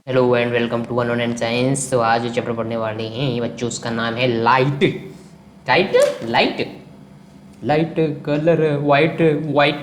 Hello and welcome to unknown and science. तो आज जो चैप्टर पढ़ने वाले हैं बच्चों, उसका नाम है light. Light light light colour white white.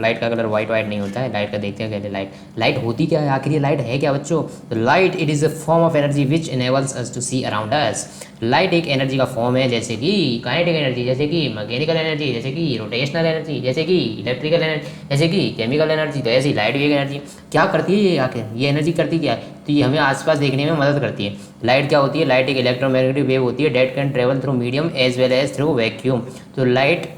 Light का कलर वाइट वाइट नहीं होता है। लाइट का देखते हैं कैसे लाइट लाइट होती क्या है, आखिर ये लाइट है क्या बच्चों। तो light it is a form of energy which enables us to see around us. Light एक एनर्जी का फॉर्म है, जैसे कि काइनेटिक एनर्जी, जैसे कि मैकेनिकल एनर्जी, जैसे कि रोटेशनल एनर्जी, जैसे कि इलेक्ट्रिकल एनर्जी, जैसे कि केमिकल एनर्जी। तो ऐसी लाइट भी एक एनर्जी क्या करती है ये, आखिर ये एनर्जी करती क्या है। तो ये हमें आसपास देखने में मदद करती है। लाइट क्या होती है, लाइट एक इलेक्ट्रोमैग्नेटिक वेव होती है that can travel through medium as well as through vacuum. तो लाइट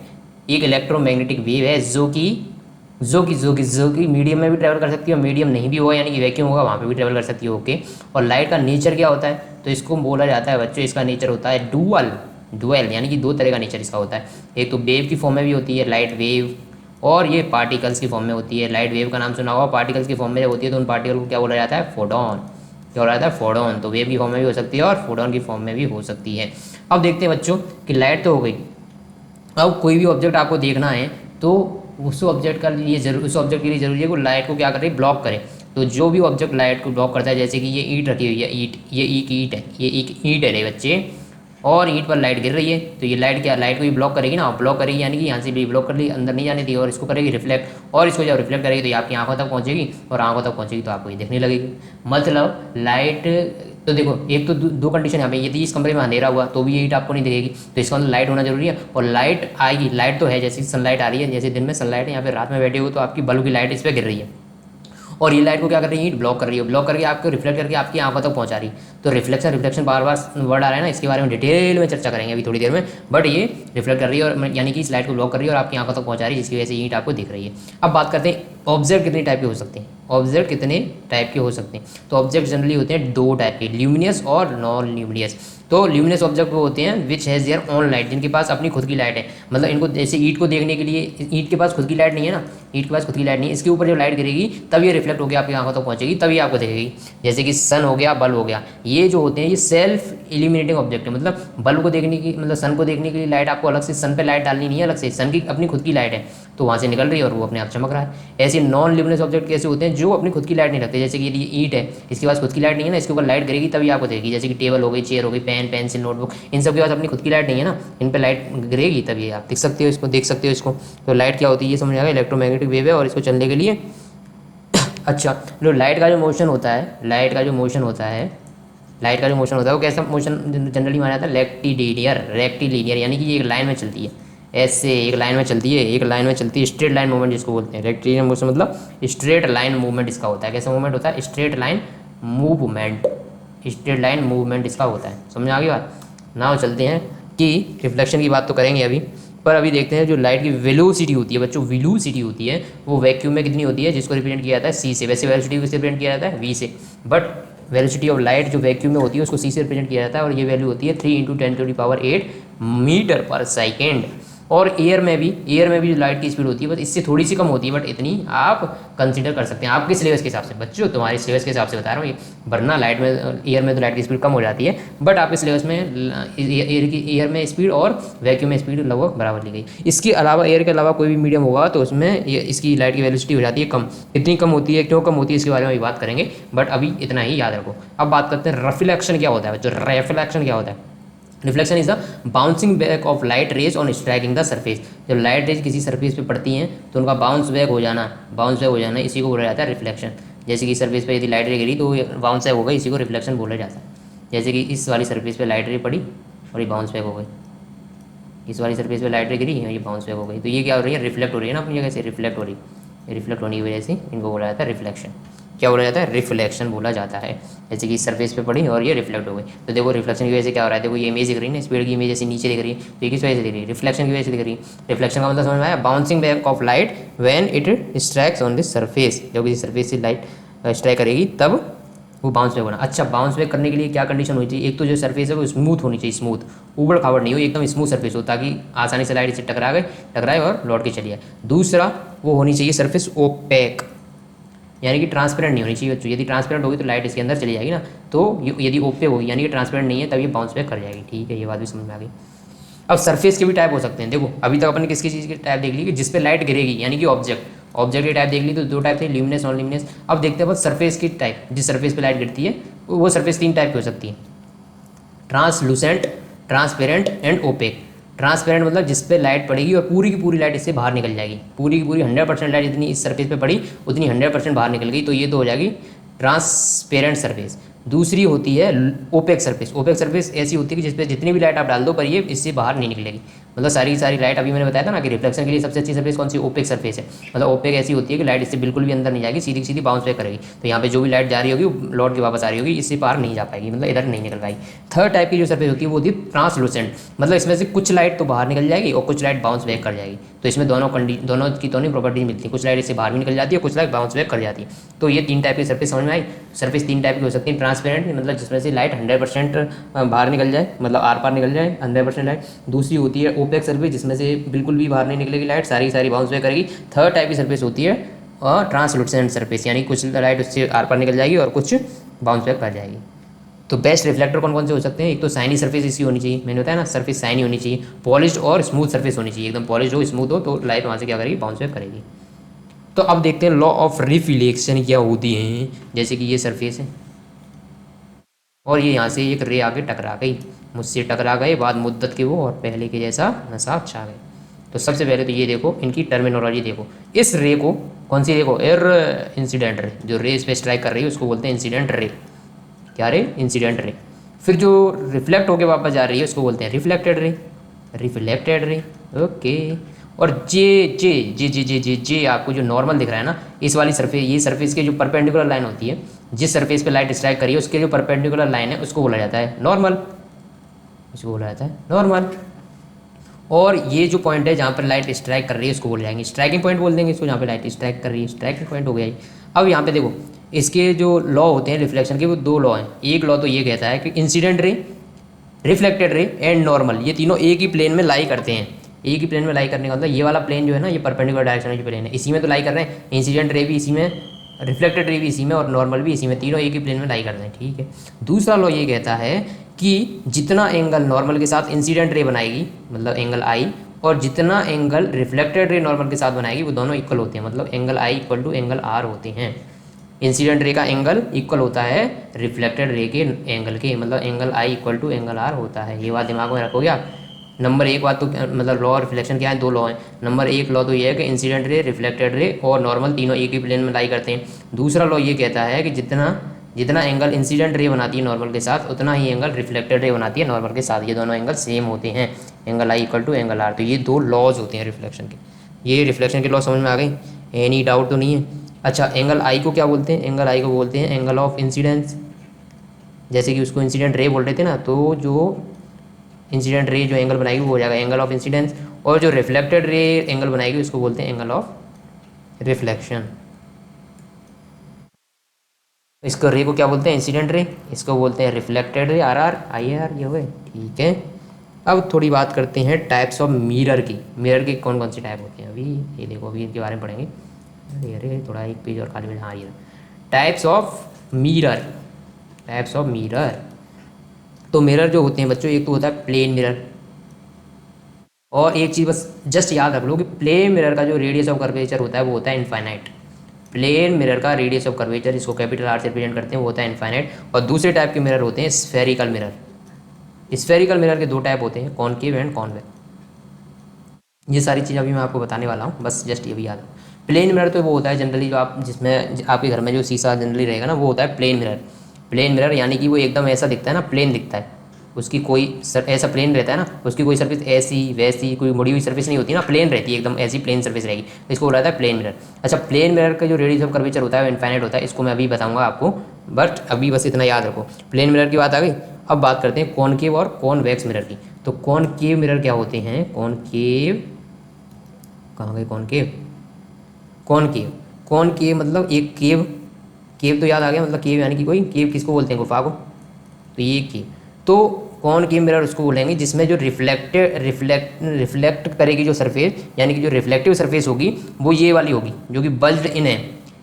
एक इलेक्ट्रोमैग्नेटिक वेव है जो कि मीडियम में भी ट्रैवल कर सकती है और मीडियम नहीं भी होगा यानी कि वैक्यूम होगा वहाँ पे भी ट्रैवल कर सकती है। ओके। और लाइट का नेचर क्या होता है, तो इसको बोला जाता है बच्चों, इसका नेचर होता है डुअल यानी कि दो तरह का नेचर इसका होता है। एक तो वेव की फॉर्म में भी होती है लाइट वेव, और ये पार्टिकल्स की फॉर्म में होती है। लाइट वेव का नाम सुना होगा, पार्टिकल्स की फॉर्म में होती है तो उन पार्टिकल को क्या बोला जाता है, फोटोन। क्या बोला जाता है, फोटोन। तो वेव की फॉर्म में भी हो सकती है और फोटोन की फॉर्म में भी हो सकती है। अब देखते हैं बच्चों कि लाइट तो हो गई। अब कोई भी ऑब्जेक्ट आपको देखना है तो उस ऑब्जेक्ट का लिए जरूर उस ऑब्जेक्ट के लिए जरूरी है कि लाइट को क्या करे, ब्लॉक करे। तो जो भी ऑब्जेक्ट लाइट को ब्लॉक करता है, जैसे कि ये ईंट रखी हुई है, ईंट, ये एक ईंट है, ये एक ईंट है रे बच्चे, और ईंट पर लाइट गिर रही है तो ये लाइट क्या, लाइट को भी ब्लॉक करेगी ना, ब्लॉक करेगी यानी कि यहाँ से भी ब्लॉक कर ली, अंदर नहीं जाने दी, और इसको करेगी रिफ्लेक्ट, और इसको जब रिफ्लेक्ट करेगी तो ये आपकी आंखों तक पहुँचेगी, और आंखों तक पहुँचेगी तो आपको ये दिखने लगेगी। मतलब लाइट, तो देखो एक तो दो कंडीशन यहाँ पे, यदि इस कमरे में अंधेरा हुआ तो भी ये हीट आपको नहीं दिखेगी, तो इसका मतलब लाइट होना जरूरी है। और लाइट आएगी, लाइट तो है, जैसे सनलाइट आ रही है, जैसे दिन में सनलाइट है, यहाँ पे रात में बैठे हो तो आपकी बल्ब की लाइट इस पर गिर रही है, और ये लाइट को क्या कर रही है, हीट ब्लॉक कर रही है, ब्लॉक करके आपको रिफ्लेक्ट करके आपकी आंखों तक पहुंचा रही है। तो रिफ्लेक्शन रिफ्लेक्शन बार बार वर्ड आ रहा है ना, इसके बारे में डिटेल में चर्चा करेंगे अभी थोड़ी देर में। बट ये रिफ्लेक्ट कर रही है और यानी कि इस लाइट को ब्लॉक कर रही है और आपकी आंखों तक पहुंचा रही है, जिसकी वजह से हीट आपको दिख रही है। अब बात करते हैं ऑब्जेक्ट कितने टाइप के हो सकते हैं। ऑब्जेक्ट कितने टाइप के हो सकते हैं, तो ऑब्जेक्ट जनरली होते हैं दो टाइप के, ल्यूमिनियस और नॉन ल्यूमिनियस। तो ल्यूमिनस ऑब्जेक्ट वो होते हैं which has their own light, जिनके पास अपनी खुद की लाइट है। मतलब इनको जैसे ईंट को देखने के लिए, ईंट के पास खुद की लाइट नहीं है ना, ईंट के पास खुद की लाइट नहीं है, इसके ऊपर जब लाइट गिरेगी तब ये रिफ्लेक्ट होकर आपकी आंखों तक पहुंचेगी, तभी आपको दिखेगी। जैसे कि सन हो गया, बल्ब हो गया, ये जो होते हैं ये सेल्फ इल्यूमिनेटिंग ऑब्जेक्ट है। मतलब बल्ब को देखने की, मतलब सन को देखने के लिए लाइट आपको अलग से सन पे लाइट डालनी नहीं है, अलग से सन की अपनी खुद की लाइट है तो वहाँ से निकल रही है और वो अपने आप चमक रहा है। ऐसे नॉन ल्यूमिनस ऑब्जेक्ट कैसे होते हैं, जो अपनी खुद की लाइट नहीं रखते, जैसे कि ये ईंट है, इसके पास खुद की लाइट नहीं है ना, इसके ऊपर लाइट गिरेगी तभी आपको देगी। जैसे कि टेबल हो गई, चेयर हो गई, पेन पेंसिल नोटबुक, इन सब के पास अपनी खुद की लाइट नहीं है ना, इन पर लाइट गिरेगी तभी आप देख सकते हो इसको, देख सकते हो इसको। तो लाइट क्या होती है ये समझ आएगा, इलेक्ट्रोमैग्नेटिक वेव है और इसको चलने के लिए अच्छा, जो लाइट का जो मोशन होता है, लाइट का जो मोशन होता है वो कैसा मोशन जनरली माना जाता है, रेक्टिलीनियर यानी कि ये एक लाइन में चलती है, ऐसे एक लाइन में चलती है, एक लाइन में चलती है, स्ट्रेट लाइन मूवमेंट जिसको बोलते हैं। रेक्टिलिनियर मोशन मतलब स्ट्रेट लाइन मूवमेंट इसका होता है। कैसा मूवमेंट होता है, straight line movement, straight line movement इसका होता है। समझ आ गई बात। नाउ चलते हैं कि रिफ्लेक्शन की बात तो करेंगे अभी, पर अभी देखते हैं जो लाइट की वेलोसिटी होती है बच्चों, वेलोसिटी होती है वो वैक्यूम में कितनी होती है, जिसको रिप्रेजेंट किया जाता है सी से। वैसे वेलोसिटी किससे रिप्रेजेंट किया जाता है, वी से, बट वेलोसिटी ऑफ लाइट जो वैक्यूम में होती है उसको सी से रिप्रेजेंट किया जाता है, और ये वैल्यू होती है 3 × 10⁸ मीटर पर सेकेंड। और एयर में भी जो लाइट की स्पीड होती है बस इससे थोड़ी सी कम होती है, बट इतनी आप कंसिडर कर सकते हैं आपके सिलेबस के हिसाब से। बच्चों तुम्हारे सिलेबस के हिसाब से बता रहा हूँ ये, वरना लाइट में, एयर में तो लाइट की स्पीड कम हो जाती है, बट आपके सिलेबस में एयर में स्पीड और वैक्यूम में स्पीड लगभग बराबर ली गई। इसके अलावा एयर के अलावा कोई भी मीडियम होगा तो उसमें इसकी लाइट की वेलोसिटी हो जाती है कम। कितनी कम होती है, क्यों कम होती है, इसके बारे में भी बात करेंगे, बट अभी इतना ही याद रखो। अब बात करते हैं रिफ्लेक्शन क्या होता है बच्चों। रिफ्लेक्शन क्या होता है, reflection is the bouncing back of light rays on striking the surface. जब लाइट रेज किसी सरफेस पे पड़ती हैं तो उनका बाउंस बैक हो जाना इसी को बोला जाता है रिफ्लेक्शन। जैसे कि सरफेस पे यदि लाइट रे गिरी तो बाउंस बैक हो गई, इसी को रिफ्लेक्शन बोला जाता है। जैसे कि इस वाली सरफेस पे लाइट रे पड़ी और ये बाउंस बैक हो गई, इस वाली सरफेस पे लाइट रे गिरी और ये बाउंस बैक हो गई, तो ये क्या हो रही है, रिफ्लेक्ट हो रही है ना अपनी जगह से, रिफ्लेक्ट हो रही है। रिफ्लेक्ट होने की वजह से इनको बोला जाता है रिफ्लेक्शन। क्या बोला जाता है, रिफ्लेक्शन बोला जाता है। जैसे कि सरफेस पे पड़ी और ये रिफ्लेक्ट हो गई, तो देखो रिफ्लेक्शन की वजह से क्या हो रहा है, देखो ये इमेज दिख रही है ना, स्पीड की इमेज ऐसी नीचे दिख रही है, तो ये किस वजह से दिख रही है, रिफ्लेक्शन की वजह से दिख रही है। रिफ्लेक्शन का मतलब समझ में आया, bouncing back of light when it strikes on this surface. जब किसी सरफेस से लाइट स्ट्राइक करेगी तब वो बाउंस बैक होना। अच्छा, बाउंस बैक करने के लिए क्या कंडीशन होनी चाहिए, एक तो जो सरफेस है वो स्मूथ होनी चाहिए, स्मूथ, ऊबड़ खाबड़ नहीं हो, एकदम स्मूथ सरफेस हो ताकि आसानी से लाइट से टकराए और लौट के चली जाए। दूसरा वो होनी चाहिए सरफेस ओपेक, यानी कि ट्रांसपेरेंट नहीं होनी चाहिए बच्चों। यदि ट्रांसपेरेंट होगी तो लाइट इसके अंदर चली जाएगी ना, तो यदि ओपेक होगी यानी कि ट्रांसपेरेंट नहीं है तब ये बाउंस बैक कर जाएगी। ठीक है, ये बात भी समझ में आ गई। अब सरफेस के भी टाइप हो सकते हैं। देखो अभी तक अपन ने किसकी चीज़ के टाइप देख ली कि जिस पे लाइट गिरेगी यानी कि ऑब्जेक्ट, ऑब्जेक्ट की टाइप देख ली तो दो टाइप थे, ल्यूमिनस नॉन ल्यूमिनस। अब देखते हैं बस सरफेस की टाइप, जिस सरफेस पे लाइट गिरती है वो सरफेस तीन टाइप की हो सकती है, translucent, transparent and opaque. Transparent मतलब जिस पे लाइट पड़ेगी और पूरी की पूरी लाइट इससे बाहर निकल जाएगी, पूरी की पूरी 100% लाइट जितनी इस सरफेस पे पड़ी उतनी 100% बाहर निकल गई, तो ये तो हो जाएगी ट्रांसपेरेंट सरफेस। दूसरी होती है ओपेक सरफेस। ओपेक सरफेस ऐसी होती है कि जिस पे जितनी भी लाइट आप डाल दो पर ये इससे बाहर नहीं निकलेगी, मतलब सारी की सारी लाइट, अभी मैंने बताया था ना कि रिफ्लेक्शन के लिए सबसे अच्छी सरफेस कौन सी, ओपेक सरफेस है। मतलब ओपेक ऐसी होती है कि लाइट इससे बिल्कुल भी अंदर नहीं जाएगी, सीधी सीधी बाउंस बैक करेगी, तो यहाँ पे जो भी लाइट जा रही होगी वो लौट के वापस आ रही होगी, इससे बाहर नहीं जा पाएगी, मतलब इधर नहीं निकल पाएगी। थर्ड टाइप की जो सरफेस होती है वो होती है ट्रांसलूसेंट, मतलब इसमें से कुछ लाइट तो बाहर निकल जाएगी और कुछ लाइट बाउंस बैक कर जाएगी, तो इसमें दोनों की दोनों प्रॉपर्टी मिलती है, कुछ लाइट इससे बाहर भी निकल जाती है, कुछ लाइट बाउंस बैक कर जाती है। तो ये तीन टाइप की सरफेस समझ में आई। सरफेस तीन टाइप की हो सकती है, ट्रांसपेरेंट मतलब जिसमें से लाइट 100% बाहर निकल जाए, मतलब आर पार निकल जाए 100% लाइट। दूसरी होती है ओपेक सरफेस जिसमें से बिल्कुल भी बाहर नहीं निकलेगी लाइट, सारी सारी बाउंस बैक करेगी। थर्ड टाइप की सरफेस होती है और ट्रांसलूसेंट सरफेस, यानी कुछ लाइट उससे आर पार निकल जाएगी और कुछ बाउंस बैक कर जाएगी। तो बेस्ट रिफ्लेक्टर कौन कौन से हो सकते हैं, एक तो साइनी सरफेस इसकी होनी चाहिए, मैंने बताया ना सरफेस साइनी होनी चाहिए, पॉलिश्ड और स्मूथ सरफेस होनी चाहिए, एकदम पॉलिश्ड हो स्मूथ हो तो लाइट वहाँ से क्या करेगी, बाउंस बैक करेगी। तो अब देखते हैं लॉ ऑफ रिफ्लेक्शन क्या होती है। जैसे कि ये सरफेस है और ये यहाँ से एक रे आके टकरा गई, मुझसे टकरा गए, बाद मुद्दत के वो और पहले के जैसा नशा छा गए। तो सबसे पहले तो ये देखो इनकी टर्मिनोलॉजी देखो, इस रे को कौन सी देखो, एयर इंसिडेंट रे, जो रे इस पर स्ट्राइक कर रही है उसको बोलते हैं इंसिडेंट रे। क्या रे, इंसिडेंट रे। फिर जो रिफ्लेक्ट होके वापस जा रही है उसको बोलते हैं reflected ray, reflected ray. Okay. और जे जे जे जे जे जे जे आपको जो नॉर्मल दिख रहा है ना, इस वाली सरफेस, ये सरफेस के जो परपेंडिकुलर लाइन होती है, जिस सरफेस पे लाइट स्ट्राइक करी है उसके जो परपेंडिकुलर लाइन है उसको बोला जाता है नॉर्मल, उसको बोला जाता है नॉर्मल। और ये जो पॉइंट है जहाँ पर लाइट स्ट्राइक कर रही है उसको बोल जाएंगे स्ट्राइकिंग पॉइंट बोल देंगे इसको, जहाँ पे लाइट स्ट्राइक कर रही है स्ट्राइकिंग पॉइंट हो गया ये। अब यहाँ पे देखो इसके जो लॉ होते हैं रिफ्लेक्शन के वो दो लॉ हैं। एक लॉ तो ये कहता है कि incident ray, reflected ray and normal, ये तीनों एक ही प्लेन में लाई करते हैं। एक ही प्लेन में लाई करने का मतलब ये वाला प्लेन जो है ना, ये परपेंडिकुलर डायरेक्शन में जो प्लेन है इसी में तो लाई कर रहे हैं, इंसिडेंट रे भी इसी में, रिफ्लेक्टेड रे भी इसी में और नॉर्मल भी इसी में, तीनों एक ही प्लेन में लाई करते हैं। ठीक है। दूसरा लॉ ये कहता है कि जितना एंगल नॉर्मल के साथ इंसिडेंट रे बनाएगी मतलब एंगल आई, और जितना एंगल रिफ्लेक्टेड रे नॉर्मल के साथ बनाएगी वो दोनों इक्वल होते हैं, मतलब angle i equal to angle r होते हैं। इंसिडेंट रे का एंगल इक्वल होता है रिफ्लेक्टेड रे के एंगल के, मतलब angle i equal to angle r होता है। ये बात दिमाग में रखोगे आप। नंबर एक बात तो मतलब लॉ और रिफ्लेक्शन क्या है, दो लॉ हैं। नंबर एक लॉ तो ये है कि इंसिडेंट रे, रिफ्लेक्टेड रे और नॉर्मल तीनों एक ही प्लेन में लाई करते हैं। दूसरा लॉ ये कहता है कि जितना एंगल इंसिडेंट रे बनाती है नॉर्मल के साथ उतना ही एंगल रिफ्लेक्टेड रे बनाती है नॉर्मल के साथ, ये दोनों एंगल सेम होते हैं, angle i equal to angle r. तो ये दो लॉज होते हैं रिफ्लेक्शन के। ये रिफ्लेक्शन के लॉ समझ में आ गई, एनी डाउट तो नहीं है। अच्छा, एंगल आई को क्या बोलते हैं, एंगल आई को बोलते हैं एंगल ऑफ इंसिडेंस। जैसे कि उसको इंसिडेंट रे बोल रहे थे ना, तो जो इंसिडेंट रे जो एंगल बनाएगी वो हो जाएगा एंगल ऑफ इंसिडेंस, और जो रिफ्लेक्टेड रे एंगल बनाएगी उसको बोलते हैं एंगल ऑफ रिफ्लेक्शन। इसको रे को क्या बोलते हैं, इंसिडेंट रे, इसको बोलते हैं reflected ray, are are I R, ये हुए। ठीक है। अब थोड़ी बात करते हैं टाइप्स ऑफ मिरर की। मिरर के कौन कौन सी टाइप होते हैं, अभी ये देखो, अभी इनके बारे में पढ़ेंगे। अरे थोड़ा एक पेज और खाली में, हाँ ये types of mirror. Types of mirror, तो मिरर जो होते हैं बच्चों, एक तो होता है प्लेन मिरर, और एक चीज़ बस जस्ट याद रख लो कि प्लेन मिरर का जो रेडियस ऑफ कर्वेचर होता है वो होता है इनफाइनाइट। प्लेन मिरर का रेडियस ऑफ कर्वेचर, इसको कैपिटल आर से रिप्रेजेंट करते हैं, वो होता है इनफाइनाइट। और दूसरे टाइप के मिरर होते हैं स्फेरिकल मिरर। स्फेरिकल मिरर के दो टाइप होते हैं, कॉनकेव एंड कॉन्वेक्स। ये सारी चीज़ अभी मैं आपको बताने वाला हूँ, बस जस्ट ये भी याद है। प्लेन मिरर तो वो होता है जनरली जो आप, जिसमें आपके घर में जो शीशा जनरली रहेगा ना, वो होता है प्लेन मिरर। प्लेन मिरर यानी कि वो एकदम ऐसा दिखता है ना, प्लेन दिखता है, उसकी कोई ऐसा प्लेन रहता है ना, उसकी कोई सर्फेस ऐसी वैसी कोई मुड़ी हुई सर्फेस नहीं होती ना, प्लेन रहती है एकदम, ऐसी प्लेन सर्फेस रहेगी, इसको बोला जाता है प्लेन मिरर। अच्छा, प्लेन मिरर का जो रेडियस ऑफ कर्वेचर होता है वो इनफाइनाइट होता है, इसको मैं अभी बताऊंगा आपको, बट अभी बस इतना याद रखो। प्लेन मिरर की बात आ गई। अब बात करते हैं कॉनकेव और कॉन्वेक्स मिरर की। तो कॉनकेव मिरर क्या होते हैं, कॉनकेव, कहाँ गए कॉनकेव, कॉनकेव, कॉनकेव मतलब एक केव, केव तो याद आ गया, मतलब केव यानी कि कोई केव, किसको बोलते हैं, गुफा को, तो ये केव। तो कॉनकेव मिरर उसको बोलेंगे जिसमें जो रिफ्लेक्ट करेगी जो सरफेस, यानी कि जो रिफ्लेक्टिव सरफेस होगी वो ये वाली होगी जो कि बल्ज्ड इन है,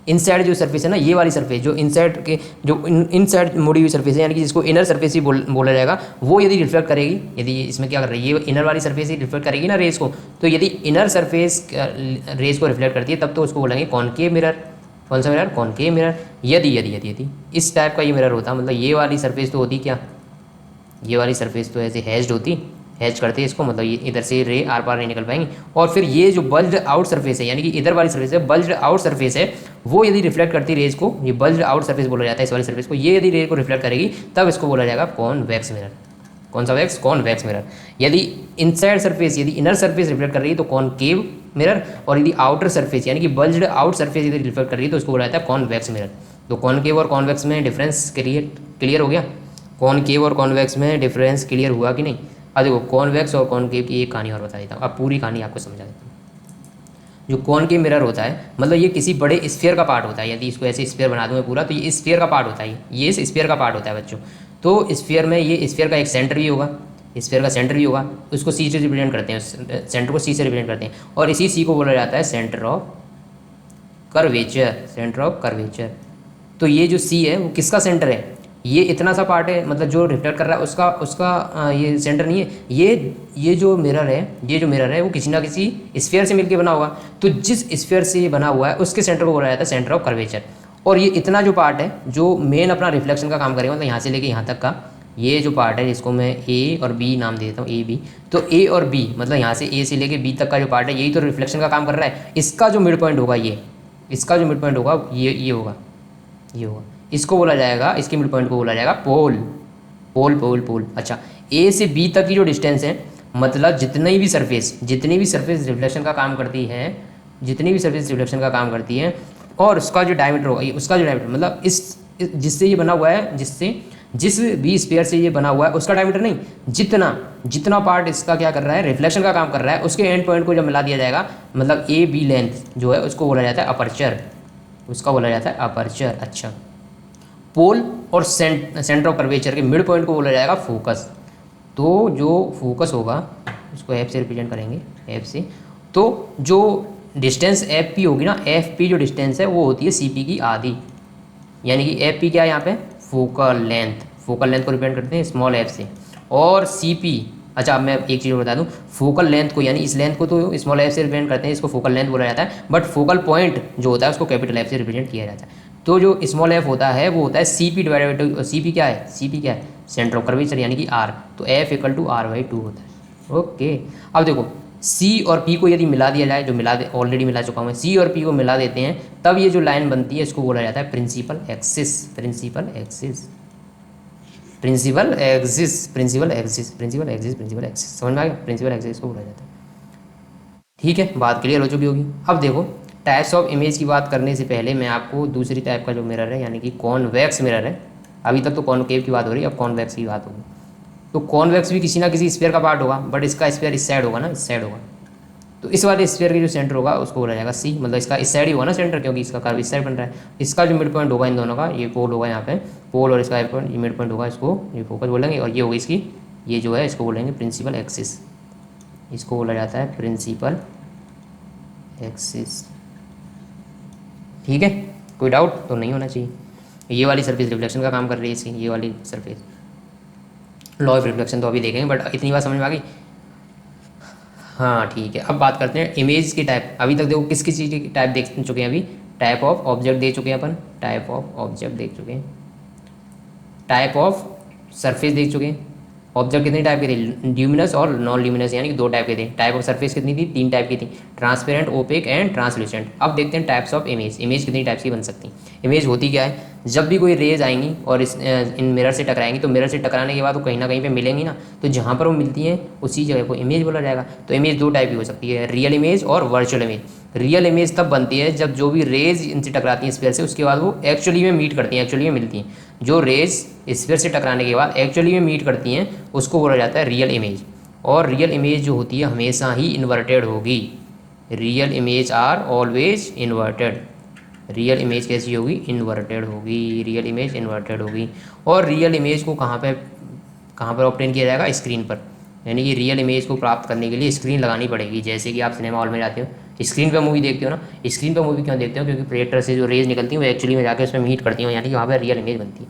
इनसाइड जो सरफेस है ना, ये वाली सरफेस जो इनसाइड के जो इनसाइड मुड़ी हुई सरफेस है, यानी कि जिसको इनर सरफेस ही बोला जाएगा, वो यदि रिफ्लेक्ट करेगी, यदि इसमें क्या कर रही है, ये इनर वाली सरफेस ही रिफ्लेक्ट करेगी ना रेस को, तो यदि इनर सरफेस रेस को रिफ्लेक्ट करती है तब तो उसको बोलेंगे कॉनकेव मिरर। कौन सा मिरर? Concave mirror. यदि यदि यदि यदि इस टाइप का ये मिरर होता, मतलब ये वाली सरफेस तो होती क्या, ये वाली सरफेस तो ऐसे हैज्ड होती, हैज करते हैं इसको, मतलब ये इधर से रे आर पार नहीं निकल पाएंगे, और फिर ये जो बल्ज्ड आउट सरफेस है, यानी कि इधर वाली सरफेस है, बल्ज्ड आउट सरफेस है, वो यदि रिफ्लेक्ट करती रेज को, ये बल्ज्ड आउट सरफेस बोला जाता है इस वाली सरफेस को, ये यदि रे को रिफ्लेक्ट करेगी तब इसको बोला जाएगा कॉन्वेक्स मिरर। कौन सा वैक्स? Convex mirror. यदि इनसाइड सरफेस, यदि इनर सरफेस रिफ्लेक्ट कर रही है तो कॉनकेव मिरर, और यदि आउटर सरफेस यानी कि बल्ज्ड आउट सरफेस यदि रिफ्लेक्ट कर रही है तो उसको बोला जाता है कॉन्वेक्स मिरर। तो कॉनकेव और कॉन्वेक्स में डिफरेंस क्लियर हो गया? कॉनकेव और कॉन्वेक्स में डिफरेंस क्लियर हुआ कि नहीं? अब देखो, कॉन्वेक्स और कॉनकेव की एक कहानी और बता देता हूँ, अब पूरी कहानी आपको समझा देता हूँ। जो कॉनकेव मिरर होता है, मतलब ये किसी बड़े स्फीयर का पार्ट होता है, यदि इसको ऐसे स्फीयर बना दूँ मैं पूरा, तो ये स्फीयर का पार्ट होता है, ये इस स्फीयर का पार्ट होता है बच्चों। तो स्फीयर में ये स्फीयर का एक सेंटर भी होगा, स्फीयर का सेंटर भी होगा, उसको सी से रिप्रेजेंट करते हैं, सेंटर को सी से रिप्रेजेंट करते हैं, और इसी सी को बोला जाता है centre of curvature, centre of curvature. तो ये जो सी है वो किसका सेंटर है? ये इतना सा पार्ट है, मतलब जो रिफ्लेक्ट कर रहा है उसका उसका ये सेंटर नहीं है, ये जो मिरर है, ये जो मिरर है वो किसी ना किसी स्फीयर से मिलकर बना होगा, तो जिस स्फीयर से ये बना हुआ है उसके सेंटर को बोला जाता है सेंटर ऑफ कर्वेचर। और ये इतना जो पार्ट है जो मेन अपना रिफ्लेक्शन का काम करेगा, मतलब यहाँ से लेके यहाँ तक का ये जो पार्ट है, जिसको मैं ए और बी नाम दे देता हूँ, ए बी, तो ए और बी मतलब यहाँ से ए से लेके बी तक का जो पार्ट है, यही तो रिफ्लेक्शन का काम कर रहा है। इसका जो मिड पॉइंट होगा, ये इसका जो मिड पॉइंट होगा ये होगा, ये होगा, इसको बोला जाएगा, इसके मिड पॉइंट को बोला जाएगा पोल। पोल पोल पोल। अच्छा, ए से बी तक की जो डिस्टेंस है, मतलब जितनी भी सरफेस रिफ्लेक्शन का काम करती है, जितनी भी सरफेस रिफ्लेक्शन का काम करती है, और उसका जो डायमीटर होगा, उसका जो डायमीटर मतलब जिससे ये बना हुआ है, जिस भी स्फीयर से ये बना हुआ है उसका डायमीटर नहीं, जितना पार्ट इसका क्या कर रहा है, रिफ्लेक्शन का काम कर रहा है, उसके एंड पॉइंट को जब मिला दिया जाएगा, मतलब ए बी लेंथ जो है उसको बोला जाता है अपर्चर, उसका बोला जाता है अपर्चर। अच्छा, पोल और सेंटर ऑफ कर्वेचर के मिड पॉइंट को बोला जाएगा फोकस। तो जो फोकस होगा उसको एफ से रिप्रेजेंट करेंगे, एफ से, तो जो डिस्टेंस एफ पी होगी ना, एफ पी जो डिस्टेंस है वो होती है सी पी की आधी, यानी कि एफ पी क्या है यहाँ पे, फोकल लेंथ को रिप्रेजेंट करते हैं स्मॉल एफ से, और सी पी, अच्छा अब मैं एक चीज़ बता दूं, फोकल लेंथ को, यानी इस लेंथ को तो स्मॉल एफ से रिप्रेजेंट करते हैं, इसको फोकल लेंथ बोला जाता है, बट फोकल पॉइंट जो होता है उसको कैपिटल एफ से रिप्रेजेंट किया जाता है। तो जो स्मॉल एफ होता है वो होता है C P divided by, C P क्या है, सी पी क्या है, सेंटर ऑफ कर्वेचर, यानी कि आर, तो f equal to r by 2 होता है। ओके, अब देखो सी और पी को यदि मिला दिया जाए, जो ऑलरेडी मिला चुका हूँ, सी और पी को मिला देते हैं, तब ये जो लाइन बनती है इसको बोला जाता है principal axis, principal axis, principal axis, principal axis, principal axis, principal axis, समझ में आ गया? प्रिंसिपल एक्सिस को बोला जाता है। ठीक है, बात क्लियर हो चुकी होगी। अब देखो, टाइप्स ऑफ इमेज की बात करने से पहले मैं आपको दूसरी टाइप का जो मिरर है, यानी कि कॉन्वेक्स मिरर है, अभी तक तो कॉनकेव की बात हो रही है, अब कॉन्वेक्स की बात होगी। तो कॉन्वेक्स भी किसी ना किसी स्फीयर का पार्ट होगा, बट इसका स्फीयर इस साइड होगा ना, इस साइड होगा, तो इस वाले स्फीयर के जो सेंटर होगा उसको बोला जाएगा सी, मतलब इसका इस साइड ही होगा ना सेंटर, क्योंकि इसका कर्व इस साइड बन रहा है। इसका जो मिड पॉइंट होगा इन दोनों का, ये पोल होगा यहाँ पे, पोल और इसका पॉइंट, ये मिड पॉइंट होगा, इसको ये फोकस बोलेंगे, और ये होगी इसकी, ये जो है इसको बोलेंगे प्रिंसिपल एक्सिस, इसको बोला जाता है प्रिंसिपल एक्सिस। ठीक है, कोई डाउट तो नहीं होना चाहिए। ये वाली सरफेस रिफ्लेक्शन का काम कर रही है इसकी, ये वाली सरफेस, लॉ ऑफ रिफ्लेक्शन तो अभी देखेंगे, बट इतनी बात समझ में आ गई। हाँ ठीक है, अब बात करते हैं इमेज की टाइप। अभी तक देखो किस किस चीज़ की टाइप देख चुके हैं, अभी टाइप ऑफ ऑब्जेक्ट देख चुके हैं अपन, टाइप ऑफ ऑब्जेक्ट देख चुके हैं, टाइप ऑफ सरफेस देख चुके हैं। ऑब्जेक्ट कितने टाइप के थे, ल्यूमिनस और नॉन ल्यूमिनस, यानी कि 2 टाइप के थे। टाइप ऑफ सरफेस कितनी थी, 3 टाइप की थी, ट्रांसपेरेंट, ओपेक एंड ट्रांसल्यूसेंट। अब देखते हैं टाइप्स ऑफ इमेज, इमेज कितनी टाइप्स की बन सकती हैं। इमेज होती क्या है, जब भी कोई रेज आएंगी और इन मिरर से टकराएंगी, तो मिरर से टकराने के बाद वो कहीं ना कहीं पे मिलेंगी ना, तो जहाँ पर वो मिलती हैं उसी जगह को इमेज बोला जाएगा। तो इमेज 2 टाइप की हो सकती है, रियल इमेज और वर्चुअल इमेज। रियल इमेज तब बनती है जब जो भी रेज इनसे टकराती हैं स्फीयर से, उसके बाद वो एक्चुअली में मीट करती हैं, एक्चुअली में मिलती हैं। जो रेज स्फीयर से टकराने के बाद एक्चुअली में मीट करती हैं उसको बोला जाता है रियल इमेज। और रियल इमेज जो होती है हमेशा ही इन्वर्टेड होगी, real image are always inverted. Real image कैसी होगी, इन्वर्टेड होगी, रियल इमेज इन्वर्टेड होगी। और रियल इमेज को कहाँ पर ऑब्टेन किया जाएगा, स्क्रीन पर, यानी कि रियल इमेज को प्राप्त करने के लिए स्क्रीन लगानी पड़ेगी। जैसे कि आप सिनेमा हॉल में जाते हो, स्क्रीन पे मूवी देखते हो ना, स्क्रीन पे मूवी क्यों देखते हो, क्योंकि प्रोजेक्टर से जो रेज निकलती हैं वो एक्चुअली में जाकर उसमें मीट करती हैं, यानी कि वहाँ पर रियल इमेज बनती है।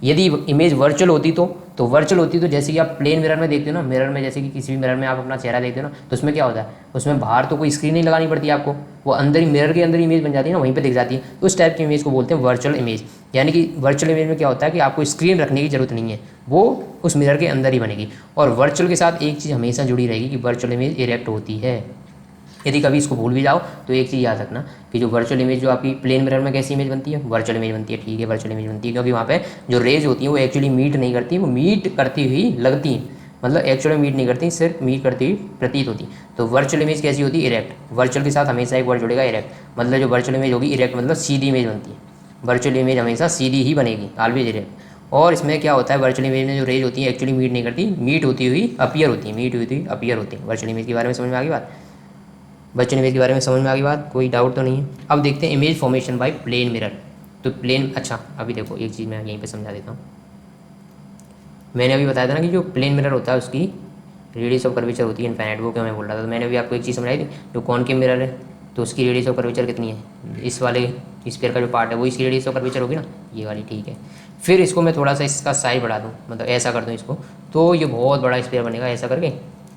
यदि इमेज वर्चुअल होती तो वर्चुअल होती तो जैसे कि आप प्लेन मिरर में देखते हो ना, मिरर में जैसे कि किसी भी मिरर में आप अपना चेहरा देखते हो ना, तो उसमें क्या होता है, उसमें बाहर तो कोई स्क्रीन नहीं लगानी पड़ती आपको, वो अंदर ही मिरर के अंदर इमेज बन जाती है ना, वहीं पे दिख जाती है। उस टाइप की इमेज को बोलते हैं वर्चुअल इमेज। यानी कि वर्चुअल इमेज में क्या होता है कि आपको स्क्रीन रखने की जरूरत नहीं है, वो उस मिरर के अंदर ही बनेगी। और वर्चुअल के साथ एक चीज़ हमेशा जुड़ी रहेगी कि वर्चुअल इमेज इरेक्ट होती है। यदि कभी इसको भूल भी जाओ तो एक चीज़ याद रखना कि जो वर्चुअल इमेज जो आपकी प्लेन मिरर में कैसी इमेज बनती है, वर्चुअल इमेज बनती है। ठीक है, वर्चुअल इमेज बनती है क्योंकि वहाँ पे जो रेज होती हैं वो एक्चुअली मीट नहीं करती, वो मीट करती हुई लगती हैं, मतलब एक्चुअली मीट नहीं करती, सिर्फ मीट करती हुई प्रतीत होती। तो वर्चुअल इमेज कैसी होती है, इरेक्ट। वर्चुअल के साथ हमेशा एक वर्ड जुड़ेगा, इरेक्ट। मतलब जो वर्चुअल इमेज होगी इरेक्ट, मतलब सीधी इमेज बनती है। वर्चुअल इमेज हमेशा सीधी ही बनेगी, ऑलवेज इरेक्ट। और इसमें क्या होता है, वर्चुअल इमेज में जो रेज होती है एक्चुअली मीट नहीं करती, मीट होती हुई अपीयर होती है, मीट होती हुई अपीयर होती है। वर्चुअल इमेज के बारे में समझ में आ गई बात, वर्चुअल इमेज के बारे में समझ में आ गई बात, कोई डाउट तो नहीं है। अब देखते हैं image formation by plane mirror. तो प्लेन, अच्छा अभी देखो एक चीज़ मैं यहीं पे समझा देता हूँ। मैंने अभी बताया था ना कि जो प्लेन मिरर होता है उसकी रेडियस ऑफ कर्वेचर होती है इनफाइनाइट, वो क्यों मैं बोल रहा था। तो मैंने अभी आपको एक चीज़ समझाई थी, जो कॉनकेव मिरर है तो उसकी रेडियस ऑफ कर्वेचर कितनी है, इस वाले स्फीयर का जो पार्ट है वो इसकी रेडियस ऑफ कर्वेचर होगी ना, ये वाली, ठीक है। फिर इसको मैं थोड़ा सा इसका साइज बढ़ा दूँ, मतलब ऐसा कर दूँ इसको, तो ये बहुत बड़ा स्फीयर बनेगा ऐसा करके,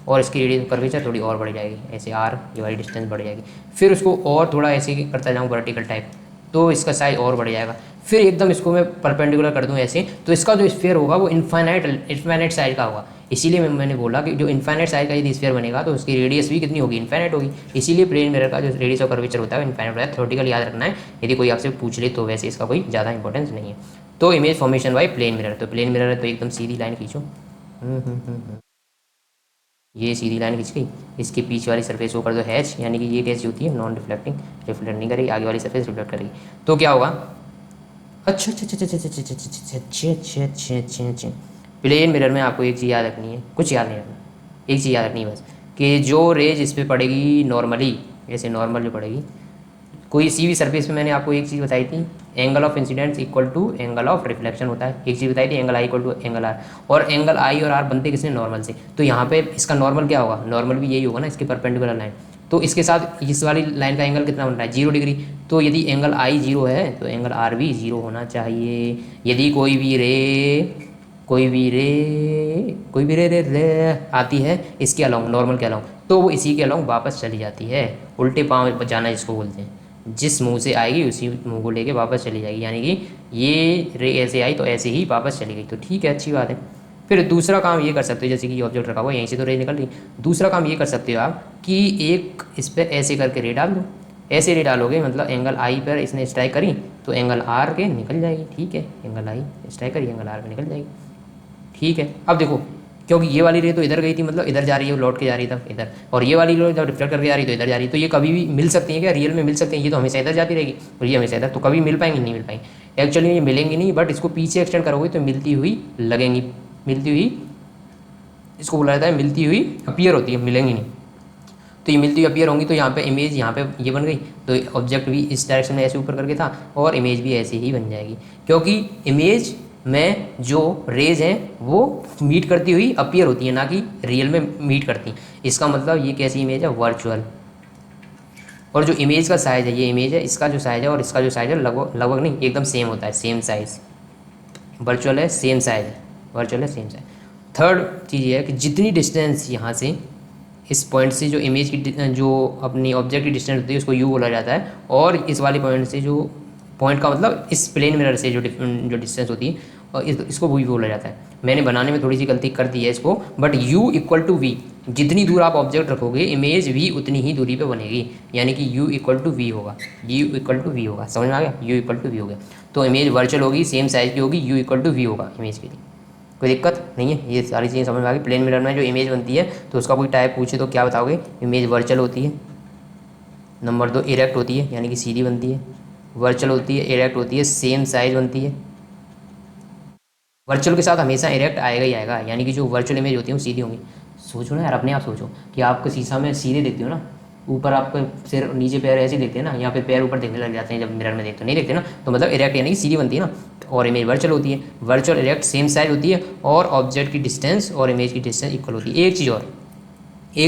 और इसकी रेडियस कर्वेचर थोड़ी और बढ़ जाएगी, ऐसे आर ये वाली डिस्टेंस बढ़ जाएगी। फिर उसको और थोड़ा ऐसे करता जाऊँ वर्टिकल टाइप, तो इसका साइज और बढ़ जाएगा। फिर एकदम इसको मैं परपेंडिकुलर कर दूँ ऐसे, तो इसका जो स्फीयर होगा वो इन्फाइनाइट साइज का होगा। इसीलिए मैंने बोला कि जो इन्फाइनाइट साइज का यदि स्फीयर बनेगा तो उसकी रेडियस भी कितनी होगी, इन्फाइनाइट होगी। इसीलिए प्लेन मिरर का जो रेडियस ऑफ कर्वेचर होता है वो इन्फाइनाइट होता है। थ्योरेटिकल याद रखना है, यदि कोई आपसे पूछ ले तो वैसे इसका कोई ज़्यादा इंपॉर्टेंस नहीं है। तो image formation by plane mirror, तो प्लेन मिरर है तो एकदम सीधी लाइन खींचो, ये सीधी लाइन खींच गई। इसके पीछे वाली सरफेस को कर दो हैच, यानी कि ये कैसी होती है, नॉन रिफ्लेक्टिंग, रिफ्लेक्ट नहीं करेगी, आगे वाली सरफेस रिफ्लेक्ट करेगी। तो क्या होगा, अच्छा अच्छा अच्छा अच्छा अच्छा अच्छा अच्छा अच्छा अच्छा अच्छा अच्छा अच्छा, प्लेन मिरर में आपको एक चीज़ याद रखनी है, कुछ याद नहीं रखना, एक चीज़ याद रखनी है बस, कि जो रेज इस पर पड़ेगी नॉर्मली, ऐसे नॉर्मल जो पड़ेगी कोई सी भी सरफेस पे, मैंने आपको एक चीज़ बताई थी, angle of incidence equal to angle of reflection होता है। एक चीज़ बताई थी, angle i equal to angle r, और एंगल आई और आर बनते किसने, नॉर्मल से। तो यहाँ पे इसका नॉर्मल क्या होगा, नॉर्मल भी यही होगा ना, इसके परपेंडिकुलर लाइन। तो इसके साथ इस वाली लाइन का एंगल कितना बन रहा है, 0 डिग्री। तो यदि एंगल आई 0 है तो एंगल आर भी 0 होना चाहिए। यदि कोई भी रे आती है इसके अलाउंग, नॉर्मल के अलाउंग, तो वो इसी के अलाउंग वापस चली जाती है। उल्टे पाँव जाना जिसको बोलते हैं, जिस मुंह से आएगी उसी मुंह को लेके वापस चली जाएगी, यानी कि ये रे ऐसे आई तो ऐसे ही वापस चली गई। तो ठीक है, अच्छी बात है। फिर दूसरा काम ये कर सकते हो, जैसे कि ये ऑब्जेक्ट रखा हुआ है यहीं से तो रे निकल रही, दूसरा काम ये कर सकते हो आप कि एक इस पर ऐसे करके रे डाल दो। ऐसे रे डालोगे मतलब एंगल आई पर इसने स्ट्राइक करी तो एंगल आर के निकल जाएगी, ठीक है, एंगल आई स्ट्राइक करी एंगल आर पे निकल जाएगी, ठीक है। अब देखो, क्योंकि ये वाली रे तो इधर गई थी, मतलब इधर जा रही है, लौट के जा रही था इधर, और ये वाली रे जब रिफ्लेक्ट करके जा रही है तो इधर जा रही है, तो ये कभी भी मिल सकती है क्या, रियल में मिल सकती हैं, ये तो हमेशा इधर जाती रहेगी और ये हमेशा इधर, तो कभी मिल पाएंगी, नहीं मिल पाएंगी। एक्चुअली ये मिलेंगी नहीं, बट इसको पीछे एक्सटेंड करोगे तो मिलती हुई लगेंगी, मिलती हुई, इसको बोला जाता है मिलती हुई अपीयर होती है, मिलेंगी नहीं। तो ये मिलती हुई अपीयर होंगी, तो यहाँ पे इमेज यहाँ पे ये बन गई, तो ऑब्जेक्ट भी इस डायरेक्शन में ऐसे ऊपर करके था और इमेज भी ऐसे ही बन जाएगी, क्योंकि इमेज में जो रेज हैं वो मीट करती हुई अपीयर होती है, ना कि रियल में मीट करती। इसका मतलब ये कैसी इमेज है, वर्चुअल। और जो इमेज का साइज है, ये इमेज है, इसका जो साइज है और इसका जो साइज है लगभग लगभग नहीं, एकदम सेम होता है, सेम साइज। वर्चुअल है सेम साइज है, वर्चुअल है सेम साइज। थर्ड चीज़ ये है कि जितनी डिस्टेंस यहाँ से इस पॉइंट से जो इमेज की जो अपनी ऑब्जेक्ट की डिस्टेंस होती है उसको यू बोला जाता है, और इस वाले पॉइंट से जो पॉइंट का मतलब इस प्लेन मिरर से जो डिस्टेंस होती है और इसको वी बोला जाता है। मैंने बनाने में थोड़ी सी गलती कर दी है इसको, but u equal to v, जितनी दूर आप ऑब्जेक्ट रखोगे इमेज v उतनी ही दूरी पे बनेगी, यानी कि u इक्वल टू वी होगा, u इक्वल टू वी होगा, समझ में आ गया, u इक्वल टू वी हो गया। तो इमेज वर्चुअल होगी, सेम साइज की होगी, u इक्वल टू वी होगा इमेज के लिए, कोई दिक्कत नहीं है। ये सारी चीज़ें समझ में आ गई। प्लेन मिरर में जो इमेज बनती है तो उसका कोई टाइप पूछे तो क्या बताओगे, इमेज वर्चुअल होती है, नंबर 2 इरेक्ट होती है यानी कि सीधी बनती है, वर्चुअल होती है, इरेक्ट होती है, सेम साइज बनती है। वर्चुअल के साथ हमेशा इरेक्ट आएगा ही आएगा, यानी कि जो वर्चुअल इमेज होती है वो सीधी होंगी। सोचो ना यार, अपने आप सोचो कि आपको शीशा में सीधे देखते हो ना, ऊपर आपका सिर नीचे पैर ऐसे देखते हैं ना, यहाँ पे पैर ऊपर देखने लग जाते हैं जब मिरर में देखते हो, नहीं देखते ना, तो मतलब इरेक्ट यानी कि सीधी बनती है ना। और इमेज वर्चुअल होती है, वर्चुअल इरेक्ट सेम साइज होती है, और ऑब्जेक्ट की डिस्टेंस और इमेज की डिस्टेंस इक्वल होती है। एक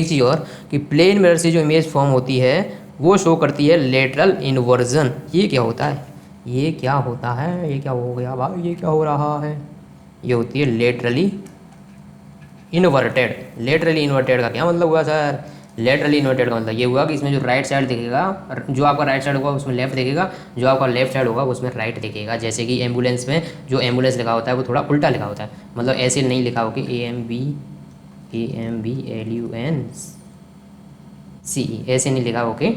चीज़ और कि प्लेन मिरर से जो इमेज फॉर्म होती है वो शो करती है लेटरल इन्वर्जन। ये क्या होता है, ये क्या होता है, ये क्या हो गया भाई, ये क्या हो रहा है, ये होती है लेटरली इन्वर्टेड। लेटरली इन्वर्टेड का क्या मतलब हुआ सर, लेटरली इन्वर्टेड का मतलब ये हुआ कि इसमें जो राइट साइड दिखेगा, जो आपका राइट साइड होगा उसमें लेफ्ट दिखेगा, जो आपका लेफ्ट साइड होगा उसमें राइट दिखेगा। जैसे कि एम्बुलेंस में जो एम्बुलेंस लिखा होता है वो थोड़ा उल्टा लिखा होता है, मतलब ऐसे नहीं लिखा हो कि AMBULANCE, ऐसे नहीं लिखा हो कि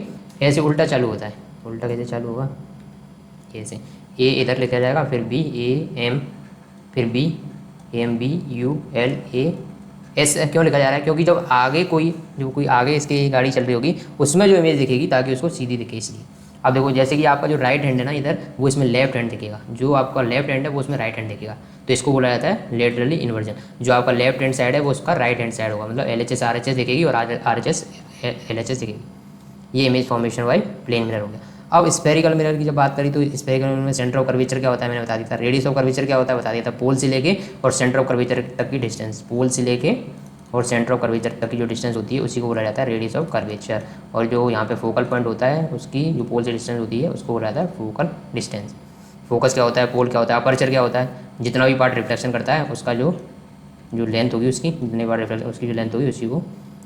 ऐसे उल्टा चालू होता है। उल्टा कैसे चालू होगा, कैसे, ए इधर लिखा जाएगा, फिर बी AM, फिर बी AMBULA एस क्यों लिखा जा रहा है, क्योंकि जब आगे कोई आगे इसकी गाड़ी चल रही होगी उसमें जो इमेज दिखेगी ताकि उसको सीधी दिखे, इसलिए। अब देखो जैसे कि आपका जो राइट हैंड है ना इधर, वो इसमें लेफ्ट हैंड दिखेगा, जो आपका लेफ्ट हैंड है वो उसमें राइट हैंड दिखेगा, तो इसको बोला जाता है लेटरली इन्वर्जन। जो आपका लेफ्ट हैंड साइड है वो उसका राइट हैंड साइड होगा, मतलब LHS RHS दिखेगी और RHS LHS दिखेगी। ये image formation by plane mirror हो गया। अब स्फेरिकल मिरर की जब बात करी तो स्फेरिकल मिरर में सेंटर ऑफ कर्वेचर क्या होता है मैंने बता दिया था, रेडियस ऑफ कर्वेचर क्या होता है बता दिया था, पोल से लेके और सेंटर ऑफ कर्वेचर तक की डिस्टेंस, पोल से लेके और सेंटर ऑफ कर्वेचर तक की जो डिस्टेंस होती है उसी को बोला जाता है रेडियस ऑफ कर्वेचर। और जो यहाँ पे फोकल पॉइंट होता है उसकी जो पोल से डिस्टेंस होती है उसको बोला जाता है फोकल डिस्टेंस। फोकस क्या होता है, पोल क्या होता है, अपर्चर क्या होता है, जितना भी पार्ट रिफ्लेक्शन करता है उसका जो लेंथ होगी, उसकी जितने बार रिफ्लेक्शन उसकी जो लेंथ होगी उसी को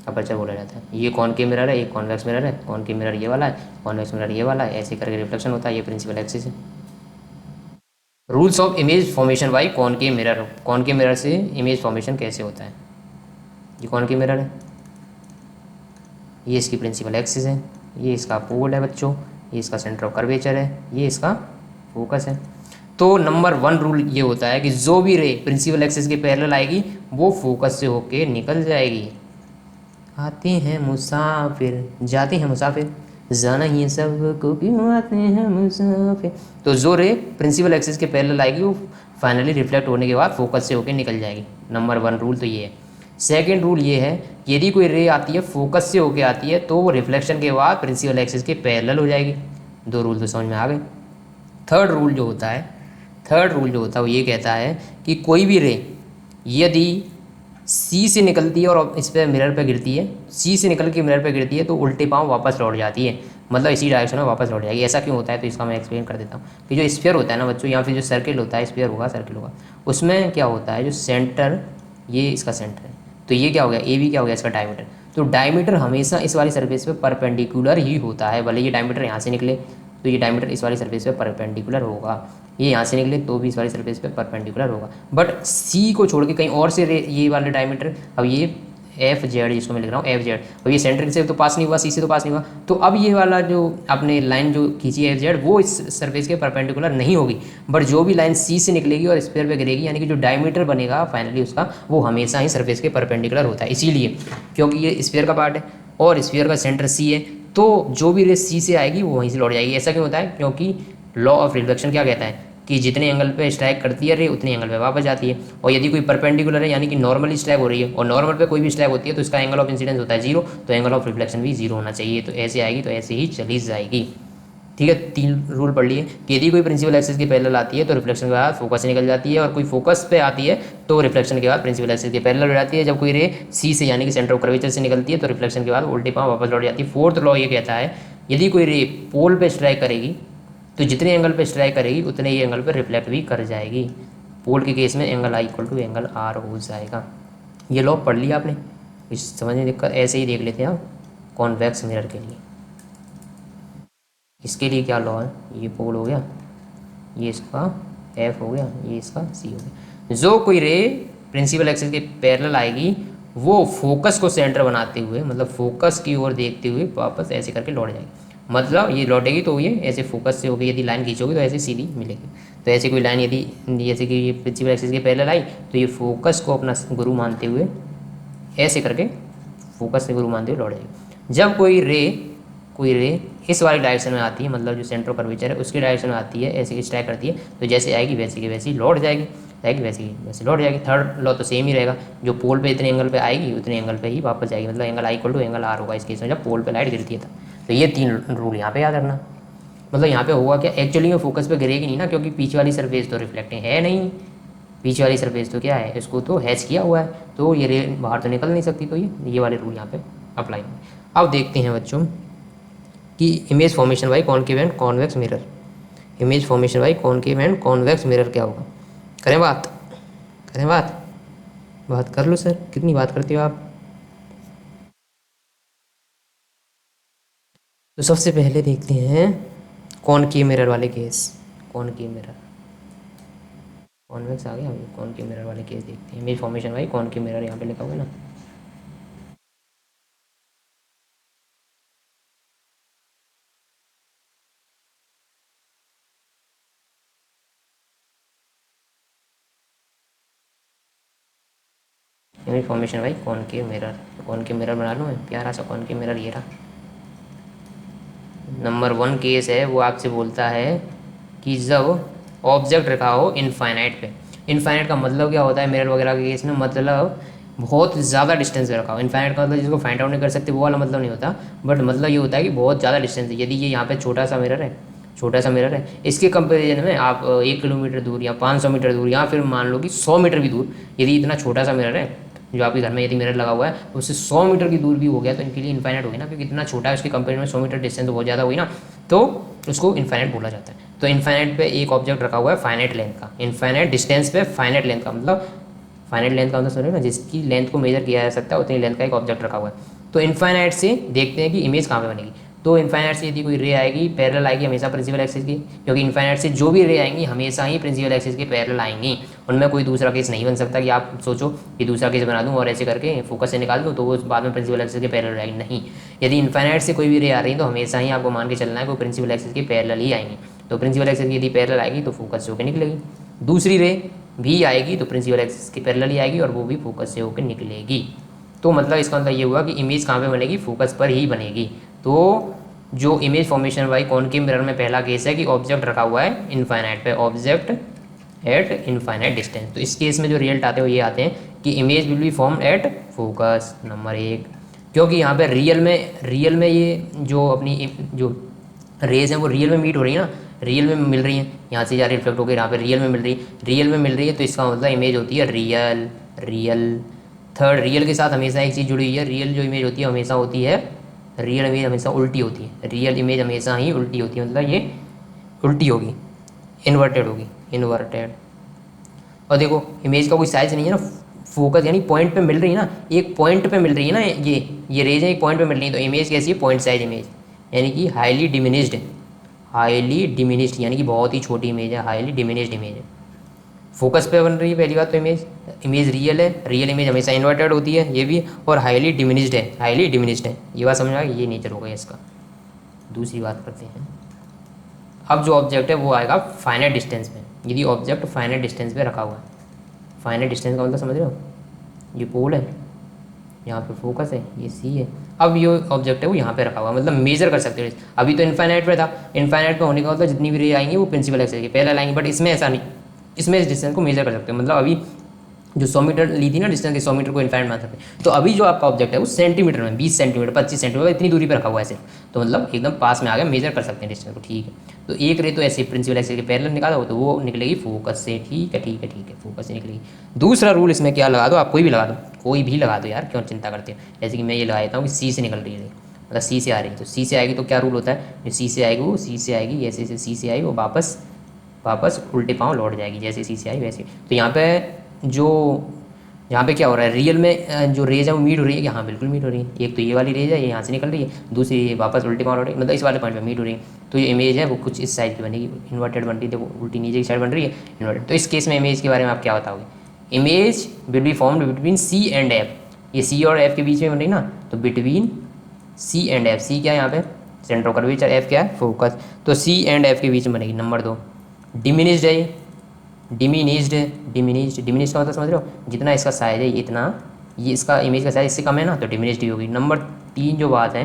अपर्चर बोला जाता है। ये कॉनकेव मिरर है, एक कॉन्वेक्स मिरर है, कॉनकेव मिरर ये वाला है, कॉन्वेक्स मिरर ये वाला है, ऐसे करके रिफ्लेक्शन होता है। ये प्रिंसिपल एक्सिस है। Rules of image formation by concave mirror, concave mirror से इमेज फॉर्मेशन कैसे होता है। ये कॉनकेव मिरर है, ये इसकी प्रिंसिपल एक्सिस है, ये इसका पोल है बच्चों, ये इसका सेंटर ऑफ कर्वेचर है, ये इसका फोकस है। तो नंबर 1 रूल ये होता है कि जो भी रे प्रिंसिपल एक्सिस के पैरेलल आएगी वो फोकस से होके निकल जाएगी। आते हैं मुसाफिर जाते हैं मुसाफिर, जाना ही सबको क्यों आते हैं मुसाफिर। तो जो रे प्रिंसिपल एक्सिस के पैरेलल आएगी वो फाइनली रिफ्लेक्ट होने के बाद फोकस से होके निकल जाएगी। नंबर 1 रूल तो ये है। सेकेंड रूल ये है कि यदि कोई रे आती है फोकस से होके आती है तो वो रिफ्लेक्शन के बाद प्रिंसिपल एक्सिस के पैरेलल हो जाएगी। 2 रूल तो समझ में आ गए। थर्ड रूल जो होता है वो ये कहता है कि कोई भी रे यदि सी से निकलती है और इस पर मिरर पे गिरती है, सी से निकल के मिरर पे गिरती है तो उल्टे पाँव वापस लौट जाती है, मतलब इसी डायरेक्शन में वापस लौट जाएगी। ऐसा क्यों होता है तो इसका मैं एक्सप्लेन कर देता हूँ कि जो स्फीयर होता है ना बच्चों, या फिर जो सर्किल होता है, स्फीयर होगा सर्किल होगा, उसमें क्या होता है जो सेंटर, ये इसका सेंटर है, तो ये क्या हो गया AB क्या हो गया इसका डायमीटर। तो डायमीटर हमेशा इस वाली सरफेस पे परपेंडिकुलर ही होता है, भले ये डायमीटर यहाँ से निकले तो ये डायमीटर इस वाली सरफेस पे परपेंडिकुलर होगा, ये यहाँ से निकले तो भी इस वाली सरफेस पे परपेंडिकुलर होगा। बट C को छोड़ के कहीं और से ये वाले डायमीटर, अब ये FZ जिसको मैं लिख रहा हूँ FZ, अब ये सेंटर से तो पास नहीं हुआ, C से तो पास नहीं हुआ, तो अब ये वाला जो आपने लाइन जो खींची है FZ वो इस सरफेस के परपेंडिकुलर नहीं होगी। बट जो भी लाइन C से निकलेगी और स्फीयर पे गिरेगी, यानी कि जो डायमीटर बनेगा फाइनली उसका, वो हमेशा ही सरफेस के परपेंडिकुलर होता है। इसीलिए क्योंकि ये स्फीयर का पार्ट है और स्फीयर का सेंटर C है, तो जो भी रे C से आएगी वो वहीं से लौट जाएगी। ऐसा क्यों होता है, क्योंकि लॉ ऑफ रिफ्लेक्शन क्या कहता है कि जितने एंगल पे स्ट्राइक करती है रे उतने एंगल पे वापस जाती है। और यदि कोई परपेंडिकुलर है यानी कि नॉर्मली स्ट्राइक हो रही है और नॉर्मल पे कोई भी स्ट्राइक होती है तो इसका एंगल ऑफ इंसिडेंस होता है 0, तो एंगल ऑफ रिफ्लेक्शन भी 0 होना चाहिए। तो ऐसे आएगी तो ऐसे ही चली जाएगी। ठीक है, 3 रूल पढ़ लिए कि यदि कोई प्रिंसिपल एक्सिस के पैरेलल आती है तो रिफ्लेक्शन के बाद फोकस से निकल जाती है, और कोई फोकस पे आती है तो रिफ्लेक्शन के बाद प्रिंसिपल एक्सिस के पैरेलल हो जाती है। जब कोई रे C से यानी कि सेंटर ऑफ कर्वेचर से निकलती है तो रिफ्लेक्शन के बाद उल्टे पाँव वापस लौट जाती है। फोर्थ लॉ ये कहता है यदि कोई रे पोल पे स्ट्राइक करेगी तो जितने एंगल पे स्ट्राइक करेगी उतने ही एंगल पे रिफ्लेक्ट भी कर जाएगी। पोल के केस में एंगल I = एंगल R हो जाएगा। ये लॉ पढ़ लिया आपने, इस समझ में दिक्कत, ऐसे ही देख लेते हैं आप कॉन्वेक्स मिरर के लिए। इसके लिए क्या लॉ है, ये पोल हो गया, ये इसका F हो गया, ये इसका C हो गया। जो कोई रे प्रिंसिपल एक्सिस के पैरेलल आएगी वो फोकस को सेंटर बनाते हुए, मतलब फोकस की ओर देखते हुए वापस ऐसे करके लौट जाएगी। मतलब ये लौटेगी तो ये ऐसे फोकस से होगी, यदि लाइन खींचोगी तो ऐसे सीधी मिलेगी। तो ऐसे कोई लाइन यदि जैसे कि ये प्रिंसिपल एक्सिस के पैरेलल आई तो ये फोकस को अपना गुरु मानते हुए ऐसे करके फोकस से गुरु मानते हुए लौट जाएगी। जब कोई रे इस वाली डायरेक्शन में आती है, मतलब जो सेंटर ऑफ कर्वेचर है उसकी डायरेक्शन में आती है, ऐसे स्ट्राइक करती है, तो जैसे आएगी वैसे की वैसी लौट जाएगी, वैसे लौट जाएगी। थर्ड लॉ तो सेम ही रहेगा, जो पोल पे इतने एंगल पे आएगी उतने एंगल पे ही वापस जाएगी, मतलब एंगल I = एंगल R होगा इस केस में जब पोल पे लाइट गिरती है। तो ये 3 रूल यहाँ पे याद रखना। मतलब यहाँ पे होगा क्या, एक्चुअली में फोकस पे गिरेगी नहीं ना, क्योंकि पीछे वाली सरफेस तो रिफ्लेक्टिंग है नहीं, पीछे वाली सरफेस तो क्या है, इसको तो हैच किया हुआ है, तो ये रे बाहर तो निकल नहीं सकती। तो ये वाले रूल यहाँ पे अप्लाई होंगे। अब देखते हैं बच्चों कि image formation by concave and convex mirror, image formation by concave and convex mirror क्या होगा। करें बात, करें बात कर लो सर, कितनी बात करते हो आप। तो सबसे पहले देखते हैं कॉनकेव मिरर वाले केस, कॉनकेव मिरर, कॉन्वेक्स आ गया, अभी कॉनकेव मिरर वाले केस देखते हैं। Image formation by concave mirror यहाँ पे लिखा हुआ है ना। Image formation by concave mirror, concave mirror बना लूँ मैं, प्यारा सा कॉनकेव मिरर ये रहा। नंबर 1 केस है वो आपसे बोलता है कि जब ऑब्जेक्ट रखा हो इनफाइनाइट पे। इनफाइनाइट का मतलब क्या होता है मिरर वगैरह के केस में, मतलब बहुत ज़्यादा डिस्टेंस पे रखा हो। इनफाइनाइट का मतलब जिसको फाइंड आउट नहीं कर सकते वो वाला मतलब नहीं होता, बट मतलब ये होता है कि बहुत ज़्यादा डिस्टेंस है। यदि ये यहाँ पे छोटा सा मिरर है, छोटा सा मिरर है, इसके कंपेरिजन में आप 1 किलोमीटर दूर या 500 मीटर दूर या फिर मान लो कि 100 मीटर भी दूर, यदि इतना छोटा सा मिरर है जो आपके घर में यदि मिरर लगा हुआ है उससे 100 मीटर की दूर भी हो गया तो इनके लिए इनफाइनाइट हो गया ना, क्योंकि इतना छोटा है उसके कंपेयर में 100 मीटर डिस्टेंस तो बहुत ज़्यादा हुई ना, तो उसको इनफाइनाइट बोला जाता है। तो इनफाइनाइट पे एक ऑब्जेक्ट रखा हुआ है फाइनाइट लेंथ का, इनफाइनाइट डिस्टेंस पे फाइनाइट लेंथ का मतलब, फाइनाइट लेंथ का मतलब समझो ना, जिसकी लेंथ को मेजर किया जा सकता है उतनी लेंथ का एक ऑब्जेक्ट रखा हुआ है। तो इनफाइनाइट से देखते हैं कि इमेज कहाँ पे बनेगी। तो इनफाइनाइट से यदि कोई रे आएगी पैरेलल आएगी हमेशा प्रिंसिपल एक्सिस की, क्योंकि इनफाइनाइट से जो भी रे आएंगी हमेशा ही प्रिंसिपल एक्सिस के पैरेलल आएंगी। उनमें कोई दूसरा केस नहीं बन सकता कि आप सोचो कि दूसरा केस बना दूँ और ऐसे करके फोकस से निकाल दूँ तो वो बाद में प्रिंसिपल एक्सिस के पैरेलल आएगी, नहीं। यदि इनफाइनाइट से कोई भी रे आ रही है तो हमेशा ही आपको मान के चलना है वो प्रिंसिपल एक्सिस के पैरेलल ही आएंगी। तो प्रिंसिपल एक्सिस की यदि पैरेलल आएगी तो फोकस से होकर निकलेगी, दूसरी रे भी आएगी तो प्रिंसिपल एक्सिस के पैरेलल ही आएगी और वो भी फोकस से होकर निकलेगी। तो मतलब इसका मतलब ये हुआ कि इमेज कहाँ पे बनेगी, फोकस पर ही बनेगी। तो जो image formation by concave mirror में पहला केस है कि ऑब्जेक्ट रखा हुआ है इनफाइनाइट पे, ऑब्जेक्ट एट इनफाइनाइट डिस्टेंस। तो इस केस में जो रिजल्ट आते हैं वो ये आते हैं कि image will be formed at focus, number 1। क्योंकि यहाँ पे रियल में ये जो अपनी जो रेज हैं वो रियल में मीट हो रही है ना, रियल में मिल रही हैं, यहाँ से जा रही रिफ्लेक्ट होकर यहाँ पे रियल में मिल रही है, रियल में मिल रही है, तो इसका मतलब इमेज होती है रियल, रियल। थर्ड, रियल के साथ हमेशा एक चीज़ जुड़ी हुई है, रियल जो इमेज होती है हमेशा होती है, रियल इमेज हमेशा उल्टी होती है, रियल इमेज हमेशा ही उल्टी होती है, मतलब ये उल्टी होगी, इन्वर्टेड होगी, इन्वर्टेड। और देखो इमेज का कोई साइज नहीं है ना, फोकस यानी पॉइंट पे मिल रही है ना, एक पॉइंट पे मिल रही है ना, ये रेज है एक पॉइंट पे मिल रही है, तो इमेज कैसी है, पॉइंट साइज इमेज, यानी कि हाईली डिमिनिश्ड, हाईली डिमिनिश्ड यानी कि बहुत ही छोटी इमेज है, हाईली डिमिनिश्ड इमेज है। फोकस पे बन रही है पहली बात तो इमेज, इमेज रियल है, रियल इमेज हमेशा इन्वर्टेड होती है ये भी, और हाईली डिमिनिश्ड है, हाईली डिमिनिश्ड है, ये बात समझ में आ गई, ये नेचर होगा इसका। दूसरी बात करते हैं, अब जो ऑब्जेक्ट है वो आएगा फाइनाइट डिस्टेंस में। यदि ऑब्जेक्ट फाइनाइट डिस्टेंस पे रखा हुआ है, फाइनाइट डिस्टेंस का मतलब समझ रहे हो, ये पोल है, यहाँ पे फोकस है, ये सी है, अब ये ऑब्जेक्ट है वो यहाँ पे रखा हुआ है, मतलब मेजर कर सकते हो। अभी तो इनफाइनाइट पे था, इनफाइनाइट पे होने का मतलब जितनी भी रे आएंगी वो प्रिंसिपल एक्सिस के पहले लाएंगे, बट इसमें ऐसा नहीं, इसमें इस डिस्टेंस को मेजर कर सकते हो। मतलब अभी जो 100 मीटर ली थी ना डिस्टेंस, 100 मीटर को इनफाइनाइट मान सकते हैं, तो अभी जो आपका ऑब्जेक्ट है वो सेंटीमीटर में, 20 सेंटीमीटर 25 सेंटीमीटर इतनी दूरी पर रखा हुआ है सिर्फ, तो मतलब एकदम पास में आ गया, मेजर कर सकते हैं डिस्टेंस को, ठीक है। तो एक रे तो ऐसे प्रिंसिपल एक्सिस के पैरेलल निकाला हो तो वो निकलेगी फोकस से, ठीक है ठीक है ठीक है, फोकस से निकलेगी। दूसरा रूल इसमें क्या लगा दो, आप कोई भी लगा दो, कोई भी लगा दो यार, क्यों चिंता करते हो। जैसे कि मैं ये लगा देता हूँ कि सी से निकल रही है, मतलब सी से आ रही है, तो सी से आएगी तो क्या रूल होता है, जो सी से आएगी वो सी से आएगी, ऐसे ऐसे सी से आई वो वापस वापस उल्टे पाँव लौट जाएगी, जैसे सी से आई वैसे। तो यहाँ पे जो यहाँ पे क्या हो रहा है, रियल में जो रेज है वो मीट हो रही है, यहाँ बिल्कुल मीट हो रही है, एक तो ये वाली रेज है ये यहाँ से निकल रही है, दूसरी ये वापस उल्टी पाँव लौट रही है, मतलब इस वाले पॉइंट पे मीट हो रही है। तो ये इमेज है वो कुछ इस साइड की बनेगी, इन्वर्टेड बन रही है, देखो उल्टी नीचे की साइड बन रही है इन्वर्टेड। तो इस केस में इमेज के बारे में आप क्या बताओगे, image will be formed between C and F, ये सी और एफ के बीच में बन रही ना, तो बिटवीन सी एंड एफ, सी क्या है यहाँ पे सेंटर ऑफ कर्वेचर, एफ क्या है फोकस, तो सी एंड एफ के बीच में बनेगी। नंबर 2, डिमिनिश्ड है, डिमिनिश्ड, डिमिनिश्ड, डिमिनिश्ड का मतलब समझ रहे हो, जितना इसका साइज है इतना, ये इसका इमेज का साइज इससे कम है ना, तो डिमिनिश्ड ही होगी। नंबर 3 जो बात है,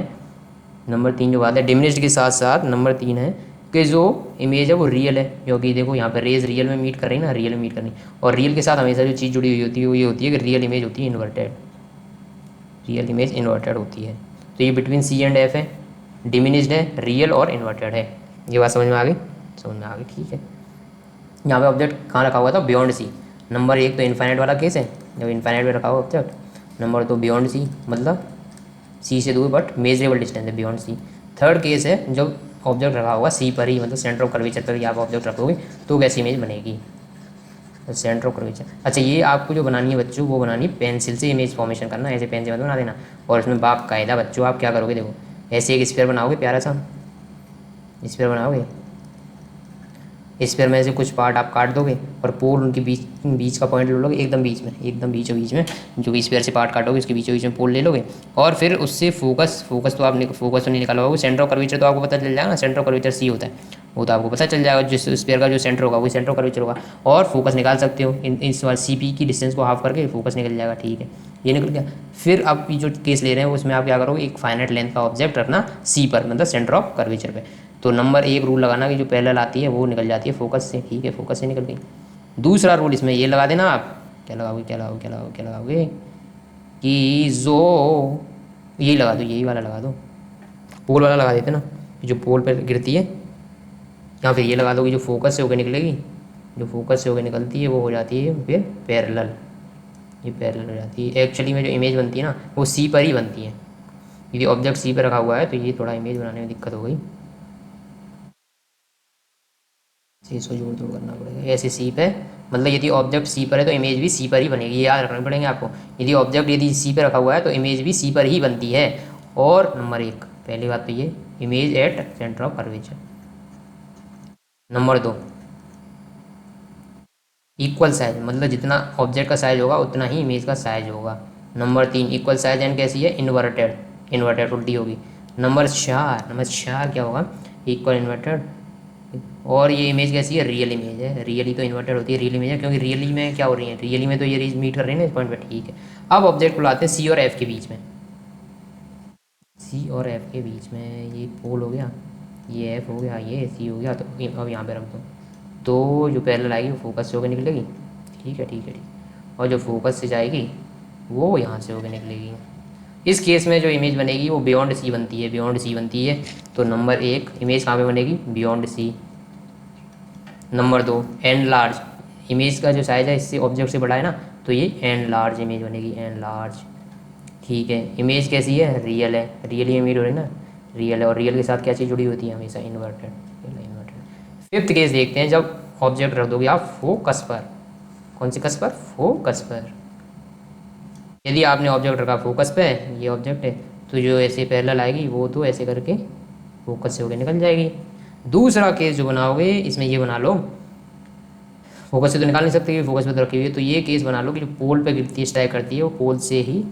नंबर 3 जो बात है डिमिनिश्ड के साथ साथ नंबर 3 है कि जो इमेज है वो रियल है, क्योंकि देखो यहाँ पर रेज रियल में मीट कर रही है ना, रियल में मीट कर रही है, और रियल के साथ हमेशा जो चीज़ जुड़ी हुई होती है वो ये होती है कि रियल इमेज होती है इन्वर्टेड, रियल इमेज इन्वर्टेड होती है। तो ये बिटवीन सी एंड एफ है, डिमिनिश्ड है, रियल और इन्वर्टेड है। ये बात समझ में आ गई, समझ में आ गई, ठीक है। यहाँ पे ऑब्जेक्ट कहाँ रखा हुआ था, बियॉन्ड सी। नंबर 1 तो इनफाइनाइट वाला केस है, जब इनफाइनाइट में रखा हुआ ऑब्जेक्ट। नंबर 2 बियॉन्ड सी, मतलब सी से दूर बट मेजरेबल डिस्टेंस है बियॉन्ड सी। थर्ड केस है जब ऑब्जेक्ट रखा होगा सी पर ही, मतलब सेंटर ऑफ कर्वेचर पर ही आप ऑब्जेक्ट रखोगे तो कैसी इमेज बनेगी, सेंटर ऑफ कर्वेचर। अच्छा, ये आपको जो बनानी है बच्चों, वो बनानी पेंसिल से इमेज फॉर्मेशन करना, ऐसे पेन से मत बना देना। और इसमें बाकायदा बच्चों आप क्या करोगे, देखो ऐसे एक स्फीयर बनाओगे, प्यारा सा स्फीयर बनाओगे, स्फीयर में से कुछ पार्ट आप काट दोगे और पोल उनके बीच का पॉइंट ले लोगे, एकदम बीच में, एकदम बीचों बीच में जो स्फीयर से पार्ट काटोगे उसके बीचों बीच में पोल ले लोगे। और फिर उससे फोकस तो आप फोकस तो नहीं निकाला होगा, सेंटर ऑफ कर्वेचर तो आपको पता चल जाएगा ना, सेंटर ऑफ कर्वेचर सी होता है, वो तो आपको पता चल जाएगा, जिस स्फीयर का जो सेंटर होगा वही सेंटर ऑफ कर्वेचर होगा। और फोकस निकाल सकते हो इस बार सी पी की डिस्टेंस को हाफ करके फोकस निकल जाएगा, ठीक है, ये निकल गया। फिर आप जो केस ले रहे हैं उसमें आप क्या करोगे, एक फाइनाइट लेंथ का ऑब्जेक्ट रखना सी पर, मतलब सेंटर ऑफ कर्वेचर पे। तो नंबर 1 रूल लगाना कि जो पैरेलल आती है वो निकल जाती है फोकस से, ठीक है, फोकस से निकल गई। दूसरा रूल इसमें ये लगा देना आप, क्या लगाओगे क्या लगाओगे क्या लगाओगे क्या लगाओगे कि जो यही लगा दो, यही वाला लगा दो, पोल वाला लगा देते ना, जो पोल पर गिरती है, या फिर ये लगा दो कि जो फोकस से होकर निकलेगी, जो फोकस से होकर निकलती है वो हो जाती है फिर पैरेलल, ये पैरेलल हो जाती है। एक्चुअली में जो इमेज बनती है ना वो सी पर ही बनती है, यदि ऑब्जेक्ट सी पर रखा हुआ है तो ये थोड़ा इमेज बनाने में दिक्कत हो गई, इसको जोड़ जोड़ करना पड़ेगा, ऐसे सी पे, मतलब यदि ऑब्जेक्ट सी पर है तो इमेज भी सी पर ही बनेगी, ये याद रखने पड़ेंगे आपको। यदि ऑब्जेक्ट यदि सी पर रखा हुआ है तो इमेज भी सी पर ही बनती है। और नंबर 1 पहली बात तो ये image at centre of curvature. Number 2 equal size, मतलब जितना ऑब्जेक्ट का साइज होगा उतना ही इमेज का साइज होगा। नंबर 3 इक्वल साइज एंड कैसी है, इन्वर्टेड, इन्वर्टेड उल्टी होगी। नंबर 4 क्या होगा, इक्वल इन्वर्टेड। और ये इमेज कैसी है, रियल इमेज है, रियली तो इन्वर्टेड होती है, रियल इमेज है, क्योंकि रियली में क्या हो रही है, रियली में तो ये रीज मीट कर रही है ना इस पॉइंट पे, ठीक है। अब ऑब्जेक्ट को लाते हैं सी और एफ के बीच में, सी और एफ के बीच में ये पोल हो गया, ये एफ हो गया, ये सी हो गया, तो अब यहाँ पे रख दो, तो जो पैरेलल आएगी वो फोकस से होकर निकलेगी, ठीक है ठीक है ठीक, और जो फोकस से जाएगी वो यहाँ से होकर निकलेगी। इस केस में जो इमेज बनेगी वो बियॉन्ड सी बनती है, बियॉन्ड सी बनती है। तो नंबर 1 इमेज कहाँ पे बनेगी, beyond C. Number 2 enlarged, image का जो साइज है इससे ऑब्जेक्ट से बड़ा है ना, तो ये एन लार्ज इमेज बनेगी, एन लार्ज, ठीक है। इमेज कैसी है, रियल है, रियल ही इमेज हो रही है ना, रियल है, और रियल के साथ क्या चीज़ जुड़ी होती है हमेशा, इन्वर्टेड, इन्वर्टेड। फिफ्थ केस देखते हैं, जब ऑब्जेक्ट रख दोगे आप फोकस पर, कौन सी कस पर, फोकस पर। यदि आपने ऑब्जेक्ट रखा फोकस पे, ये ऑब्जेक्ट है, तो जो ऐसे पैरेलल आएगी वो तो ऐसे करके फोकस से होकर निकल जाएगी। दूसरा केस जो बनाओगे इसमें ये बना लो, फोकस से तो निकाल नहीं सकते, फोकस पे तो रखी हुई है, तो ये केस बना लो कि जो पोल पे गिरती है, स्ट्राइक करती है, वो पोल से ही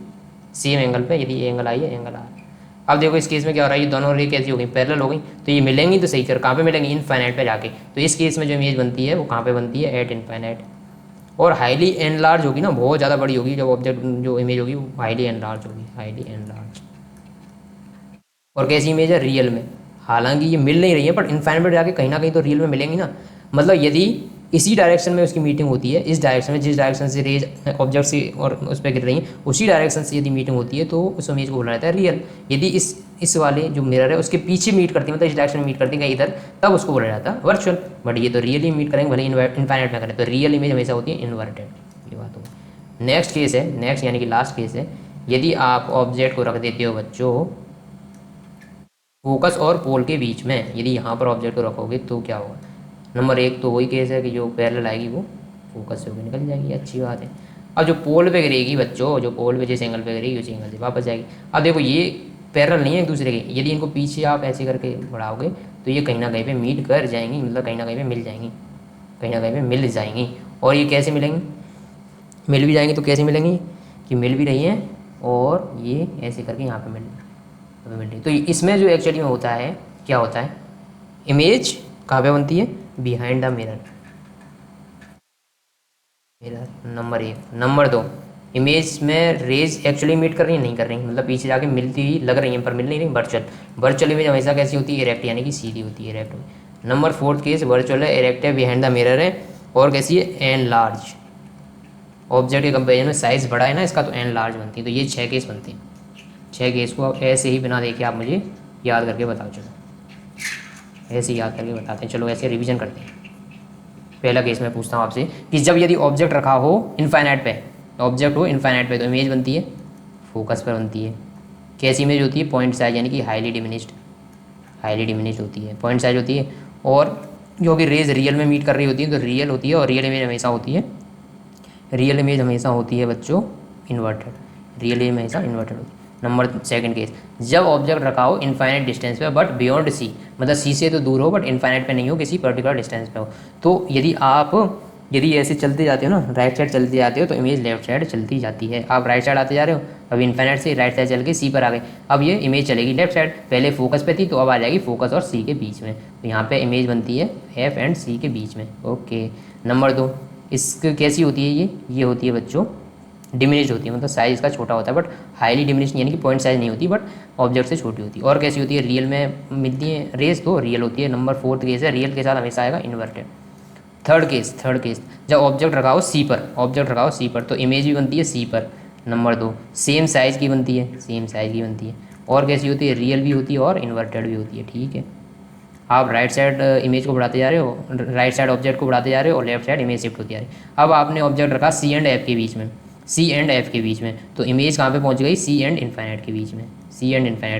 सेम एंगल पे, यदि ये एंगल आई है, एंगल आ रहा है। अब देखो इस केस में क्या हो रहा है, ये दोनों रे कैसी हो गई, पैरेलल हो गई, तो ये मिलेंगी तो सही, फिर कहाँ पे मिलेंगी, इनफाइनाइट पे जाके। तो इस केस में जो इमेज बनती है वो कहाँ पे बनती है, एट इनफाइनाइट। और हाईली एनलार्ज होगी ना, बहुत ज़्यादा बड़ी होगी, जब ऑब्जेक्ट जो इमेज होगी वो हाईली एनलार्ज होगी, हाईली एनलार्ज। और कैसी इमेज है, रियल में, हालांकि ये मिल नहीं रही है पर इनफाइनाइट जाके कहीं ना कहीं तो रियल में मिलेंगी ना। मतलब यदि इसी डायरेक्शन में उसकी मीटिंग होती है, इस डायरेक्शन में, जिस डायरेक्शन से रेज ऑब्जेक्ट से और उस पर गिर रही हैं, उसी डायरेक्शन से यदि मीटिंग होती है तो उस इमेज को बोला जाता है रियल। यदि इस वाले जो मिरर है उसके पीछे मीट करती है, मतलब इस डायरेक्शन में मीट करती है कहीं इधर, तब उसको बोला जाता है वर्चुअल। बट ये तो रियली मीट करेंगे, भले इनफाइनाइट में करें, तो रियल इमेज हमेशा होती है इन्वर्टेड, ये बात होगी। नेक्स्ट केस है, नेक्स्ट यानी कि लास्ट केस है, यदि आप ऑब्जेक्ट को रख देते हो बच्चों फोकस और पोल के बीच में, यदि यहाँ पर ऑब्जेक्ट को रखोगे तो क्या होगा। नंबर 1 तो वही केस है कि जो पैरेलल आएगी वो फोकस से होकर निकल जाएगी, अच्छी बात है। अब जो पोल पे गिरेगी बच्चों, जो पोल पे जिस एंगल पे गिरेगी उसी एंगल से वापस जाएगी। अब देखो ये पैरेलल नहीं है एक दूसरे के, यदि इनको पीछे आप ऐसे करके बढ़ाओगे तो ये कहीं ना कहीं पे मीट कर जाएंगी, मतलब कहीं ना कहीं पे मिल जाएंगी, कहीं ना कहीं पे मिल जाएंगी। और ये कैसे मिलेंगी, मिल भी जाएंगी तो कैसे मिलेंगी कि मिल भी रही हैं और ये ऐसे करके यहाँ पे मिल रही। तो इसमें जो एक्चुअली में होता है, क्या होता है, इमेज कहाँ पे बनती है, behind the mirror, mirror. Number 1। Number 2 image में रेज एक्चुअली मीट कर रही है, नहीं कर रही, मतलब पीछे जाके मिलती ही लग रही है पर मिल नहीं रही, वर्चुअल। वर्चुअल इमेज हमेशा कैसी होती है, इरेक्ट, यानी कि सीधी होती है, इरेक्ट। नंबर 4 केस वर्चुअल है, इरेक्ट है, बिहाइंड द मिरर है, और कैसी है, एन लार्ज। ऑब्जेक्ट के कंपेरिजन में साइज बड़ा है ना इसका, तो एन लार्ज बनती है। तो ये 6 केस बनते हैं, 6 केस को आप ऐसे ही बिना देखे आप मुझे याद करके बताओ, चलो ऐसे ही याद करके बताते हैं, चलो ऐसे रिवीजन करते हैं। पहला केस मैं पूछता हूँ आपसे कि जब यदि ऑब्जेक्ट रखा हो इनफाइनाइट पे, ऑब्जेक्ट हो इनफाइनाइट पे, तो इमेज बनती है फोकस पर बनती है। कैसी इमेज होती है, पॉइंट साइज यानी कि हाईली डिमिनिश्ड, हाईली डिमिनिश्ड होती है, पॉइंट साइज होती है। और क्योंकि रेज रियल में मीट कर रही होती है तो रियल होती है, और रियल इमेज हमेशा होती है, रियल इमेज हमेशा होती है बच्चों इन्वर्टेड, रियल इमेज हमेशा इन्वर्टेड होती है। नंबर सेकंड केस, जब ऑब्जेक्ट रखा हो इनफाइनाइट डिस्टेंस पे बट बियॉन्ड सी, मतलब सी से तो दूर हो बट इनफाइनाइट पे नहीं हो, किसी पर्टिकुलर डिस्टेंस पे हो। तो यदि ऐसे चलते जाते हो ना, राइट साइड चलते जाते हो तो इमेज लेफ्ट साइड चलती जाती है। आप राइट साइड आते जा रहे हो, अब इनफाइनाइट से राइट साइड चल के सी पर आ गए, अब ये इमेज चलेगी लेफ्ट साइड, पहले फोकस पे थी तो अब आ जाएगी फोकस और सी के बीच में, तो यहाँ पे इमेज बनती है एफ एंड सी के बीच में। ओके। नंबर 2, इसकी कैसी होती है ये होती है बच्चों डिमिनिश होती है, मतलब साइज इसका छोटा होता है बट हाईली डिमिनिश यानी कि पॉइंट साइज नहीं होती बट ऑब्जेक्ट से छोटी होती है। और कैसी होती है, रियल में मिलती है रेस तो रियल होती है। नंबर 4 केस है, रियल के साथ हमेशा आएगा इन्वर्टेड। थर्ड केस, जब ऑब्जेक्ट रखा हो सी पर तो इमेज भी बनती है सी पर। नंबर 2, सेम साइज़ की बनती है, और कैसी होती है, रियल भी होती है और इन्वर्टेड भी होती है। ठीक है, आप राइट साइड इमेज को बढ़ाते जा रहे हो, राइट साइड ऑब्जेक्ट को बढ़ाते जा रहे हो और लेफ्ट साइड इमेज शिफ्ट होती जा रही है। अब आपने ऑब्जेक्ट रखा सी एंड एफ के बीच में, तो इमेज कहाँ पे पहुँच गई, सी एंड इनफाइनाइट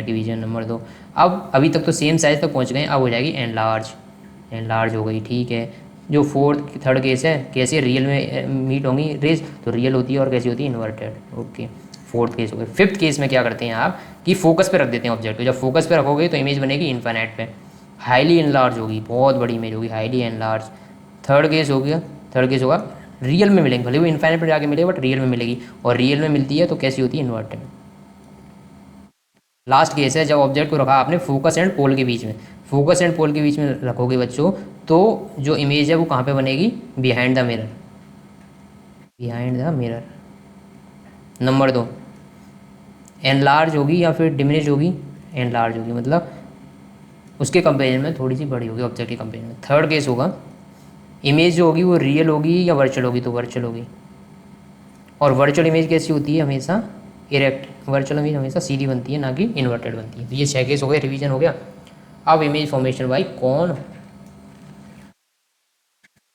के बीच में। नंबर 2, अब अभी तक तो सेम साइज तक पहुँच गए, अब हो जाएगी एनलार्ज हो गई। ठीक है, जो थर्ड केस है, कैसे रियल में मीट होंगी रेज तो रियल होती है, और कैसी होती है इन्वर्टेड। ओके, फोर्थ केस हो गया। फिफ्थ केस में क्या करते हैं आप कि फोकस पे रख देते हैं ऑब्जेक्ट को, जब फोकस पे रखोगे तो इमेज बनेगी इनफाइनाइट पे, हाईली एनलार्ज होगी, बहुत बड़ी इमेज होगी, हाईली एनलार्ज। थर्ड केस होगा रियल में मिलेंगे, भले वो इनफाइनाइट पर जाके मिले बट रियल में मिलेगी, और रियल में मिलती है तो कैसी होती है इन्वर्टेड। लास्ट केस है, जब ऑब्जेक्ट को रखा आपने फोकस एंड पोल के बीच में रखोगे बच्चों, तो जो इमेज है वो कहाँ पे बनेगी, behind the mirror. Number 2, enlarge होगी या फिर डिमिनिश होगी, एनलार्ज होगी, मतलब उसके कंपेरिजन में थोड़ी सी बड़ी होगी ऑब्जेक्ट के कंपेरिजन में। थर्ड केस होगा, इमेज जो होगी वो रियल होगी या वर्चुअल होगी, तो वर्चुअल होगी। और वर्चुअल इमेज कैसी होती है, हमेशा इरेक्ट, वर्चुअल इमेज हमेशा सीधी बनती है, ना कि इन्वर्टेड बनती है। तो ये 6 केस हो गए, रिवीजन हो गया। अब image formation by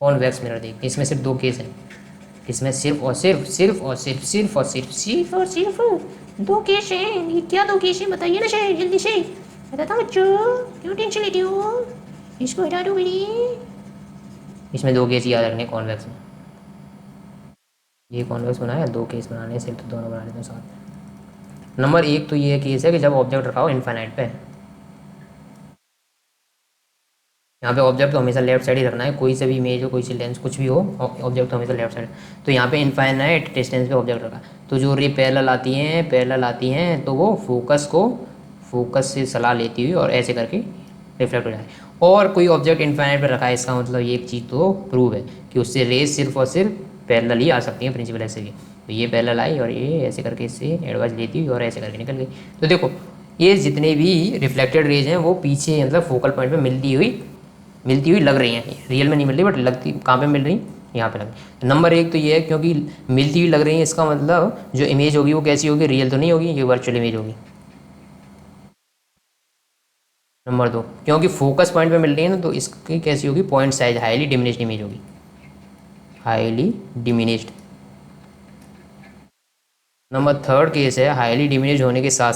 convex mirror देखते हैं, इसमें सिर्फ 2 केस हैं, इसमें सिर्फ 2 केस हैं। ये क्या 2 केस हैं बताइए ना शायद, जल्दी से बताता बच्चों, क्यों टेंशन लेती हो, इसको हटा दो मेरी। इसमें 2 केस याद रखने कॉन्वेक्स में, ये कॉन्वेक्स बनाया, 2 केस बनाने सिर्फ, तो दोनों बना लेते हैं साथ में। नंबर 1 तो ये केस है कि जब ऑब्जेक्ट रखा हो इनफाइनाइट पे, यहाँ पे ऑब्जेक्ट तो हमेशा लेफ्ट साइड ही रखना है, कोई से भी इमेज हो, कोई सी लेंस कुछ भी हो, ऑब्जेक्ट तो हमेशा लेफ्ट साइड। तो यहाँ पे इनफाइनाइट डिस्टेंस पे ऑब्जेक्ट रखा, तो जो रे पैरेलल आती हैं तो वो फोकस से सलाह लेती हुई और ऐसे करके रिफ्लेक्ट हो जाए। और कोई ऑब्जेक्ट इनफाइनाइट पे रखा है, इसका मतलब ये एक चीज़ तो प्रूव है कि उससे रेज सिर्फ और सिर्फ पैरेलल ही आ सकती हैं, प्रिंसिपल ऐसे की। तो ये पैरेलल आई और ये ऐसे करके इससे एडवाइस लेती हुई और ऐसे करके निकल गई। तो देखो ये जितने भी रिफ्लेक्टेड रेज हैं वो पीछे मतलब फोकल पॉइंट पे मिलती हुई लग रही हैं, रियल में नहीं मिल रही बट लगती कहाँ पे मिल रही, यहाँ पे लग रही। नंबर 1 तो ये है क्योंकि मिलती हुई लग रही है, इसका मतलब जो इमेज होगी वो कैसी होगी, रियल तो नहीं होगी, ये वर्चुअल इमेज होगी। नंबर 2, क्योंकि फोकस पॉइंट पे मिल रही है ना, तो इसकी कैसी होगी, point size highly diminished image होगी, हाईली डिमिनिश्ड। नंबर 3 केस है, हाईली डिमिनिश्ड होने के साथ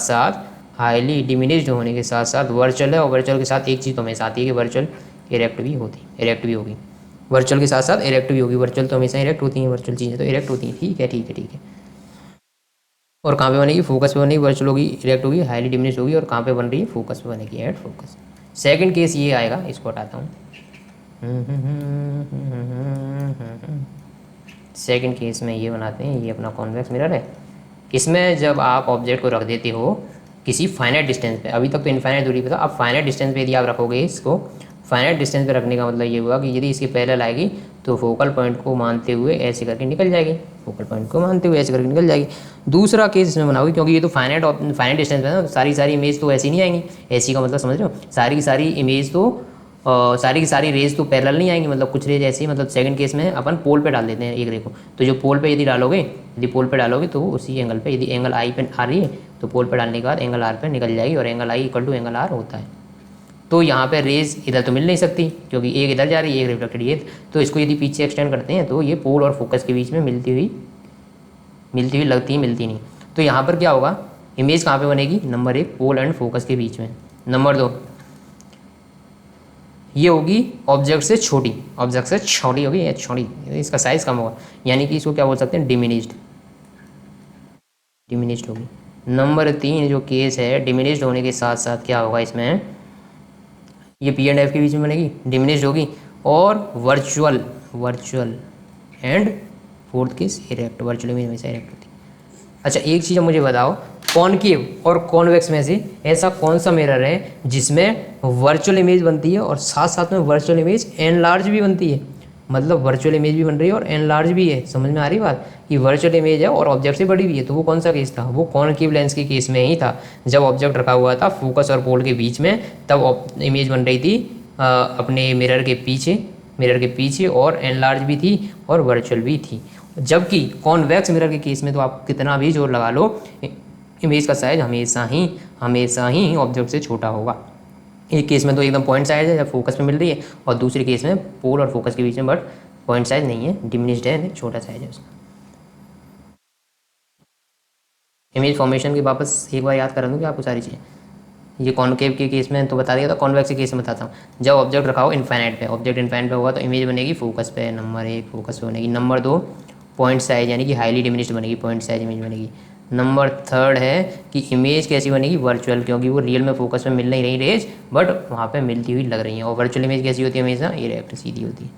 साथ वर्चुअल है, और वर्चुअल के साथ एक चीज़ तो हमेशा आती है कि वर्चुअल इरेक्ट भी होगी, वर्चुअल के साथ साथ इरेक्ट भी होगी, वर्चुअल तो हमेशा इरेक्ट होती हैं, वर्चुअल चीज़ें तो इरेक्ट होती हैं। ठीक है। और कहाँ पे बनेगी, फोकस पे बनेगी, वर्चुअल होगी, इरेक्ट होगी, हाईली डिमिनिश्ड होगी, और कहाँ पे बन रही है, फोकस पे बनेगी, एट फोकस। सेकंड केस ये आएगा, इसको हटाता हूँ। सेकंड केस में ये बनाते हैं, ये अपना कॉन्वेक्स मिरर है, इसमें जब आप ऑब्जेक्ट को रख देते हो किसी फाइनाइट डिस्टेंस पे, अभी तक तो इनफाइनाइट दूरी पे था, अब फाइनाइट डिस्टेंस पे यदि आप रखोगे इसको, फाइनाइट डिस्टेंस पे रखने का मतलब ये हुआ कि यदि इसके पैरेलल आएगी तो फोकल पॉइंट को मानते हुए ऐसे करके निकल जाएगी, दूसरा केस इसमें बनाओगे क्योंकि ये तो फाइनाइट डिस्टेंस पे है ना, सारी इमेज तो ऐसी नहीं आएंगी, ऐसी का मतलब समझ रहे हो, सारी की सारी इमेज तो सारी की सारी रेज तो पैरेलल नहीं आएंगी, मतलब कुछ रेज ऐसी, मतलब सेकंड केस में अपन पोल पे डाल देते हैं एक रे को, तो जो पोल पे यदि पोल पे डालोगे तो उसी एंगल पे, यदि एंगल आई पे आ रही है तो पोल पे डालने के बाद एंगल आर पे निकल जाएगी, और angle i equal to angle r होता है। तो यहाँ पे रेज इधर तो मिल नहीं सकती क्योंकि एक इधर जा रही है, एक रिफ्लेक्टेड ये, तो इसको यदि पीछे एक्सटेंड करते हैं तो ये पोल और फोकस के बीच में मिलती हुई लगती नहीं। तो यहाँ पर क्या होगा, इमेज कहाँ पे बनेगी, नंबर 1 पोल एंड फोकस के बीच में। नंबर 2 ये होगी ऑब्जेक्ट से छोटी, ऑब्जेक्ट से छोटी होगी, या छोटी, इसका साइज कम होगा, यानी कि इसको क्या बोल सकते हैं, डिमिनिश्ड, डिमिनिश्ड होगी। नंबर 3 जो केस है, डिमिनिश्ड होने के साथ साथ क्या होगा इसमें, ये पी एंड एफ के बीच में बनेगी, डिमिनिश्ड होगी, और virtual, virtual and fourth case erect, virtual image हमेशा इरेक्ट होती है। अच्छा एक चीज़ मुझे बताओ, कॉनकेव और कॉन्वेक्स में से ऐसा कौन सा मिरर है जिसमें वर्चुअल इमेज बनती है और साथ साथ में वर्चुअल इमेज एनलार्ज भी बनती है, मतलब वर्चुअल इमेज भी बन रही है और एनलार्ज भी है। समझ में आ रही बात, कि वर्चुअल इमेज है और ऑब्जेक्ट से बड़ी भी है। तो वो कौन सा केस था, वो कॉनकेव लेंस के केस में ही था, जब ऑब्जेक्ट रखा हुआ था फोकस और पोल के बीच में, तब इमेज बन रही थी अपने मिरर के पीछे, मिरर के पीछे, और एनलार्ज भी थी और वर्चुअल भी थी। जबकि कॉन्वेक्स मिरर के केस में तो आप कितना भी जोर लगा लो, इमेज का साइज हमेशा ही ऑब्जेक्ट से छोटा होगा। एक केस में तो एकदम पॉइंट साइज है जब फोकस में मिल रही है, और दूसरे केस में पोल और फोकस के बीच में बट पॉइंट साइज नहीं है, डिमिनिश्ड है, छोटा साइज है उसका। इमेज फॉर्मेशन की वापस एक बार याद करा दूँ कि आपको सारी चीज़ें, ये कॉनकेव के केस में तो बता दिया था, कॉन्वेक्स के केस में बताता हूँ। जब ऑब्जेक्ट रखा हो इनफाइनाइट पे, ऑब्जेक्ट इनफाइनाइट पे होगा तो इमेज बनेगी फोकस पे, नंबर 1 फोकस पे बनेगी। नंबर 2 पॉइंट साइज यानी कि हाईली डिमिनिश्ड बनेगी, पॉइंट साइज इमेज बनेगी। नंबर 3 है कि इमेज कैसी बनेगी, वर्चुअल, क्योंकि वो रियल में फोकस में मिल नहीं रही रेज, बट वहाँ पे मिलती हुई लग रही है। और वर्चुअल इमेज कैसी होती है, हमेशा इरेक्ट, सीधी होती है।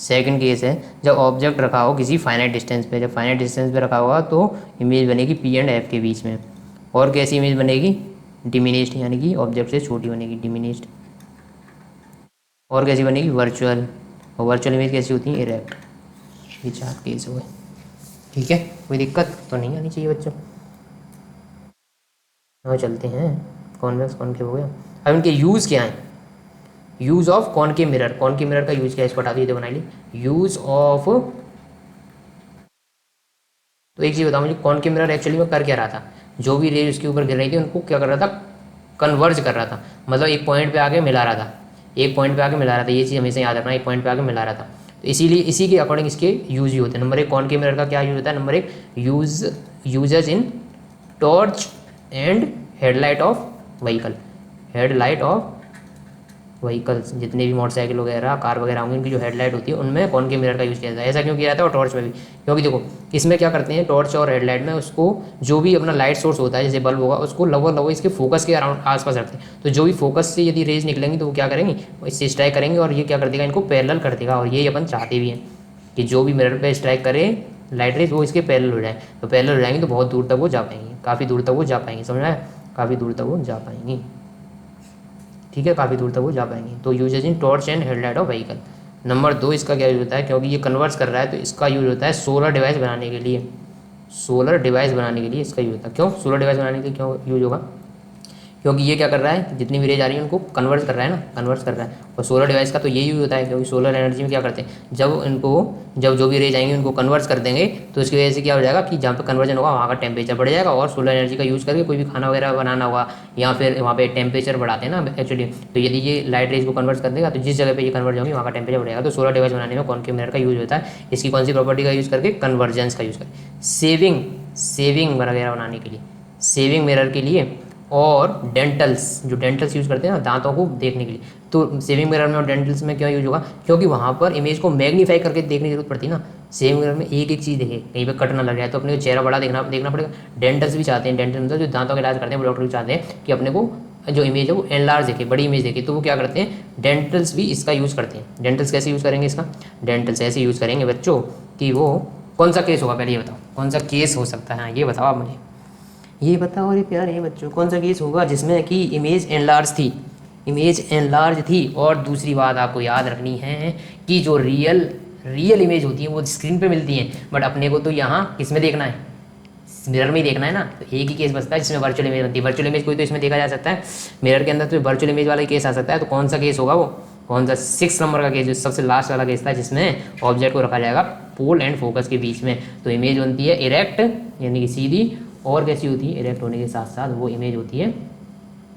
सेकंड केस है जब ऑब्जेक्ट रखा हो किसी फाइनाइट डिस्टेंस पे, जब फाइनाइट डिस्टेंस पे रखा होगा तो इमेज बनेगी पी एंड एफ के बीच में। और कैसी इमेज बनेगी, डिमिनिश्ड, यानी कि ऑब्जेक्ट से छोटी बनेगी, डिमिनिश्ड। और कैसी बनेगी, वर्चुअल, और वर्चुअल इमेज कैसी होती है, इरेक्ट। ये 4 केस हुए, ठीक है, कोई दिक्कत तो नहीं आनी चाहिए बच्चों। और चलते हैं, कॉन्वेक्स कॉनकेव हो गया। अब इनके यूज़ क्या हैं, use of concave mirror, concave mirror का यूज़ क्या है, इसको हटा दीजिए, बना ली। यूज़ ऑफ, तो एक चीज़ बताओ मुझे, कॉनकेव मिरर एक्चुअली में कर क्या रहा था, जो भी रेज उसके ऊपर गिर रही थी उनको क्या कर रहा था, कन्वर्ज कर रहा था, मतलब एक पॉइंट पे आके मिला रहा था, एक पॉइंट पे आके मिला रहा था। ये चीज़ हमेशा याद रखना, एक पॉइंट पे आके मिला रहा था। तो इसीलिए इसी के अकॉर्डिंग इसके यूज ही होते हैं। नंबर 1 कॉनकेव मिरर का क्या यूज होता है, number 1 uses in torch and headlight of vehicle, headlight of vehicles, जितने भी मोटरसाइकिल वगैरह कार वगैरह होंगे उनकी जो हेडलाइट होती है उनमें कॉनकेव मिरर का यूज़ किया जाता है। ऐसा क्यों किया जाता है, और टॉर्च में भी, क्योंकि देखो इसमें क्या करते हैं, टॉर्च और हेडलाइट में उसको जो भी अपना लाइट सोर्स होता है जैसे बल्ब होगा उसको लगभग इसके फोकस के अराउंड आसपास रखते हैं। तो जो भी फोकस से यदि रेज निकलेंगी तो वो क्या करेंगे, इससे स्ट्राइक करेंगे और ये क्या कर देगा, इनको पैरेलल कर देगा। और ये अपन चाहते भी हैं कि जो भी मिरर पर स्ट्राइक करे लाइट रेज वो इसके पैरेलल हो जाए। तो पैरेलल हो जाएंगे तो बहुत दूर तक वो जा पाएंगे, काफ़ी दूर तक वो जा पाएंगे, समझ में आया, काफ़ी दूर तक वो जा पाएंगी, ठीक है, काफ़ी दूर तक वो जा पाएंगे। तो uses in torch and headlight of vehicle. Number 2 इसका क्या यूज होता है, क्योंकि ये कन्वर्ट कर रहा है तो इसका यूज होता है सोलर डिवाइस बनाने के लिए, सोलर डिवाइस बनाने के लिए इसका यूज होता है। क्यों सोलर डिवाइस बनाने के लिए क्यों यूज होगा, क्योंकि ये क्या कर रहा है, जितनी भी रेज आ रही है उनको कन्वर्ट कर रहा है ना, कन्वर्ट कर रहा है। और सोलर डिवाइस का तो यही यूज होता है, क्योंकि सोलर एनर्जी में क्या करते हैं, जब जो भी रेज आएंगे उनको कन्वर्ट कर देंगे तो इसकी वजह से क्या हो जाएगा कि जहाँ पे कन्वर्जन होगा वहाँ का टेम्परेचर बढ़ जाएगा। और सोलर एनर्जी का यूज़ करके कोई भी खाना वगैरह बनाना होगा या फिर वहाँ पे टेम्परेचर बढ़ाते हैं ना एक्चुअली, तो यदि ये लाइट रेज को कन्वर्ट कर देगा तो जिस जगह पे ये कन्वर्ट होंगी वहाँ का टेम्परेचर बढ़ेगा। तो सोलर डिवाइस बनाने में कॉनकेव मिरर का यूज होता है। इसकी कौन सी प्रॉपर्टी का यूज़ करके, कन्वर्जेंस का यूज़ करके, सेविंग वगैरह बनाने के लिए, सेविंग मिरर के लिए, और डेंटल्स, जो डेंटल्स यूज़ करते हैं ना दांतों को देखने के लिए। तो सेविंग मिरर में और डेंटल्स में क्यों यूज होगा, क्योंकि वहाँ पर इमेज को मैग्नीफाई करके देखने की जरूरत पड़ती है ना। सेविंग मिरर में एक एक चीज़ देखे, कहीं पे कट ना लग जाए तो अपने को चेहरा बड़ा देखना पड़ेगा। डेंटल्स भी चाहते हैं, डेंटल मतलब जो दांतों का इलाज करते हैं वो डॉक्टर भी चाहते हैं कि अपने को जो इमेज है वो एनलार्ज देखे, बड़ी इमेज देखे। तो वो क्या करते हैं, डेंटल्स भी इसका यूज़ करते हैं। डेंटल्स कैसे यूज़ करेंगे इसका, डेंटल्स ऐसे यूज़ करेंगे बच्चों कि वो कौन सा केस होगा, पहले ये बताओ कौन सा केस हो सकता है, हाँ ये बताओ आप मुझे, ये बताओ अरे प्यार ये बच्चों, कौन सा केस होगा जिसमें कि इमेज एनलार्ज थी, इमेज एनलार्ज थी। और दूसरी बात आपको याद रखनी है कि जो रियल इमेज होती है वो स्क्रीन पे मिलती है, बट अपने को तो यहाँ किस में देखना है, मिरर में ही देखना है ना। तो एक ही केस बचता है जिसमें वर्चुअल इमेज बनती है। वर्चुअल इमेज कोई तो इसमें देखा जा सकता है मिरर के अंदर, तो वर्चुअल इमेज वाला केस आ सकता है। तो कौन सा केस होगा वो, कौन सा 6 नंबर का केस, जो सबसे लास्ट वाला केस था जिसमें ऑब्जेक्ट को रखा जाएगा पोल एंड फोकस के बीच में। तो इमेज बनती है इरेक्ट यानी कि सीधी, और कैसी होती है, इरेक्ट होने के साथ साथ वो इमेज होती है,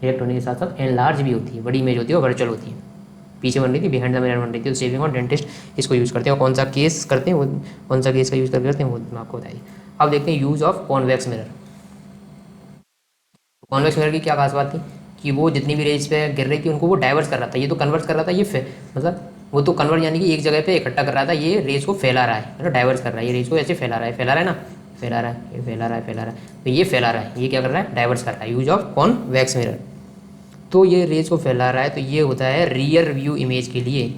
इरेक्ट होने के साथ साथ एनलार्ज भी होती है, बड़ी इमेज होती है और वर्चुअल होती है। पीछे बन रही थी, बिहाइंड द मिरर बन रही थी। तो सेविंग और डेंटिस्ट इसको यूज़ करते हैं। और कौन सा केस करते हैं वो, कौन सा केस का यूज़ करते हैं वो मैं आपको बताइए। अब देखते हैं use of convex mirror. Convex mirror की क्या खास बात थी कि वो जितनी भी रेज पे गिर रही थी उनको वो डाइवर्स कर रहा था, ये तो कन्वर्ट कर रहा था, ये मतलब वो तो कन्वर्ट यानी कि एक जगह पे इकट्ठा कर रहा था, ये रेज को फैला रहा है, मतलब डाइवर्स कर रहा है, ये रेज को ऐसे फैला रहा है ना, फैला रहा है, ये फैला रहा है, तो ये फैला रहा है, ये क्या कर रहा है, डाइवर्स कर रहा है, यूज ऑफ कॉन्वेक्स मिरर। तो ये रेज को फैला रहा है, तो ये होता है रियर व्यू इमेज के लिए,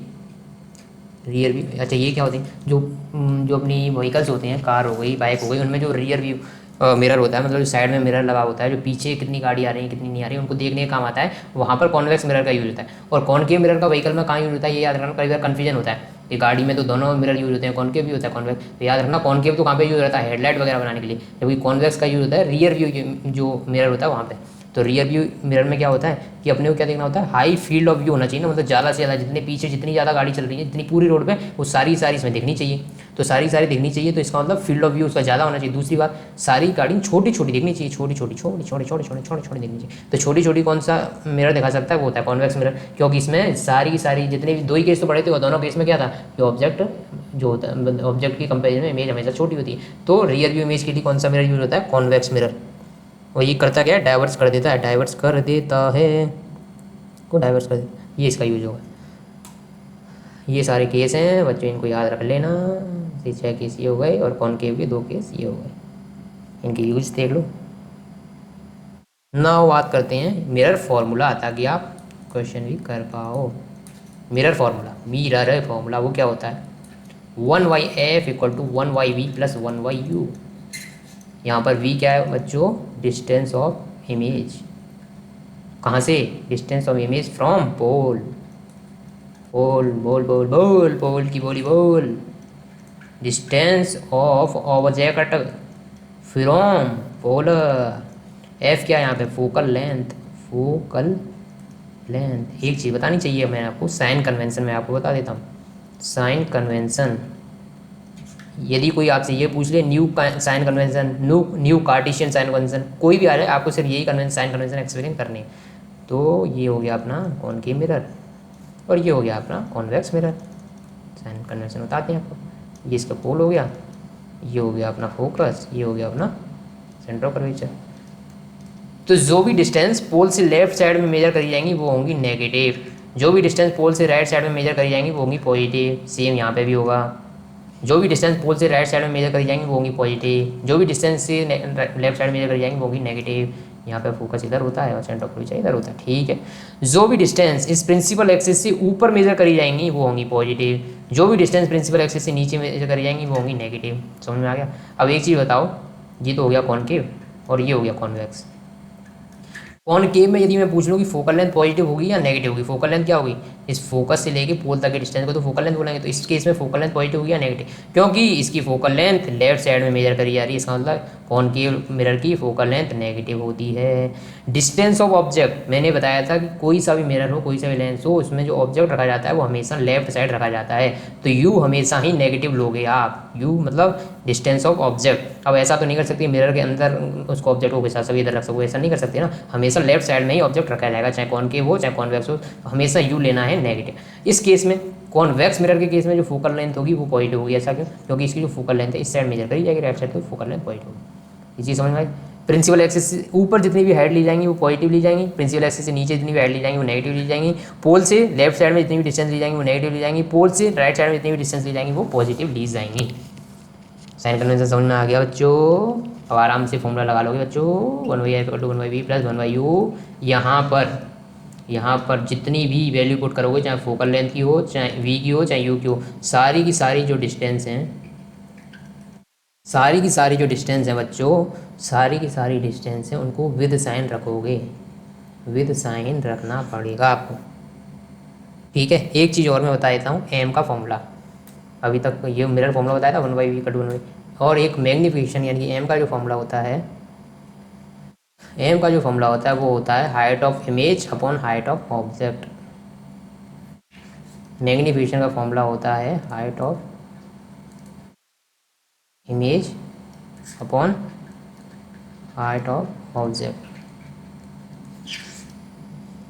रियर व्यू। अच्छा ये क्या होती है, जो अपनी व्हीकल्स होते हैं, कार हो गई, बाइक हो गई, उनमें जो रियर व्यू मिरर होता है, मतलब जो साइड में मिरर लगा होता है, जो पीछे कितनी गाड़ी आ रही है कितनी नहीं आ रही है उनको देखने का काम आता है, वहाँ पर कॉन्वेक्स मिरर का यूज होता है। और कॉनकेव मिरर का व्हीकल में कहाँ यूज होता है, ये याद रखना, कई बार कन्फ्यूजन होता है, ये गाड़ी में तो दोनों मिरर यूज होते हैं, कॉनकेव भी होता है कॉन्वेक्स, तो याद रखना कॉनकेव तो कहाँ पे यूज होता है, हेडलाइट वगैरह बनाने के लिए, जबकि कॉन्वेक्स का यूज होता है रियर व्यू जो मिरर होता है वहाँ पे। तो रियर व्यू मिरर में क्या होता है कि अपने को क्या देखना होता है, हाई फील्ड ऑफ व्यू होना चाहिए ना, मतलब ज़्यादा से ज़्यादा जितने पीछे जितनी ज़्यादा गाड़ी चल रही है, जितनी पूरी रोड पे, वो सारी सारी इसमें देखनी चाहिए, तो सारी सारी देखनी चाहिए, तो इसका मतलब फील्ड ऑफ व्यू उसका ज़्यादा होना चाहिए। दूसरी बात, सारी गाड़ी छोटी छोटी देखनी चाहिए, छोटी छोटी छोटी छोटी छोटी छोटी छोटी छोटी देखनी चाहिए। तो छोटी छोटी कौन सा मिरर दिखा सकता है, वो होता है कॉन्वेक्स मिरर, क्योंकि इसमें सारी की सारी जितने भी दो ही केस तो पड़े थे, वो दोनों केस में क्या था कि ऑब्जेक्ट जो होता है, ऑब्जेक्ट की कंपेरिजन में इमेज हमेशा छोटी होती है। तो रियर व्यू इमेज के लिए कौन सा मिरर यूज होता है, कॉन्वेक्स मिरर। और ये करता क्या है, डाइवर्स कर देता है, डाइवर्स कर देता है, को डाइवर्स कर देता, ये इसका यूज होगा। ये सारे केस हैं बच्चों, इनको याद रख लेना, ये 6 केस ये हो गए, और कॉनकेव के 2 केस ये हो गए, इनके यूज देख लो। नाउ बात करते हैं मिरर फॉर्मूला, ताकि आप क्वेश्चन भी कर पाओ। मिरर फॉर्मूला वो क्या होता है, 1/f = 1/v + 1/u। यहाँ पर v क्या है बच्चों, डिस्टेंस ऑफ इमेज, कहाँ से, distance of image from pole, pole बोल बोल बोल पोल की बोली बोल, distance of object from polar. F क्या है यहाँ पे, फोकल लेंथ, फोकल लेंथ। एक चीज़ बतानी चाहिए मैं आपको, साइन कन्वेंशन में आपको बता देता हूँ, साइन कन्वेंशन, यदि कोई आपसे ये पूछ ले new sign convention, new Cartesian sign convention, कोई भी आ रहा है, आपको सिर्फ यही कन्वेंशन साइन कन्वेंशन एक्सप्लेन करनी है। तो ये हो गया अपना कॉनकेव मिरर, और ये हो गया अपना कॉन्वेक्स मिरर, साइन कन्वेंशन बताते हैं आपको। ये इसका पोल हो गया, ये हो गया अपना फोकस, ये हो गया अपना सेंटर ऑफ कर्वेचर। तो जो भी डिस्टेंस पोल से लेफ्ट साइड में मेजर करी जाएंगी वो होंगी नेगेटिव, जो भी डिस्टेंस पोल से राइट साइड में मेजर करी जाएंगी वो होंगी पॉजिटिव। सेम यहाँ पे भी होगा, जो भी डिस्टेंस पोल से राइट साइड में मेजर करी जाएंगी वो होंगी पॉजिटिव, जो भी डिस्टेंस से लेफ्ट साइड में मेजर करी जाएंगी वो होंगी नेगेटिव। यहाँ पे फोकस इधर होता है और सेंटर ऑफ कर्वेचर इधर होता है, ठीक है। जो भी डिस्टेंस इस प्रिंसिपल एक्सिस से ऊपर मेजर करी जाएंगी वो होंगी पॉजिटिव, जो भी डिस्टेंस प्रिंसिपल एक्सिस से नीचे मेजर करी जाएंगी वो होंगी नेगेटिव। समझ में आ गया। अब एक चीज़ बताओ, ये तो हो गया कॉनकेव और ये हो गया कॉन्वेक्स। कॉनकेव में यदि मैं पूछ लूँ कि फोकल लेंथ पॉजिटिव होगी या नेगेटिव होगी, फोकल लेंथ क्या होगी, इस फोकस से लेके पोल तक के डिस्टेंस को तो फोकल लेंथ बोलेंगे, तो इस केस में फोकल लेंथ पॉजिटिव होगी या नेगेटिव, क्योंकि इसकी फोकल लेंथ लेफ्ट साइड में मेजर करी जा रही है, इसका मतलब कॉनकेव मिरर की फोकल लेंथ नेगेटिव होती है। डिस्टेंस ऑफ ऑब्जेक्ट, मैंने बताया था कि कोई सा भी मिरर हो, कोई सा भी लेंस हो, उसमें जो ऑब्जेक्ट रखा जाता है वो हमेशा लेफ्ट साइड रखा जाता है, तो यू हमेशा ही नेगेटिव लोगे आप, यू मतलब डिस्टेंस ऑफ ऑब्जेक्ट। अब ऐसा तो नहीं कर सकती मिरर के अंदर उसको ऑब्जेक्ट को साथ इधर रख सको, ऐसा नहीं कर सकते ना, हमेशा लेफ्ट साइड में ही ऑब्जेक्ट रखा जाएगा, चाहे कॉनकेव हो चाहे कॉन्वेक्स हो, तो हमेशा यू लेना है नेगेटिव। इस केस में कॉन्वेक्स मिरर के केस में जो फोकल लेंथ होगी वो पॉजिटिव होगी, ऐसा क्यों, क्योंकि इसकी जो फोकल लेंथ है इस साइड मेजर करी जाएगी, राइट साइड तो फोकल लेंथ पॉजिटिव होगी। ये चीज़ समझ में आई। प्रिंसिपल एक्सिस से ऊपर जितनी भी हाइट ली जाएंगी वो पॉजिटिव ली जाएंगी, प्रिंसिपल एक्सिस से नीचे जितनी भी हाइट ली जाएंगी वो नेगेटिव ली जाएंगी, पोल से लेफ्ट साइड में जितनी भी डिस्टेंस ली जाएंगी वो नेगेटिव ली जाएंगी, पोल से राइट साइड में जितनी भी डिस्टेंस ली जाएंगी वो पॉजिटिव ली जाएंगी। साइन कन्वेंशन समझ में आ गया बच्चों। अब आराम से फॉर्मूला लगा लोगे बच्चों, 1/f = 1/v + 1/u। यहाँ पर जितनी भी वैल्यू पुट करोगे, चाहे फोकल लेंथ की हो, चाहे v की हो, चाहे u की हो, सारी की सारी जो डिस्टेंस हैं, सारी की सारी जो डिस्टेंस है बच्चों, सारी की सारी डिस्टेंस है उनको विद साइन रखोगे, विद साइन रखना पड़ेगा आपको, ठीक है। एक चीज़ और मैं बता देता हूँ, एम का फॉर्मूला, अभी तक ये मिरर फॉर्मूला बताया था 1/v = 1/v, और एक मैग्नीफिकेशन यानी कि एम का जो फॉर्मूला होता है, एम का जो फॉर्मूला होता है वो होता है height of image upon height of object. Magnification का फॉर्मूला होता है height of image upon height of object,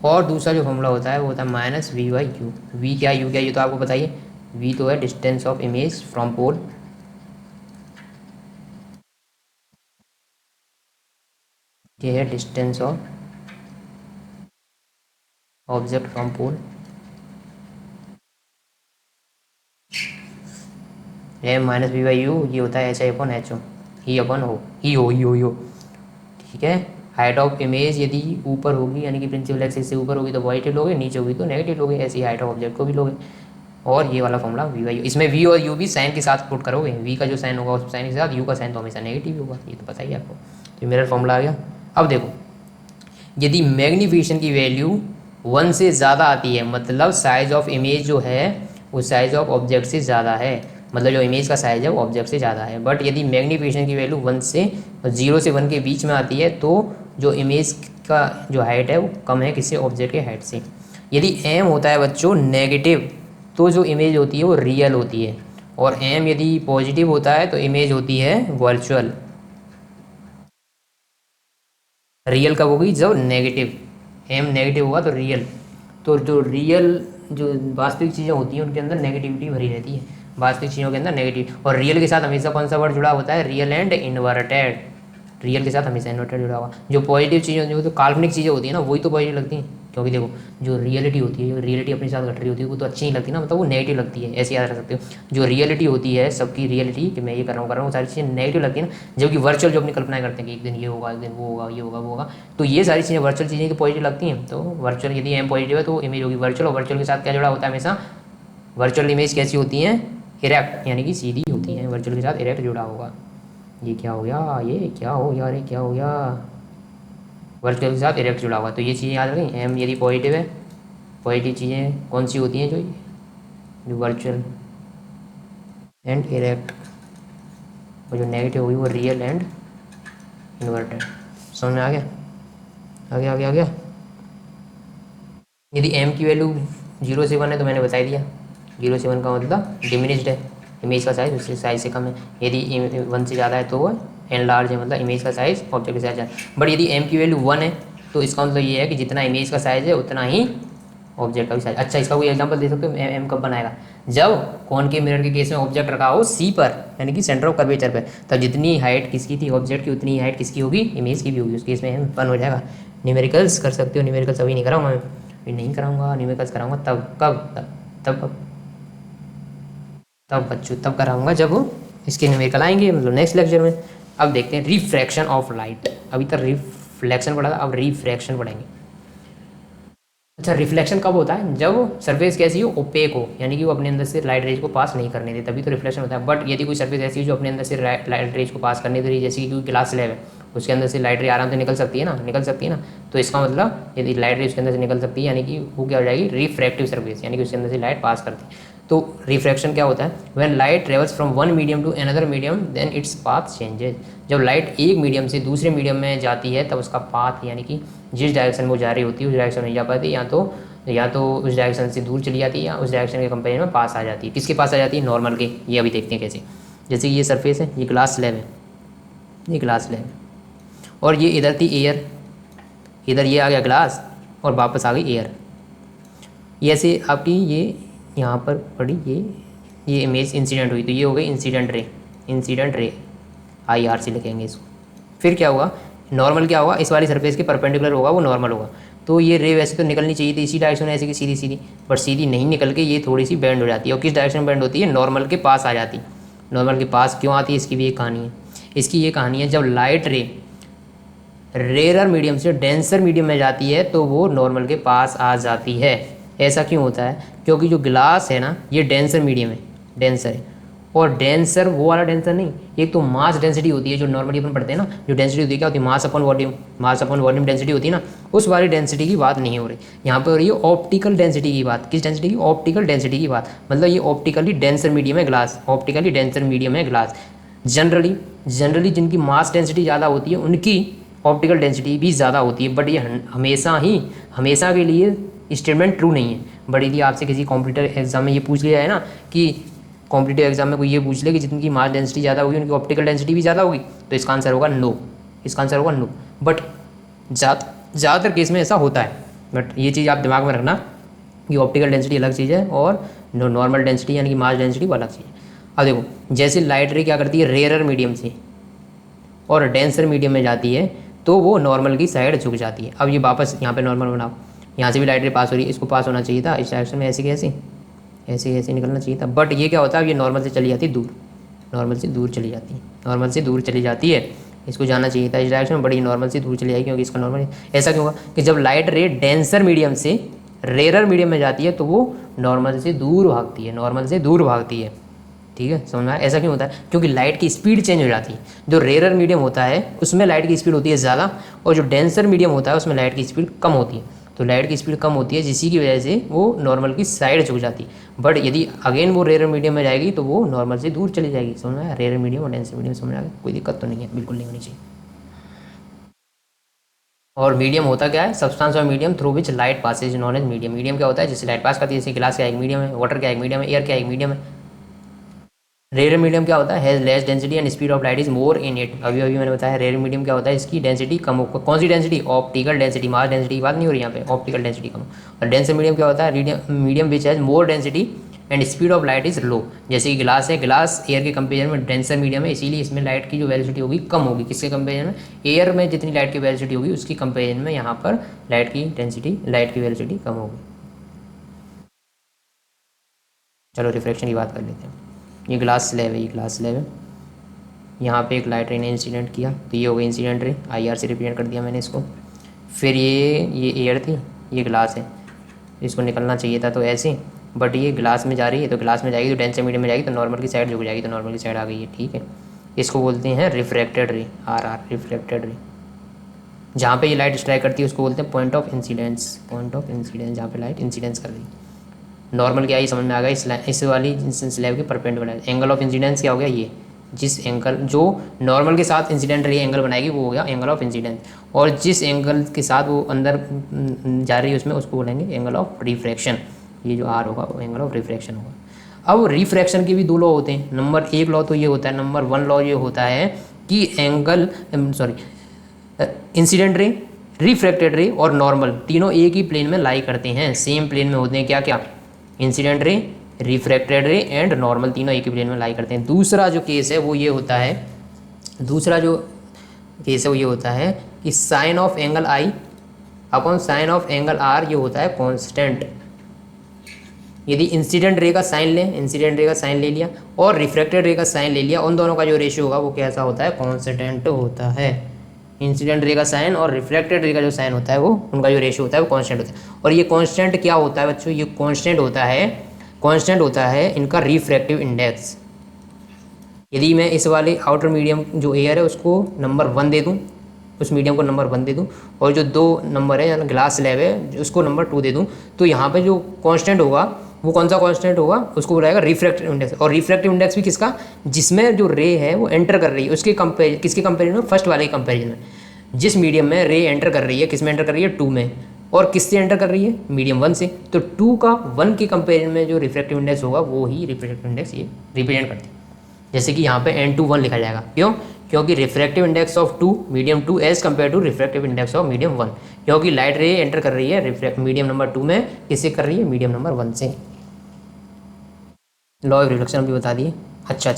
और दूसरा जो फॉर्मूला होता है वो होता है -v/u। v क्या u क्या, ये तो आपको बताइए, v तो है distance of image from pole, ये है distance of object from pole m minus v by u, ये होता है H I upon H O, ही अपन हो, ही हो। ठीक है, हाइट ऑफ इमेज यदि ऊपर होगी यानी कि प्रिंसिपल एक्सिस से ऊपर होगी तो पॉजिटिव लोगे, नीचे होगी तो नेगेटिव लोगे, ऐसी हाइट ऑफ ऑब्जेक्ट को भी लोगे। और ये वाला फॉर्मूला वी बाई यू, इसमें वी और यू भी साइन के साथ पुट करोगे, वी का जो साइन होगा उस साइन के साथ, यू का साइन तो हमेशा नेगेटिव ही होगा, ये तो पता ही है आपको। तो मेरा फॉर्मूला आ गया। अब देखो, यदि मैग्नीफिकेशन की वैल्यू 1 से ज़्यादा आती है, मतलब साइज ऑफ इमेज जो है वो साइज ऑफ ऑब्जेक्ट से ज़्यादा है, मतलब जो इमेज का साइज है वो ऑब्जेक्ट से ज़्यादा है। बट यदि मैग्नीफिकेशन की वैल्यू 0 से 1 के बीच में आती है तो जो इमेज का जो हाइट है वो कम है किससे, ऑब्जेक्ट के हाइट से। यदि एम होता है बच्चों नेगेटिव तो जो इमेज होती है वो रियल होती है, और एम यदि पॉजिटिव होता है तो इमेज होती है वर्चुअल। रियल कब होगी, जब नेगेटिव, एम नेगेटिव होगा तो रियल। तो जो रियल जो वास्तविक चीज़ें होती हैं उनके अंदर नेगेटिविटी भरी रहती है, वास्तविक चीज़ों के अंदर नेगेटिव। और रियल के साथ हमेशा कौन सा वर्ड जुड़ा होता है, रियल एंड इन्वर्टेड, रियल के साथ हमेशा इन्वर्टेड जुड़ा हुआ। जो पॉजिटिव चीज़ें, जो तो काल्पनिक चीज़ें होती हैं ना वही तो पॉजिटिव लगती हैं, क्योंकि देखो जो रियलिटी होती है, जो रियलिटी अपने साथ घट रही होती है वो तो अच्छी नहीं लगती ना, मतलब वो नेगेटिव लगती है, ऐसे याद रख सकते हो। जो रियलिटी होती है सबकी रियलिटी कि मैं ये कर रहा हूँ वो सारी चीज़ें नेगेटिव लगती है ना, जबकि वर्चुअल जो अपनी कल्पनाएं करते हैं कि एक दिन ये होगा, एक दिन वो होगा, ये होगा, वो होगा, तो ये सारी चीज़ें वर्चुअल चीज़ें तो पॉजिटिव लगती हैं। तो वर्चुअल यदि एम पॉजिटिव है तो इमेज होगी वर्चुअल, और वर्चुअल के साथ क्या जुड़ा होता है हमेशा, वर्चुअल इमेज कैसी होती हैं, इरेक्ट यानी कि सीधी होती हैं, वर्चुअल के साथ इरेक्ट जुड़ा होगा। ये क्या हो गया, ये क्या हो गया, अरे क्या हो गया, वर्चुअल के साथ इरेक्ट जुड़ा हुआ। तो ये चीज़ें याद रखें, एम यदि पॉजिटिव है, पॉजिटिव चीज़ें कौन सी होती हैं, जो वर्चुअल एंड इरेक्ट, और जो नेगेटिव होगी वो रियल एंड इन्वर्टेड। समझ में आ गया, आ गया आ गया आ गया। यदि एम की वैल्यू 0 से 1 है तो मैंने बता दिया, 0 से 1 का मतलब डिमिनिश्ड है, इमेज का साइज उसके साइज से कम है। यदि 1 से ज़्यादा है तो वो एनलार्ज है, मतलब इमेज का साइज ऑब्जेक्ट का साइज है। बट यदि एम की वैल्यू 1 है तो इसका मतलब ये है कि जितना इमेज का साइज है उतना ही ऑब्जेक्ट का भी साइज। अच्छा, इसका कोई एग्जांपल दे सकते हो, एम कब बनाएगा, जब कॉनकेव मिरर के केस में ऑब्जेक्ट रखा हो सी पर, यानी कि सेंटर ऑफ कर्वेचर पर, तब जितनी हाइट किसकी थी ऑब्जेक्ट की उतनी ही हाइट किसकी होगी, इमेज की भी होगी, उस केस में एम 1 हो जाएगा। न्यूमेरिकल्स कर सकते हो, न्यूमेरिकल्स अभी नहीं कराऊंगा मैं, अभी नहीं कराऊंगा, न्यूमेरिकल्स कराऊंगा तब, कब तब तब बच्चों तब कराऊंगा जब इसके न्यूमेरिकल आएंगे, मतलब नेक्स्ट लेक्चर में। अब देखते हैं रिफ्रैक्शन ऑफ लाइट, अभी तक रिफ्लेक्शन पढ़ा था, अब रिफ्रैक्शन पढ़ेंगे। अच्छा, रिफ्लेक्शन कब होता है, जब सरफेस कैसी हो, ओपेक हो, यानी कि वो अपने अंदर से लाइट रेज को पास नहीं करने दे, तभी तो रिफ्लेक्शन होता है। बट यदि कोई सरफेस ऐसी हो जो अपने अंदर से लाइट रेज को पास करने दे रही है, जैसे कि कोई ग्लास स्लैब है, उसके अंदर से लाइट रे आराम से निकल सकती है ना, निकल सकती है ना, तो इसका मतलब यदि लाइट रे उसके अंदर से निकल सकती है यानी कि वो क्या हो जाएगी, रिफ्रैक्टिव सरफेस, यानी कि उसके अंदर से लाइट पास करती है। तो रिफ्रैक्शन क्या होता है, when light travels from one medium to another medium then its path changes. जब लाइट एक मीडियम से दूसरे मीडियम में जाती है तब उसका पाथ, यानी कि जिस डायरेक्शन में वो जा रही होती है उस डायरेक्शन में जा पाती है, या तो उस डायरेक्शन से दूर चली जाती है या उस डायरेक्शन के कंपेरिजन में पास आ जाती है। किसके पास आ जाती है, नॉर्मल के। ये अभी देखते हैं कैसे। जैसे कि ये सरफेस है, ये ग्लास स्लैब है, ये ग्लास स्लैब है, और ये इधर थी एयर, इधर ये आ गया ग्लास और वापस आ गई एयर। ये ऐसे आपकी ये यहाँ पर पड़ी, ये इमेज इंसिडेंट हुई, तो ये हो गई incident ray, incident ray IR से लिखेंगे इसको। फिर क्या होगा, नॉर्मल क्या होगा, इस वाली सरफेस के परपेंडिकुलर होगा, वो नॉर्मल होगा। तो ये रे वैसे तो निकलनी चाहिए थी इसी डायरेक्शन में, ऐसे कि सीधी सीधी, बट सीधी नहीं निकल के ये थोड़ी सी बेंड हो जाती है। और किस डायरेक्शन में बेंड होती है, नॉर्मल के पास आ जाती। नॉर्मल के पास क्यों आती है, इसकी भी एक कहानी है। इसकी ये कहानी है, जब लाइट रे रेयर मीडियम से डेंसर मीडियम में जाती है तो वो नॉर्मल के पास आ जाती है। ऐसा क्यों होता है, क्योंकि जो ग्लास है ना ये डेंसर मीडियम है, डेंसर है। और डेंसर वो वाला डेंसर नहीं, एक तो मास डेंसिटी होती है जो नॉर्मली अपन पढ़ते हैं ना, जो डेंसिटी होती है क्या होती है, mass upon volume, mass upon volume density होती है ना, उस वाली डेंसिटी की बात नहीं हो रही यहाँ पर हो रही है, ऑप्टिकल डेंसिटी की बात। किस डेंसिटी की, ऑप्टिकल डेंसिटी की बात। मतलब ये ऑप्टिकली डेंसर मीडियम है ग्लास, ऑप्टिकली डेंसर मीडियम है ग्लास। जनरली जिनकी मास डेंसिटी ज़्यादा होती है उनकी ऑप्टिकल डेंसिटी भी ज़्यादा होती है, बट ये हमेशा के लिए स्टेटमेंट ट्रू नहीं है। बट यदि आपसे किसी कॉम्पिटिटिव एग्जाम में ये पूछ लिया है ना, कि कॉम्पिटिटिव एग्जाम में कोई ये पूछ ले कि जिनकी मास डेंसिटी ज़्यादा होगी उनकी ऑप्टिकल डेंसिटी भी ज़्यादा होगी, तो इसका आंसर होगा नो, इसका आंसर होगा नो। बट ज़्यादातर केस में ऐसा होता है, बट ये चीज़ आप दिमाग में रखना कि ऑप्टिकल डेंसिटी अलग चीज़ है और नॉर्मल डेंसिटी यानी कि मास डेंसिटी वो अलग चीज़ है। अब देखो, जैसे लाइट रे क्या करती है, रेयर मीडियम से और डेंसर मीडियम में जाती है तो वो नॉर्मल की साइड झुक जाती है। अब ये वापस यहाँ पे नॉर्मल बनाओ, यहाँ से भी लाइट रे पास हो रही है, इसको पास होना चाहिए था इस डायरेक्शन में, ऐसे कैसे ऐसे ऐसे निकलना चाहिए था, बट ये क्या होता है, ये नॉर्मल से चली जाती है दूर, नॉर्मल से दूर चली जाती है, नॉर्मल से दूर चली जाती है। इसको जाना चाहिए था इस डायरेक्शन में, बड़ी नॉर्मल से दूर चली जाएगी, क्योंकि इसका नॉर्मल ऐसा क्यों होगा कि जब लाइट रे डेंसर मीडियम से रेयर मीडियम में जाती है तो वो नॉर्मल से दूर भागती है, नॉर्मल से दूर भागती है। ठीक है, समझ में आया? ऐसा क्यों होता है, क्योंकि लाइट की स्पीड चेंज हो जाती है। जो रेयर मीडियम होता है उसमें लाइट की स्पीड होती है ज़्यादा, और जो डेंसर मीडियम होता है उसमें लाइट की स्पीड कम होती है। तो लाइट की स्पीड कम होती है जिसी की वजह से वो नॉर्मल की साइड झुक जाती है। बट यदि अगेन वो रेयर मीडियम में जाएगी तो वो नॉर्मल से दूर चली जाएगी। समझ में आया? रेयर मीडियम और डेंसर मीडियम समझ आ गया? कोई दिक्कत तो नहीं है, बिल्कुल नहीं होनी चाहिए। और मीडियम होता क्या है, सब्सटेंस और medium through which light passes known as medium. Medium क्या होता है, जिससे लाइट पास करती है, जैसे गिलास का एक मीडियम है, वाटर का एक मीडियम है, एयर का एक मीडियम है। रेयर मीडियम क्या होता है, has less density and speed of light is more in it. अभी अभी मैंने बताया रेयर मीडियम क्या होता है, इसकी डेंसिटी कम हो। कौन सी density, optical density, mass density की बात नहीं हो रही यहाँ पे, ऑप्टिकल डेंसिटी कम हो। और डेंसर मीडियम क्या होता है, medium which has more density and speed of light is low. जैसे कि गिलास है, गिलास एयर के कंपेरिजन में डेंसर मीडियम है, इसीलिए इसमें लाइट की जो वेलोसिटी होगी कम होगी। किसके कंपेरिजन में, एयर में जितनी लाइट की वेलोसिटी होगी उसकी कंपेरिजन में यहाँ पर लाइट की डेंसिटी, लाइट की वेलोसिटी कम होगी। चलो रिफ्रैक्शन की बात कर लेते हैं। ये ग्लास स्लैब है, ये ग्लास स्लैब है, यहाँ पे एक लाइट रे ने इंसिडेंट किया तो ये हो गई इंसिडेंट रे, IR से रिप्रेजेंट कर दिया मैंने इसको। फिर ये एयर थी, ये ग्लास है, इसको निकलना चाहिए था तो ऐसे, बट ये ग्लास में जा रही है, तो ग्लास में जाएगी तो डेंसर मीडियम में जाएगी तो नॉर्मल की साइड झुक जाएगी, तो नॉर्मल की साइड आ गई है। ठीक है, इसको बोलते हैं रिफ्रैक्टेड रे, RR, रिफ्रैक्टेड रे। जहाँ पे ये लाइट स्ट्राइक करती है उसको बोलते हैं point of incidence, point of incidence, जहाँ पे लाइट इंसिडेंस कर रही है। नॉर्मल क्या है, समझ में आ गया, इस वाली स्लैब के परपेंडिकुलर। एंगल ऑफ इंसिडेंस क्या हो गया, ये जिस एंगल जो नॉर्मल के साथ इंसिडेंट रही एंगल बनाएगी वो हो गया एंगल ऑफ इंसिडेंस, और जिस एंगल के साथ वो अंदर जा रही है उसमें उसको बोलेंगे एंगल ऑफ रिफ्रैक्शन। ये जो R होगा वो एंगल ऑफ रिफ्रैक्शन होगा। अब रिफ्रैक्शन के भी दो लॉ होते हैं। नंबर एक लॉ तो ये होता है, नंबर वन लॉ ये होता है कि angle, sorry, incident ray, refracted रे और नॉर्मल तीनों एक ही प्लेन में लाई करते हैं, सेम प्लेन में होते हैं। क्या क्या, इंसिडेंट रे, रिफ्रैक्टेड रे एंड नॉर्मल, तीनों एक ही प्लेन में लाई करते हैं। दूसरा जो केस है वो ये होता है, दूसरा जो केस है वो ये होता है कि sine of angle i upon sine of angle r ये होता है कांस्टेंट। यदि इंसिडेंट रे का साइन लें, इंसिडेंट रे का साइन ले लिया और रिफ्रैक्टेड रे का साइन ले लिया, उन दोनों का जो रेशियो होगा वो कैसा होता है, कांस्टेंट होता है। इंसिडेंट रे का साइन और रिफ्रैक्टेड रे का जो साइन होता है वो, उनका जो रेशियो होता है वो कांस्टेंट होता है। और ये कांस्टेंट क्या होता है बच्चों, ये कांस्टेंट होता है, कांस्टेंट होता है इनका रिफ्रैक्टिव इंडेक्स। यदि मैं इस वाले आउटर मीडियम जो एयर है उसको नंबर 1 दे दूँ, उस मीडियम को नंबर 1 दे दूँ, और जो दो नंबर है यानी ग्लास स्लैब है उसको नंबर 2 दे दूँ, तो यहाँ पे जो कांस्टेंट होगा वो कौन सा कांस्टेंट होगा, उसको बुलाएगा रिफ्रैक्टिव इंडेक्स। और रिफ्रैक्टिव इंडेक्स भी किसका, जिसमें जो रे है वो एंटर कर रही है उसके कंपेरिजन, किसके कंपेरिजन में, फर्स्ट वाले कंपेरिजन में। जिस मीडियम में रे एंटर कर रही है, किस में एंटर कर रही है, 2 में, और किससे एंटर कर रही है, मीडियम 1 से, तो 2 का 1 के कंपेरिजन में जो रिफ्रैक्टिव इंडेक्स होगा वो ही रिफ्रैक्टिव इंडेक्स ये रिप्रेजेंट करती है। जैसे कि यहाँ पे N21 लिखा जाएगा, क्यों, क्योंकि refractive index of 2 medium 2 as compare to refractive index of medium 1, क्योंकि लाइट रे एंटर कर रही है रिफ्रैक्ट मीडियम नंबर 2 में, किससे कर रही है, मीडियम नंबर 1 से। लॉ ऑफ रिफ्लेक्शन भी बता दिए। अच्छा,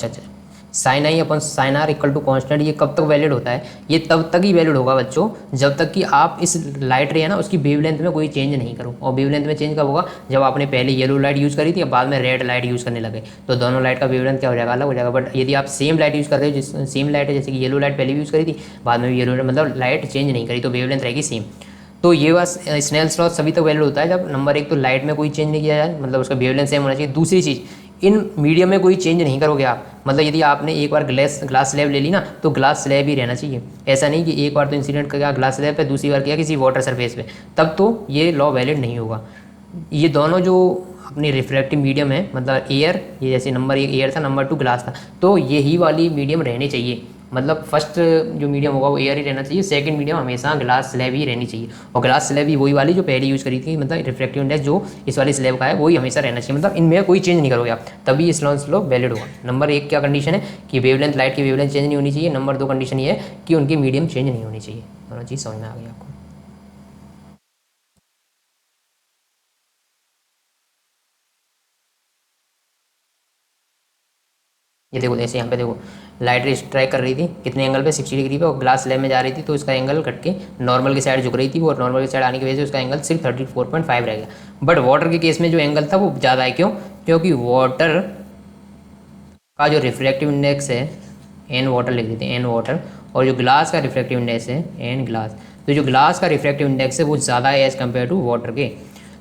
sine i upon sine r equal to constant, ये कब तक वैलिड होता है, ये तब तक ही वैलिड होगा बच्चों जब तक कि आप इस लाइट रे है ना उसकी वेवलेंथ में कोई चेंज नहीं करो। और वेवलेंथ में चेंज कब होगा, जब आपने पहले येलो लाइट यूज़ करी थी और बाद में रेड लाइट यूज़ करने लगे, तो दोनों लाइट का वेवलेंथ क्या हो जाएगा, अलग हो जाएगा। बट यदि आप सेम लाइट यूज़ कर रहे हो, जिस सेम लाइट है, जैसे कि येलो लाइट पहले भी यूज़ करी थी, बाद में भी येलो लाइट, मतलब लाइट चेंज नहीं करी, तो वेवलेंथ रहेगी सेम। तो ये बस स्नेल्स लॉ सभी तक वैलिड होता है जब नंबर एक तो लाइट में कोई चेंज नहीं किया जाए, मतलब उसका वेवलेंथ सेम होना चाहिए। दूसरी चीज़, इन मीडियम में कोई चेंज नहीं करोगे आप, मतलब यदि आपने एक बार ग्लास स्लैब ले ली ना तो ग्लास स्लैब ही रहना चाहिए। ऐसा नहीं कि एक बार तो इंसिडेंट किया ग्लास स्लैब पे, दूसरी बार किया किसी वाटर सरफेस पे, तब तो ये लॉ वैलिड नहीं होगा। ये दोनों जो अपनी रिफ्रैक्टिव मीडियम है, मतलब एयर, ये जैसे नंबर 1 एयर था, नंबर 2 ग्लास था, तो यही वाली मीडियम रहनी चाहिए। मतलब फर्स्ट जो मीडियम होगा वो एयर ही रहना चाहिए, सेकंड मीडियम हमेशा ग्लास स्लैब ही रहनी चाहिए। और ग्लास स्लैब ही वही वाली जो पहले यूज़ करी थी, मतलब रिफ्रैक्टिव इंडेक्स जो इस वाली स्लैब का है वही हमेशा रहना चाहिए, मतलब इनमें कोई चेंज नहीं करोगे आप, तभी इस लॉ वैलिड होगा। नंबर 1 क्या कंडीशन है कि वेवलेंथ, लाइट की वेवलेंथ चेंज नहीं होनी चाहिए। नंबर 2 कंडीशन ये है कि उनकी मीडियम चेंज नहीं होनी चाहिए। दोनों चीज़ समझ में आ गई आपको। ये देखो जैसे यहाँ पे देखो लाइट स्ट्राइक कर रही थी कितने एंगल पे 60 डिग्री पे, और ग्लास स्लैब में जा रही थी तो उसका एंगल कट के नॉर्मल की साइड झुक रही थी, और नॉर्मल की साइड आने की वजह से उसका एंगल सिर्फ 34.5 रह गया। बट वाटर के केस में जो एंगल था वो ज़्यादा है, क्यों? क्योंकि वाटर का जो रिफ्रैक्टिव इंडेक्स है, एन वाटर लिख देते हैं, एन वाटर, और जो ग्लास का रिफ्रैक्टिव इंडेक्स है एन ग्लास, तो जो ग्लास का रिफ्रैक्टिव इंडेक्स है वो ज़्यादा है एज़ कम्पेयर टू वाटर के।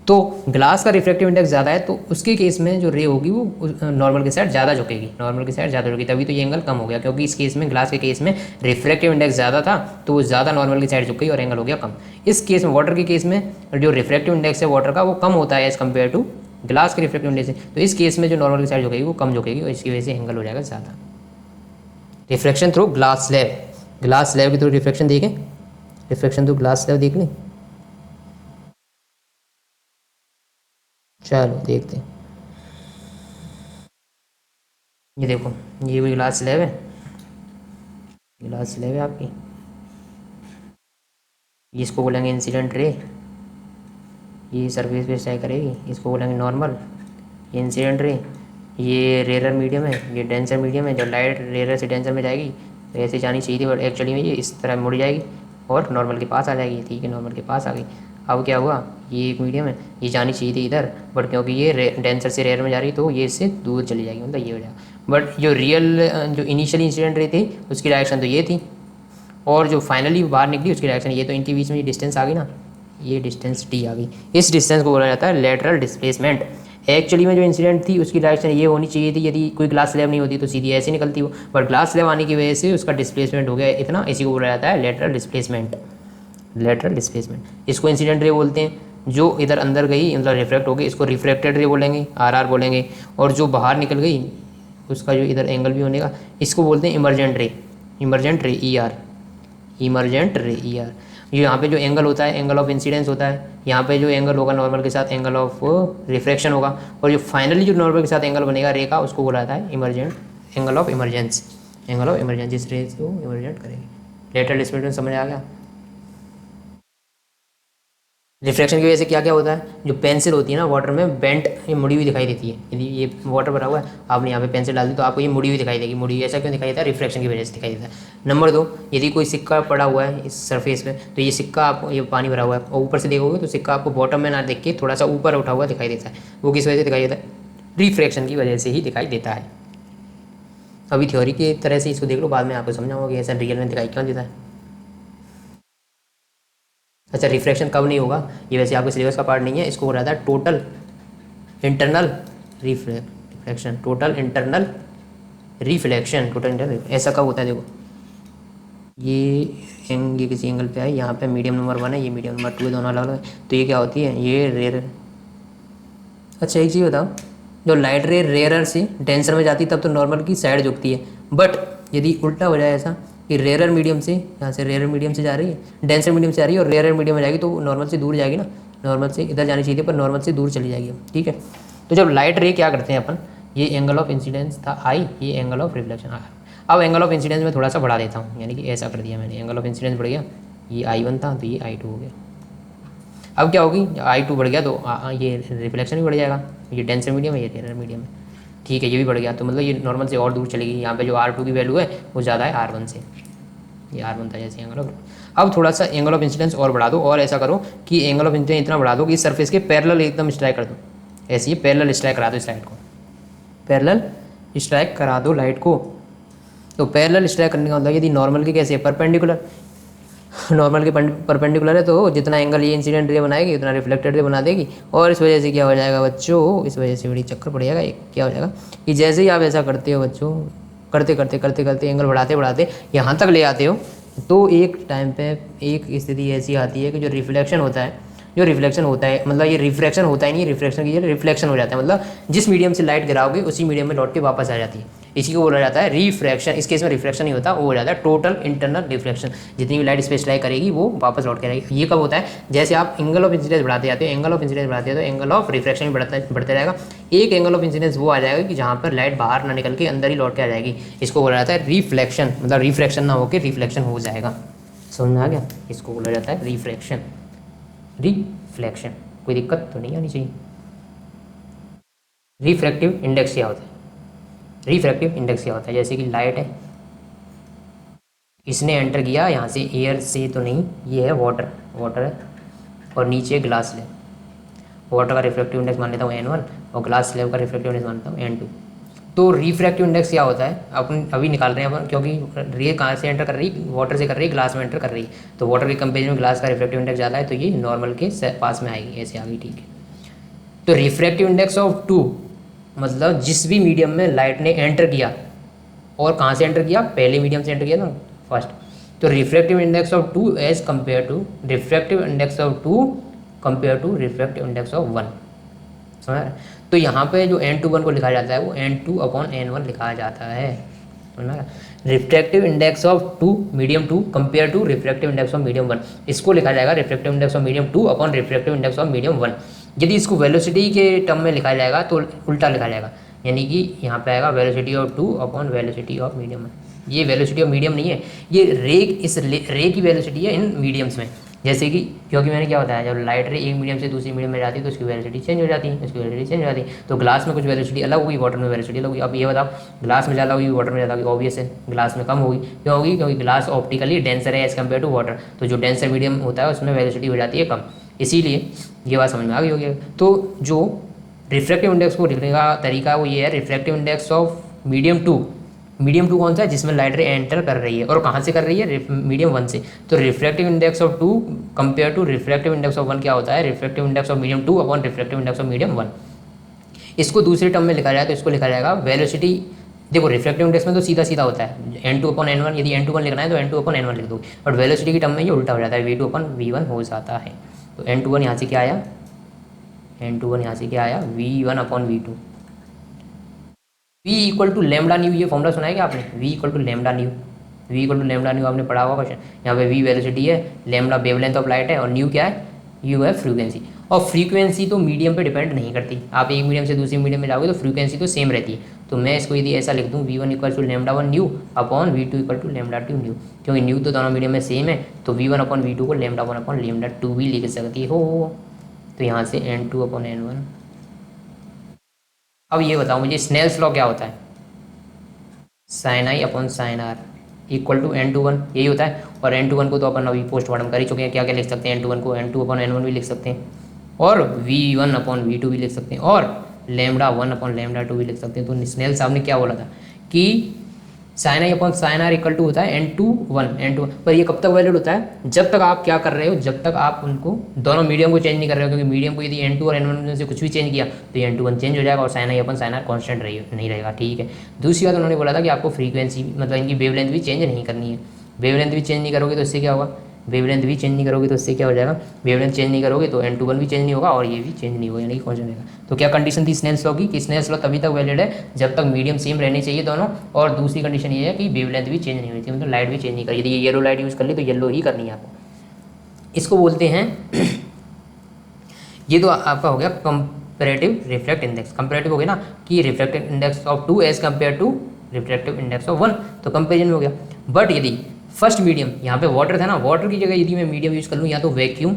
तो ग्लास का रिफ्रैक्टिव इंडेक्स ज़्यादा है तो उसके केस में जो रे होगी वो नॉर्मल के साइड ज़्यादा झुकेगी, नॉर्मल के साइड ज़्यादा झुकेगी, तभी तो ये एंगल कम हो गया, क्योंकि इस केस में ग्लास के केस में रिफ्रैक्टिव इंडेक्स ज़्यादा था तो वो ज़्यादा नॉर्मल की साइड झुक गई और एंगल हो गया कम। इस केस में वाटर के केस में जो रिफ्रैक्टिव इंडेक्स है वाटर का वो कम होता है एज़ कम्पेयर टू ग्लास के रिफ्रैक्टिव इंडेक्स है, तो इस केस में जो नॉर्मल की साइड झुकेगी वो कम झुकेगी और इसकी वजह से एंगल हो जाएगा ज़्यादा। Refraction through glass slab, glass slab के थ्रू रिफ्रैक्शन देखें, रिफ्रैक्शन थ्रू ग्लास स्लैब देख लें, चलो देखते हैं। ये देखो ये कोई ग्लास स्लैब है, ग्लास स्लैब है आपकी, इसको बोलेंगे इंसिडेंट रे, ये सरफेस पे स्ट्राइक करेगी, इसको बोलेंगे नॉर्मल, ये इंसिडेंट रे, ये रेयर मीडियम है, ये डेंसर मीडियम है, जब लाइट रेयर से डेंसर में जाएगी तो ऐसे जानी चाहिए थी बट एक्चुअली में ये इस तरह मुड़ जाएगी और नॉर्मल के पास आ जाएगी, ठीक है नॉर्मल के पास आ गई। अब क्या हुआ, ये एक मीडियम है, ये जानी चाहिए थी इधर, बट क्योंकि ये डेंसर से रेयर में जा रही तो ये इससे दूर चली जाएगी, मतलब ये हो जाएगा। बट जो रियल जो इनिशियली इंसिडेंट रे थी उसकी डायरेक्शन तो ये थी, और जो फाइनली बाहर निकली उसकी डायरेक्शन ये, तो इनके बीच में ये डिस्टेंस आ गई ना, ये डिस्टेंस टी आ गई, इस डिस्टेंस को बोला जाता है लेटरल डिस्प्लेसमेंट। एक्चुअली में जो इंसिडेंट थी उसकी डायरेक्शन ये होनी चाहिए थी, यदि कोई ग्लास स्लैब नहीं होती तो सीधी ऐसे निकलती वो, बट ग्लास स्लैब आने की वजह से उसका डिस्प्लेसमेंट हो गया इतना, इसी को बोला जाता है लेटरल डिस्प्लेसमेंट, लेटरल डिस्प्लेसमेंट। इसको इंसिडेंट रे बोलते हैं, जो इधर अंदर गई मतलब रिफ्रैक्ट हो गई इसको रिफ्रैक्टेड रे बोलेंगे, आर बोलेंगे, और जो बाहर निकल गई उसका जो इधर एंगल भी होने का इसको बोलते हैं emergent ray, emergent ray E R, emergent ray E R. ये यहाँ पे जो एंगल होता है एंगल ऑफ इंसिडेंस होता है, यहाँ पे जो एंगल होगा नॉर्मल के साथ एंगल ऑफ रिफ्रैक्शन होगा, और जो फाइनली जो नॉर्मल के साथ एंगल बनेगा रे का उसको बोला जाता है emergent, angle of emergence, angle of emergence, इस रे को इमरजेंट करेंगे। लेटरल डिस्प्लेसमेंट समझ आ गया। रिफ्रैक्शन की वजह से क्या क्या होता है, जो पेंसिल होती है ना वाटर में बेंट ये मुड़ी हुई दिखाई देती है, यदि ये वाटर भरा हुआ है आपने यहाँ पे पेंसिल डाल दी तो आपको ये मुड़ी हुई दिखाई देगी, मुड़ी हुई ऐसा क्यों दिखाई देता है, रिफ्रैक्शन की वजह से दिखाई देता है। नंबर 2, यदि कोई सिक्का पड़ा हुआ है इस सरफेस पे तो ये सिक्का आपको, ये पानी भरा हुआ है और ऊपर से देखोगे तो सिक्का आपको बॉटम में ना देख के थोड़ा सा ऊपर उठा हुआ दिखाई देता है, वो किस वजह से दिखाई देता है, रिफ्रैक्शन की वजह से ही दिखाई देता है। अभी थ्योरी की तरह से इसको देख लो, बाद में आपको समझाऊंगा कि ऐसा रियल में दिखाई क्यों देता है। अच्छा रिफ्रैक्शन कब नहीं होगा, ये वैसे आपके सिलेबस का पार्ट नहीं है, इसको बोला जाता है total internal refraction, total internal reflection, total internal, ऐसा कब होता है देखो, ये किसी एंगल पे है, यहाँ पे मीडियम नंबर 1 है, ये मीडियम नंबर 2 है, दोनों अलग अलग, तो ये क्या होती है, ये रेयर। अच्छा एक चीज़ बताओ, जो लाइट रे रेयरर से डेंसर में जाती है तब तो नॉर्मल की साइड झुकती है, बट यदि उल्टा हो जाए ऐसा कि रेयर मीडियम से, यहाँ से रेयर मीडियम से जा रही है, डेंसर मीडियम से आ रही है और रेयर मीडियम में जाएगी तो नॉर्मल से दूर जाएगी ना, नॉर्मल से इधर जानी चाहिए पर नॉर्मल से दूर चली जाएगी, ठीक है। तो जब लाइट रे क्या करते हैं अपन, ये एंगल ऑफ इंसिडेंस था आई, ये एंगल ऑफ रिफ्लेक्शन आर। अब एंगल ऑफ इंसिडेंस में थोड़ा सा बढ़ा देता हूँ, यानी कि ऐसा कर दिया मैंने, एंगल ऑफ इंसिडेंस बढ़ गया, ये I1 था तो ये I2 हो गया। अब क्या होगी, I2 बढ़ गया तो ये रिफ्लेक्शन भी बढ़ जाएगा, ये डेंसर मीडियम है, ये रेयर मीडियम है, ठीक है, ये भी बढ़ गया तो मतलब ये नॉर्मल से और दूर चलेगी, यहाँ पे जो R2 की वैल्यू है वो ज़्यादा है R1 से, ये R1 था जैसे एंगल ऑफ। अब थोड़ा सा एंगल ऑफ इंसिडेंस और बढ़ा दो, और ऐसा करो कि एंगल ऑफ इंसिडेंस इतना बढ़ा दो कि इस सरफेस के पैरेलल एकदम स्ट्राइक कर दो, ऐसे ही पैरेलल स्ट्राइक करा दो इस लाइट को, पैरेलल स्ट्राइक करा दो लाइट को। तो पैरेलल स्ट्राइक करने का मतलब यदि नॉर्मल के कैसे परपेंडिकुलर, नॉर्मल के परपेंडिकुलर है तो जितना एंगल ये इंसिडेंट रे बनाएगी उतना रिफ्लेक्टेड रे बना देगी, और इस वजह से क्या हो जाएगा बच्चों, इस वजह से बड़ी चक्कर पड़ जाएगा, क्या हो जाएगा कि जैसे ही आप ऐसा करते हो बच्चों, करते करते करते करते एंगल बढ़ाते बढ़ाते यहाँ तक ले आते हो, तो एक टाइम पे एक स्थिति ऐसी आती है कि जो रिफ्लेक्शन होता है, जो रिफ्लेक्शन होता है मतलब ये रिफ्रैक्शन होता ही नहीं, रिफ्लेक्शन की जगह रिफ्लेक्शन हो जाता है, मतलब जिस मीडियम से लाइट गिराओगे उसी मीडियम में लौट के वापस आ जाती है, इसी को बोला जाता है रिफ्रैक्शन। इस केस में रिफ्लेक्शन नहीं होता, वो हो जाता है टोटल इंटरनल रिफ्लेक्शन, जितनी भी लाइट इस पर स्ट्राइक करेगी वो वापस लौट के आएगी। ये कब होता है, जैसे आप एंगल ऑफ इंसिडेंस बढ़ाते जाते हो, एंगल ऑफ इंसिडेंस बढ़ाते हो तो एंगल ऑफ रिफ्लेक्शन भी बढ़ता जाएगा, एक एंगल ऑफ इंसिडेंस वो आ जाएगा कि जहाँ पर लाइट बाहर ना निकल के अंदर ही लौट के आ जाएगी, इसको बोला जाता है रिफ्लेक्शन, मतलब रिफ्रैक्शन ना होकर रिफ्लेक्शन हो जाएगा, समझ में आ गया, इसको बोला जाता है रिफ्रैक्शन, रिफ्लेक्शन, कोई दिक्कत तो नहीं आनी चाहिए। रिफ्रैक्टिव इंडेक्स क्या होता है, रिफ्रैक्टिव इंडेक्स क्या होता है, जैसे कि लाइट है, इसने एंटर किया यहाँ से, एयर से तो नहीं, ये है वाटर, वाटर है, और नीचे ग्लास स्लैब, वाटर का रिफ्रैक्टिव इंडेक्स मान लेता हूँ N1 और ग्लास स्लैब का रिफ्रैक्टिव इंडेक्स मानता हूँ N2। तो रिफ्रैक्टिव इंडेक्स क्या होता है अपन अभी निकाल रहे हैं अपन, क्योंकि रे कहाँ से एंटर कर रही, वाटर से कर रही, ग्लास में एंटर कर रही, तो वाटर के कंपेरिजन में ग्लास का रिफ्रैक्टिव इंडेक्स ज़्यादा है, तो ये नॉर्मल के पास में आएगी, ऐसे आ गई, ठीक है। तो रिफ्रैक्टिव इंडेक्स ऑफ टू मतलब जिस भी मीडियम में लाइट ने एंटर किया, और कहाँ से एंटर किया, पहले मीडियम से एंटर किया ना, फर्स्ट। तो refractive index of two as compare to refractive index of two compare to refractive index of one, समझ रहे? तो यहाँ पे जो N21 को लिखा जाता है वो N2 अपॉन N1 लिखा जाता है, समझ रहे? Refractive index of two medium two compare to refractive index of medium one, इसको लिखा जाएगा refractive index of medium two upon refractive index of medium one. यदि इसको वेलोसिटी के टर्म में लिखा जाएगा तो उल्टा लिखा जाएगा, यानी कि यहाँ पे आएगा velocity of two upon velocity of medium one. ये वेलोसिटी ऑफ मीडियम नहीं है, ये रे की वेलोसिटी है इन मीडियम्स में। जैसे कि क्योंकि मैंने क्या बताया, जब लाइट रे एक मीडियम से दूसरी मीडियम में जाती है तो उसकी वेलोसिटी चेंज हो जाती है, उसकी वेलोसिटी चेंज हो जाती है। तो ग्लास में कुछ वेलोसिटी अलग होगी, वाटर में वेलोसिटी अलग होगी। अब ये बताओ, ग्लास में ज़्यादा होगी, वाटर में ज़्यादा होगी, ऑब्वियस है ग्लास में कम होगी। क्यों होगी? क्योंकि ग्लास ऑप्टिकली डेंसर है एज कम्पेयर टू वाटर, तो जो डेंसर मीडियम होता है उसमें वेलोसिटी हो जाती है कम, इसीलिए ये बात समझ में आ गई होगी। तो जो रिफ्रैक्टिव इंडेक्स को लिखने का तरीका वो ये है, refractive index of medium two. Medium two कौन सा है? जिसमें लाइट रे एंटर कर रही है, और कहाँ से कर रही है? मीडियम वन से। तो refractive index of two compare to refractive index of one क्या होता है? Refractive index of medium two upon refractive index of medium one. इसको दूसरे टर्म में लिखा जाए तो इसको लिखा जाएगा वेलोसिटी। देखो रिफ्रैक्टिव इंडेक्स में तो सीधा सीधा होता है N2 अपॉन N1, यदि N21 लिखना है तो N2 अपॉन N1 लिख दो, बट वेलोसिटी की टर्म में ये उल्टा हो जाता है, V2 अपॉन V1 हो जाता है। तो N21 यहाँ से क्या आया? N21 यहाँ से क्या आया? V1 upon V2। V equal to lambda nu, ये फॉर्मूला सुना है क्या आपने? V equal to lambda nu, V equal to lambda nu आपने पढ़ा हुआ क्वेश्चन। यहाँ पे V वेलोसिटी है, लेमडा वेवलेंथ ऑफ लाइट है, और न्यू क्या है? U है फ्रीक्वेंसी। और फ्रीक्वेंसी तो मीडियम पे डिपेंड नहीं करती, आप एक मीडियम से दूसरी मीडियम में जाओगे तो फ्रीक्वेंसी तो सेम रहती है। तो मैं इसको यदि ऐसा लिख दूँ, V1 equal to lambda one nu upon V2 equal to lambda two nu, क्योंकि न्यू तो दोनों मीडियम में सेम है, तो V1 अपॉन V2 को lambda one upon lambda to भी लिख सकती हो। तो यहाँ से N2 अपॉन N1। अब ये बताओ मुझे, स्नेल्स लॉ क्या होता है? Sine i upon sine r equal to N21, यही होता है। और N21 को तो अपन अभी पोस्टमार्टम कर ही चुके हैं, क्या क्या लिख सकते हैं N21 को? N2 अपॉन N1 भी लिख सकते हैं, और V1 अपॉन V2 भी लिख सकते हैं, और lambda one upon lambda to भी लिख सकते हैं। तो स्नेल साहब ने क्या बोला था कि sine i upon sine r equal to होता है N21, पर ये कब तक वैलिड होता है? जब तक आप क्या कर रहे हो, जब तक आप उनको दोनों मीडियम को चेंज नहीं कर रहे हो, क्योंकि मीडियम को यदि N2 और N1 में से कुछ भी चेंज किया तो ये N21 चेंज हो जाएगा, और sine i upon sine r constant नहीं रहेगा, ठीक है। दूसरी बात उन्होंने बोला था कि आपको फ्रीक्वेंसी मतलब इनकी वेवलेंथ भी चेंज नहीं करनी है। वेवलेंथ भी चेंज नहीं करोगे तो इससे क्या होगा? वेवलेंथ भी चेंज नहीं करोगे तो इससे क्या हो जाएगा? वेवलेंथ चेंज नहीं करोगे तो N21 भी चेंज नहीं होगा, और ये भी चेंज नहीं होगा, यानी कि कॉन्स्टेंट रहेगा। तो क्या कंडीशन थी स्नेल्स लॉ की? कि स्नेल्स लॉ तभी तक वैलिड है जब तक मीडियम सेम रहनी चाहिए दोनों, और दूसरी कंडीशन ये है कि वेवलेंथ भी चेंज नहीं होनी चाहिए, मतलब लाइट भी चेंज नहीं करी। यदि ये येलो लाइट यूज़ कर ली तो येलो ही करनी है आपको। इसको बोलते हैं ये तो आपका हो गया कंपेरेटिव रिफ्रैक्ट इंडेक्स। कंपेरेटिव हो गया ना कि refractive index of two as compare to refractive index of one, तो कंपेरिजन में हो गया। बट यदि फर्स्ट मीडियम यहाँ पे वाटर था ना, वाटर की जगह यदि मैं मीडियम यूज़ कर लूँ, या तो वैक्यूम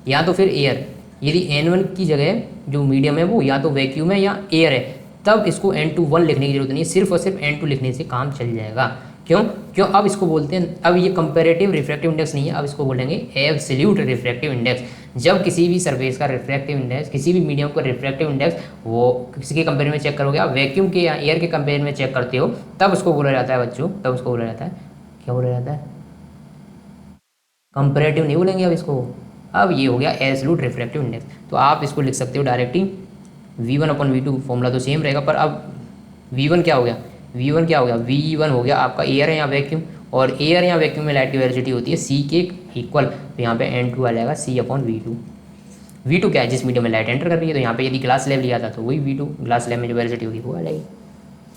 या तो फिर एयर, यदि N1 की जगह जो मीडियम है वो या तो वैक्यूम है या एयर है, तब इसको N21 लिखने की जरूरत नहीं है, सिर्फ और सिर्फ N2 लिखने से काम चल जाएगा। क्यों? अब इसको बोलते हैं, अब ये कंपेरेटिव रिफ्रैक्टिव इंडेक्स नहीं है, अब इसको बोलेंगे एब्सोल्यूट रिफ्रैक्टिव इंडेक्स। जब किसी भी सरफेस का रिफ्रैक्टिव इंडेक्स, किसी भी मीडियम का रिफ्रैक्टिव इंडेक्स वो किसी के कंपेयर में चेक करोगे, आप वैक्यूम के या एयर के कंपेयर में चेक करते हो, तब उसको बोला जाता है बच्चों, तब उसको बोला जाता है, क्या बोला जाता है? कंपेरेटिव नहीं बोलेंगे अब इसको। अब ये हो गया एब्सोल्यूट रिफ्रैक्टिव इंडेक्स। तो आप इसको लिख सकते हो directly V1 upon V2, formula तो सेम रहेगा, पर अब V1 क्या हो गया? V1 क्या हो गया? V1 हो गया आपका एयर है या वैक्यूम, और एयर या वैक्यूम में लाइट की वेलोसिटी होती है C के इक्वल, तो यहाँ पे N2 आ जाएगा C अपॉन V2। V2 क्या है? जिस मीडियम में लाइट एंटर कर रही है, तो यहाँ पे यदि ग्लास स्लैब लिया था तो वही V2, ग्लास स्लैब में जो वेलोसिटी होगी वो आ जाएगी,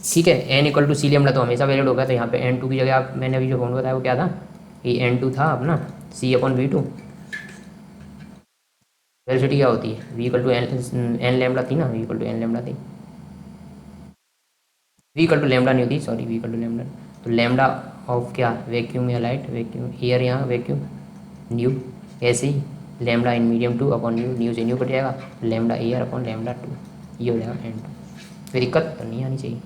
ठीक है। N equal to C lambda तो हमेशा वैलिड होगा, तो यहाँ पे N2 की जगह आप, मैंने अभी जो फॉर्मूला बताया वो क्या था? ये N2 था अपना C अपॉन V2। वेलोसिटी क्या होती है? V equal to N lambda थी ना, V equal to N lambda थी, V इक्वल टू लेमडा नहीं होती, sorry, V equal to lambda. तो लेमडा ऑफ क्या? वैक्यूम या लाइट, वैक्यूम एयर यहाँ वैक्यूम, न्यू, ऐसे ही lambda in medium two upon mu, mu से न्यू कट जाएगा, lambda air upon lambda two, ये हो जाएगा N2। कोई दिक्कत तो नहीं आनी चाहिए।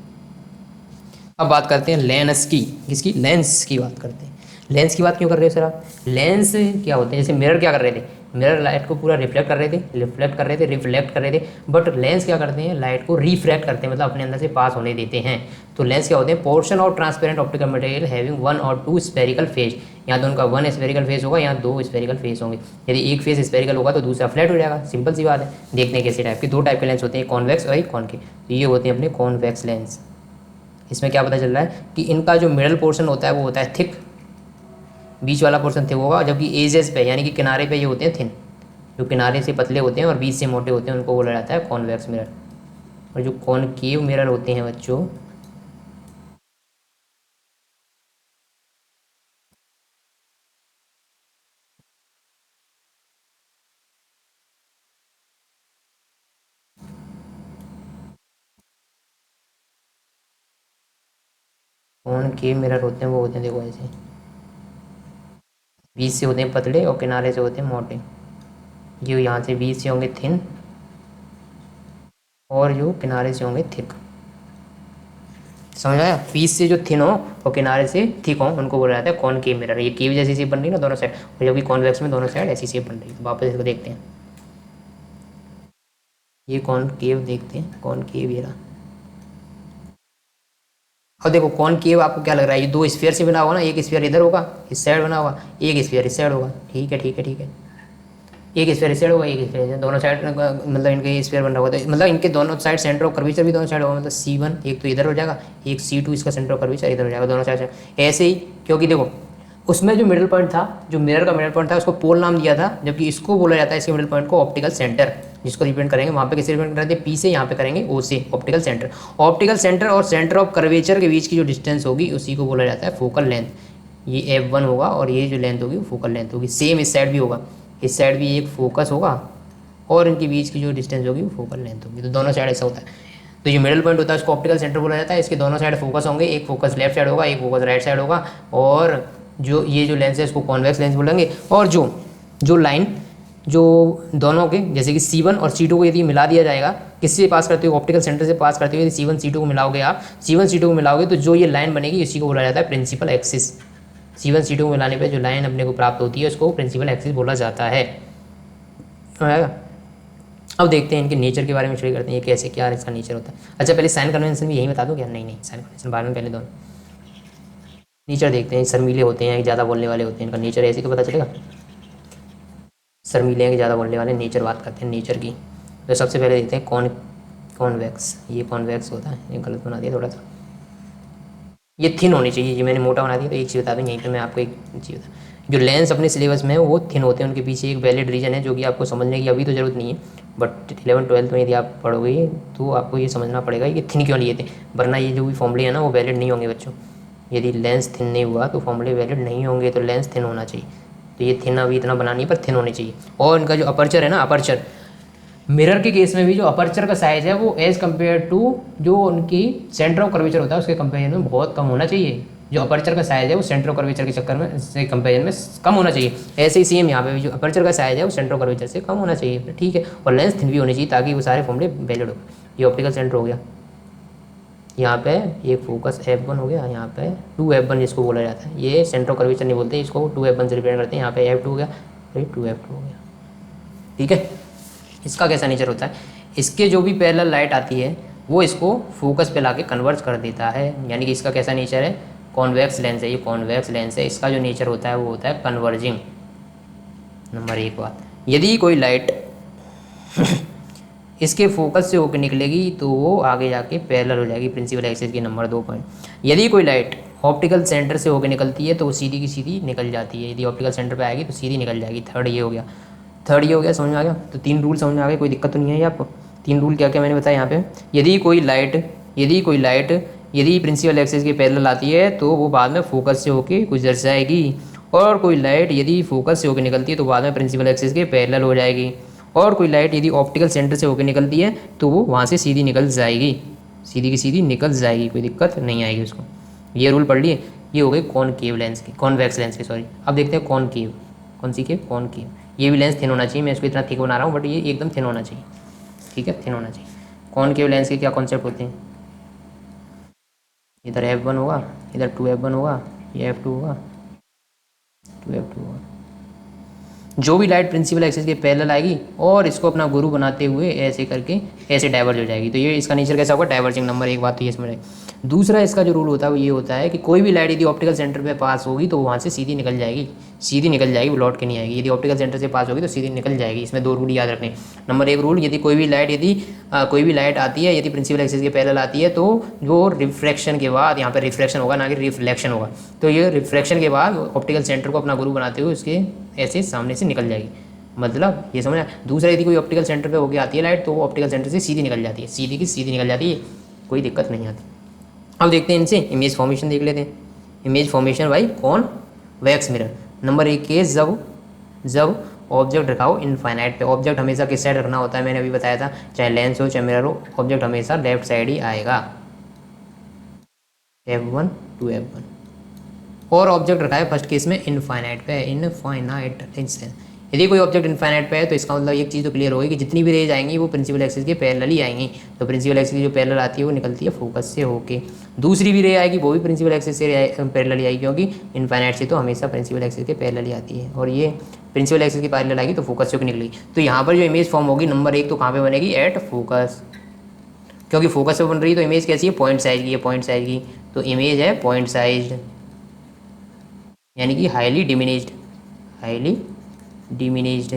अब बात करते हैं लेंस की, किसकी, लेंस की बात करते हैं। लेंस की बात क्यों कर रहे हो सर आप? लेंस क्या होते हैं, जैसे मिरर क्या कर रहे थे, मिरर लाइट को पूरा रिफ्लेक्ट कर रहे थे, रिफ्लेक्ट कर रहे थे, बट लेंस क्या करते हैं, लाइट को रिफ्रैक्ट करते हैं, मतलब अपने अंदर से पास होने देते हैं। तो लेंस क्या होते हैं, portion of transparent optical material having 1 और 2 स्फेरिकल फेस। यहाँ तो उनका 1 स्फेरिकल फेस होगा, यहाँ 2 स्फेरिकल फेस होंगे। यदि एक फेस स्फेरिकल होगा तो दूसरा फ्लैट हो जाएगा, सिंपल सी बात है। देखते हैं कैसे टाइप के, 2 टाइप के लेंस होते हैं, कॉन्वेक्स और एक कॉनकेव। तो ये होते हैं अपने कॉन्वेक्स लेंस। इसमें क्या पता चल रहा है कि इनका जो मिडल पोर्शन होता है वो होता है थिक, बीच वाला पोर्शन थिक होगा, जबकि एजेस पे यानी कि किनारे पे ये होते हैं थिन। जो किनारे से पतले होते हैं और बीच से मोटे होते हैं उनको बोला जाता है कॉन्वेक्स मिरर। और जो कॉनकेव मिरर होते हैं बच्चों, कॉनकेव मिरर होते हैं वो होते हैं देखो ऐसे, बीच से होते हैं पतले और किनारे से होते हैं मोटे। जो यहाँ से बीच से होंगे थिन और जो किनारे से होंगे थिक। समझ आया? बीच से जो थिन हो और किनारे से थिक हो उनको बोला जाता है कॉनकेव मिरर। ये केव जैसी शेप बन रही है ना दोनों साइड, और जबकि कॉन्वेक्स में दोनों साइड ऐसी शेप बन रही है। वापस इसको देखते हैं, ये कॉनकेव देखते हैं, कॉनकेव ये रहा। और देखो कॉनकेव आपको क्या लग रहा है, ये 2 स्फीयर से बना होगा ना, एक स्फीयर इधर होगा इस साइड बना होगा, एक स्फीयर इस साइड होगा। ठीक है ठीक है ठीक है, एक स्फीयर इस साइड होगा, एक स्फीयर दोनों साइड, मतलब इनके स्फीयर बन रहा होगा तो मतलब इनके दोनों साइड सेंटर ऑफ कर्वेचर भी दोनों साइड होगा, मतलब C1 एक तो इधर हो जाएगा, एक C2 इसका सेंटर ऑफ कर्वेचर इधर हो जाएगा, दोनों साइड ऐसे ही। क्योंकि देखो उसमें जो मिडिल पॉइंट था, जो मिरर का मिडिल पॉइंट था उसको पोल नाम दिया था, जबकि इसको बोला जाता है इसके मिडिल पॉइंट को ऑप्टिकल सेंटर, जिसको रिप्रेजेंट करेंगे वहाँ पे किसे रिप्रेजेंट करते हैं, P से, यहाँ पे करेंगे O से, ऑप्टिकल सेंटर। ऑप्टिकल सेंटर और सेंटर ऑफ कर्वेचर के बीच की जो डिस्टेंस होगी उसी को बोला जाता है फोकल लेंथ। ये F1 होगा और ये जो लेंथ होगी वो फोकल लेंथ होगी। सेम इस साइड भी होगा, इस साइड भी एक फोकस होगा और इनके बीच की जो डिस्टेंस होगी वो फोकल लेंथ होगी। तो दोनों साइड ऐसा होता है। तो ये मिडिल पॉइंट होता है उसको ऑप्टिकल सेंटर बोला जाता है। इसके दोनों साइड फोकस होंगे, एक फोकस लेफ्ट साइड होगा, एक फोकस राइट साइड होगा। और जो ये जो लेंस है इसको कॉन्वेक्स लेंस बोलेंगे। और जो जो लाइन जो दोनों के जैसे कि C1 और C2 को यदि मिला दिया जाएगा, किससे पास करते हुए, ऑप्टिकल सेंटर से पास करते हुए यदि C1 C2 को मिलाओगे आप, C1 C2 को मिलाओगे तो जो ये लाइन बनेगी इसी को बोला जाता है प्रिंसिपल एक्सिस। C1 C2 को मिलाने पे जो लाइन अपने को प्राप्त होती है उसको प्रिंसिपल एक्सिस बोला जाता है। अब देखते हैं इनके नेचर के बारे में स्टडी करते हैं, ये कैसे क्या इसका नेचर होता है। अच्छा पहले साइन कन्वेंशन भी यही बता दो क्या? नहीं नहीं, साइन कन्वेंशन बाद में, पहले दोनों नेचर देखते हैं। शर्मीले होते हैं, ज़्यादा बोलने वाले होते हैं, इनका नेचर ऐसे तो पता चलेगा। शर्मीले हैं कि ज़्यादा बोलने वाले, नेचर बात करते हैं नेचर की। तो सबसे पहले देखते हैं कॉन्वेक्स। ये कॉन्वेक्स होता है, ये गलत बना दिया थोड़ा सा, ये थिन होनी चाहिए, ये मैंने मोटा बना दिया। तो एक चीज़ बता दूँ यहीं पे मैं आपको, एक चीज़ बता, जो लेंस अपने सिलेबस में है वो थिन होते हैं, उनके पीछे एक वैलिड रीज़न है जो कि आपको समझने की अभी तो ज़रूरत नहीं है, बट 11th-12th में यदि आप पढ़ोगे तो आपको ये समझना पड़ेगा कि थिन क्यों लिए थे, वरना ये जो भी फॉर्मूले हैं ना वो वैलिड नहीं होंगे बच्चों। यदि लेंस थिन नहीं हुआ तो फॉर्मूले वैलिड नहीं होंगे, तो लेंस थिन होना चाहिए। तो ये थिन अभी इतना बना नहीं पर थिन होनी चाहिए। और इनका जो अपर्चर है ना, अपर्चर मिरर के केस में भी जो अपर्चर का साइज़ है वो एज़ कम्पेयर टू जो उनकी सेंटर ऑफ कर्वेचर होता है उसके कंपेरिजन में बहुत कम होना चाहिए। जो अपर्चर का साइज़ है वो सेंटर ऑफ कर्वेचर के चक्कर में से कंपेरिजन में कम होना चाहिए। ऐसे ही सेम यहाँ पे भी जो अपर्चर का साइज़ है वो सेंटर ऑफ कर्वेचर से कम होना चाहिए, ठीक है। और लेंस थिन भी होनी चाहिए ताकि वो सारे फॉर्मूले वैलिड हो। ये ऑप्टिकल सेंटर हो गया, यहाँ पे एक फोकस F1 हो गया, यहाँ पे 2F1 जिसको बोला जाता है। ये सेंटर ऑफ कर्वेचर नहीं बोलते इसको, 2F1 से रिप्रेजेंट करते हैं। यहाँ पे F2 हो गया, 2F2 हो गया, ठीक है। इसका कैसा नेचर होता है, इसके जो भी पैरेलल लाइट आती है वो इसको फोकस पे लाके कन्वर्ट कर देता है। यानी कि इसका कैसा नेचर है, कॉन्वेक्स लेंस है, ये कॉन्वेक्स लेंस है। इसका जो नेचर होता है वो होता है कन्वर्जिंग। नंबर 1 बात, यदि कोई लाइट इसके फोकस से होकर निकलेगी तो वो आगे जाके पैरेलल हो जाएगी प्रिंसिपल एक्सिस की। नंबर 2 पॉइंट, यदि कोई लाइट ऑप्टिकल सेंटर से होकर निकलती है तो वो सीधी की सीधी निकल जाती है। यदि ऑप्टिकल सेंटर पे आएगी तो सीधी निकल जाएगी। थर्ड ये हो गया, समझ में आ गया। तो 3 रूल समझ में आ गए, कोई दिक्कत तो नहीं है आपको। 3 रूल क्या क्या मैंने बताया यहाँ पे, यदि कोई लाइट यदि प्रिंसिपल एक्सिस के पैरेलल आती है तो वो बाद में फोकस से होके गुजर जाएगी। और कोई लाइट यदि फोकस से होकर निकलती है तो बाद में प्रिंसिपल एक्सिस के पैरेलल हो जाएगी। और कोई लाइट यदि ऑप्टिकल सेंटर से होकर निकलती है तो वो वहाँ से सीधी निकल जाएगी, सीधी की सीधी निकल जाएगी, कोई दिक्कत नहीं आएगी उसको। ये रूल पढ़ लिए। ये हो गई कॉनकेव लेंस की, कॉन्वेक्स लेंस की, सॉरी। अब देखते हैं कॉनकेव, कौन सी केव, कॉनकेव। ये भी लेंस थिन होना चाहिए, मैं इसको इतना थिक बना रहा हूँ बट ये एकदम थिन होना चाहिए, ठीक है, थिन होना चाहिए। कॉनकेव लेंस के क्या कॉन्सेप्ट होते हैं, इधर F1 होगा, इधर 2F1 होगा, ये F2 होगा, 2F2 होगा। जो भी लाइट प्रिंसिपल एक्सिस के पैरेलल आएगी और इसको अपना गुरु बनाते हुए ऐसे करके ऐसे डाइवर्ज हो जाएगी, तो ये इसका नेचर कैसा होगा, डाइवर्जिंग। नंबर एक बात तो ये समझ। दूसरा इसका जो रूल होता है वो ये होता है कि कोई भी लाइट यदि ऑप्टिकल सेंटर पे पास होगी तो वहाँ से सीधी निकल जाएगी, सीधी निकल जाएगी, वो लौट के नहीं आएगी। यदि ऑप्टिकल सेंटर से पास होगी तो सीधी निकल जाएगी। इसमें दो रूल याद रखने। नंबर एक रूल, यदि कोई भी लाइट कोई भी लाइट आती है, यदि प्रिंसिपल एक्सिस के पैरेलल आती है तो जो रिफ्रैक्शन के बाद, यहाँ पर रिफ्रैक्शन होगा ना कि रिफ्लेक्शन होगा, तो ये रिफ्रैक्शन के बाद ऑप्टिकल सेंटर को अपना गुरु बनाते हुए उसके ऐसे सामने से निकल जाएगी। मतलब ये समझना। दूसरा, यदि कोई ऑप्टिकल सेंटर पे होकर आती है लाइट तो वो ऑप्टिकल सेंटर से सीधी निकल जाती है, सीधी की सीधी निकल जाती है, कोई दिक्कत नहीं आती। अब देखते हैं इनसे इमेज फॉर्मेशन देख लेते हैं। इमेज फॉर्मेशन भाई कौन, वैक्स मिरर। नंबर एक केस, जब ऑब्जेक्ट रखा हो इनफाइनाइट पे। ऑब्जेक्ट हमेशा किस साइड रखना होता है, मैंने अभी बताया था, चाहे लेंस हो चाहे मिरर हो, ऑब्जेक्ट हमेशा लेफ्ट साइड ही आएगा। F1 2F1। और ऑब्जेक्ट रखा है फर्स्ट केस में इनफाइनाइट पे, इनफाइनाइट इंस्टेंस। यदि कोई ऑब्जेक्ट इनफाइनाइट पे है तो इसका मतलब एक चीज़ तो क्लियर होगी कि जितनी भी रेज आएंगी वो प्रिंसिपल एक्सिस के पैरेलल ही आएंगी। तो प्रिंसिपल एक्सिस की जो पैरेलल आती है वो निकलती है फोकस से होके। दूसरी भी रे आएगी वो भी प्रिंसिपल एक्सिस से पैरेलल ही आएगी, क्योंकि इनफाइनाइट से तो हमेशा प्रिंसिपल एक्सिस के पैरेलल ही आती है, और ये प्रिंसिपल एक्सिस के पैरेलल आएगी तो फोकस से होकर निकलेगी। तो यहाँ पर जो इमेज फॉर्म होगी, नंबर एक तो कहाँ पे बनेगी, एट फोकस, क्योंकि फोकस पे बन रही है तो इमेज कैसी है, पॉइंट साइज की है, पॉइंट साइज की। तो इमेज है पॉइंट साइज, यानी कि हाईली डिमिनिज्ड, हाईली डिमिनिज्ड।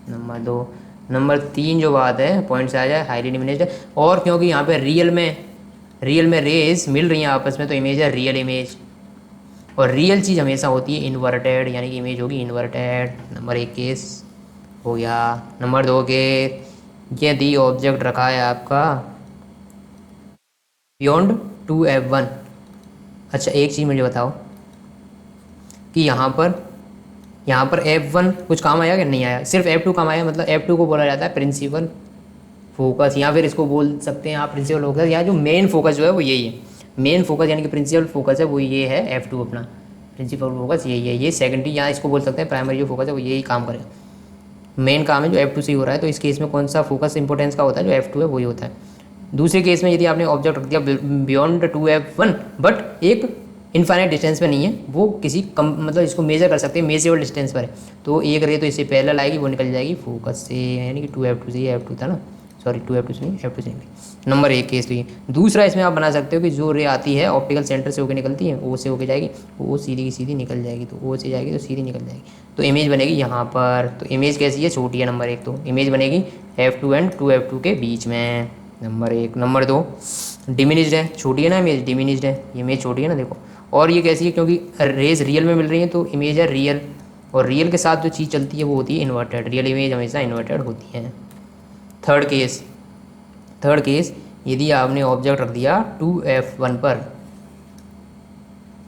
नंबर दो। नंबर तीन जो बात है, पॉइंट से आ जाए, हाईली डिमिनिज्ड। और क्योंकि यहाँ पे रियल में रेज मिल रही हैं आपस में, तो इमेज है रियल इमेज। और रियल चीज़ हमेशा होती है इन्वर्टेड, यानी कि इमेज होगी इन्वर्टेड। नंबर एक केस हो गया। नंबर दो के, यदि ऑब्जेक्ट रखा है आपका बियॉन्ड 2F1। अच्छा एक चीज़ मुझे बताओ कि यहाँ पर F1 कुछ काम आया कि नहीं आया, सिर्फ F2 काम आया। मतलब F2 को बोला जाता है प्रिंसिपल फोकस, या फिर इसको बोल सकते हैं आप प्रिंसिपल फोकस, या जो मेन फोकस जो है वो यही है। मेन फोकस यानी कि प्रिंसिपल फोकस है वो ये है F2 अपना, प्रिंसिपल फोकस यही है। ये सेकेंडरी, यहाँ इसको बोल सकते हैं प्राइमरी जो फोकस है वो यही काम करेगा। मेन काम है जो F2 से ही हो रहा है। तो इस केस में कौन सा फोकस इंपॉर्टेंस का होता है, जो F2 है वही होता है। दूसरे केस में यदि आपने ऑब्जेक्ट रख दिया बियॉन्ड 2F1 बट एक इनफाइनाइट डिस्टेंस पे नहीं है, वो किसी कम मतलब इसको मेजर कर सकते हैं, मेजरेबल डिस्टेंस पर है, तो एक रे तो इससे पैरेलल आएगी, वो निकल जाएगी फोकस से, यानी कि 2F2 से, ये F2 था ना, सॉरी 2F2 से नहीं, F2 से निकली। नंबर एक केस तो ये। दूसरा इसमें आप बना सकते हो कि जो रे आती है ऑप्टिकल सेंटर से होकर निकलती है, ओ से होकर जाएगी, वो सीधी की सीधी निकल जाएगी, तो ओ से जाएगी तो सीधी निकल जाएगी, तो इमेज बनेगी यहाँ पर। तो इमेज कैसी है, छोटी है। नंबर एक तो इमेज बनेगी F2 एंड 2F2 के बीच में, नंबर एक। नंबर दो, डिमिनिज्ड है, छोटी है ना इमेज, डिमिनिज्ड है, इमेज छोटी है ना, देखो। और ये कैसी है, क्योंकि रेज रियल में मिल रही है तो इमेज है रियल, और रियल के साथ जो चीज़ चलती है वो होती है इन्वर्टेड, रियल इमेज हमेशा इन्वर्टेड होती है। थर्ड केस, यदि आपने ऑब्जेक्ट रख दिया 2F1 पर,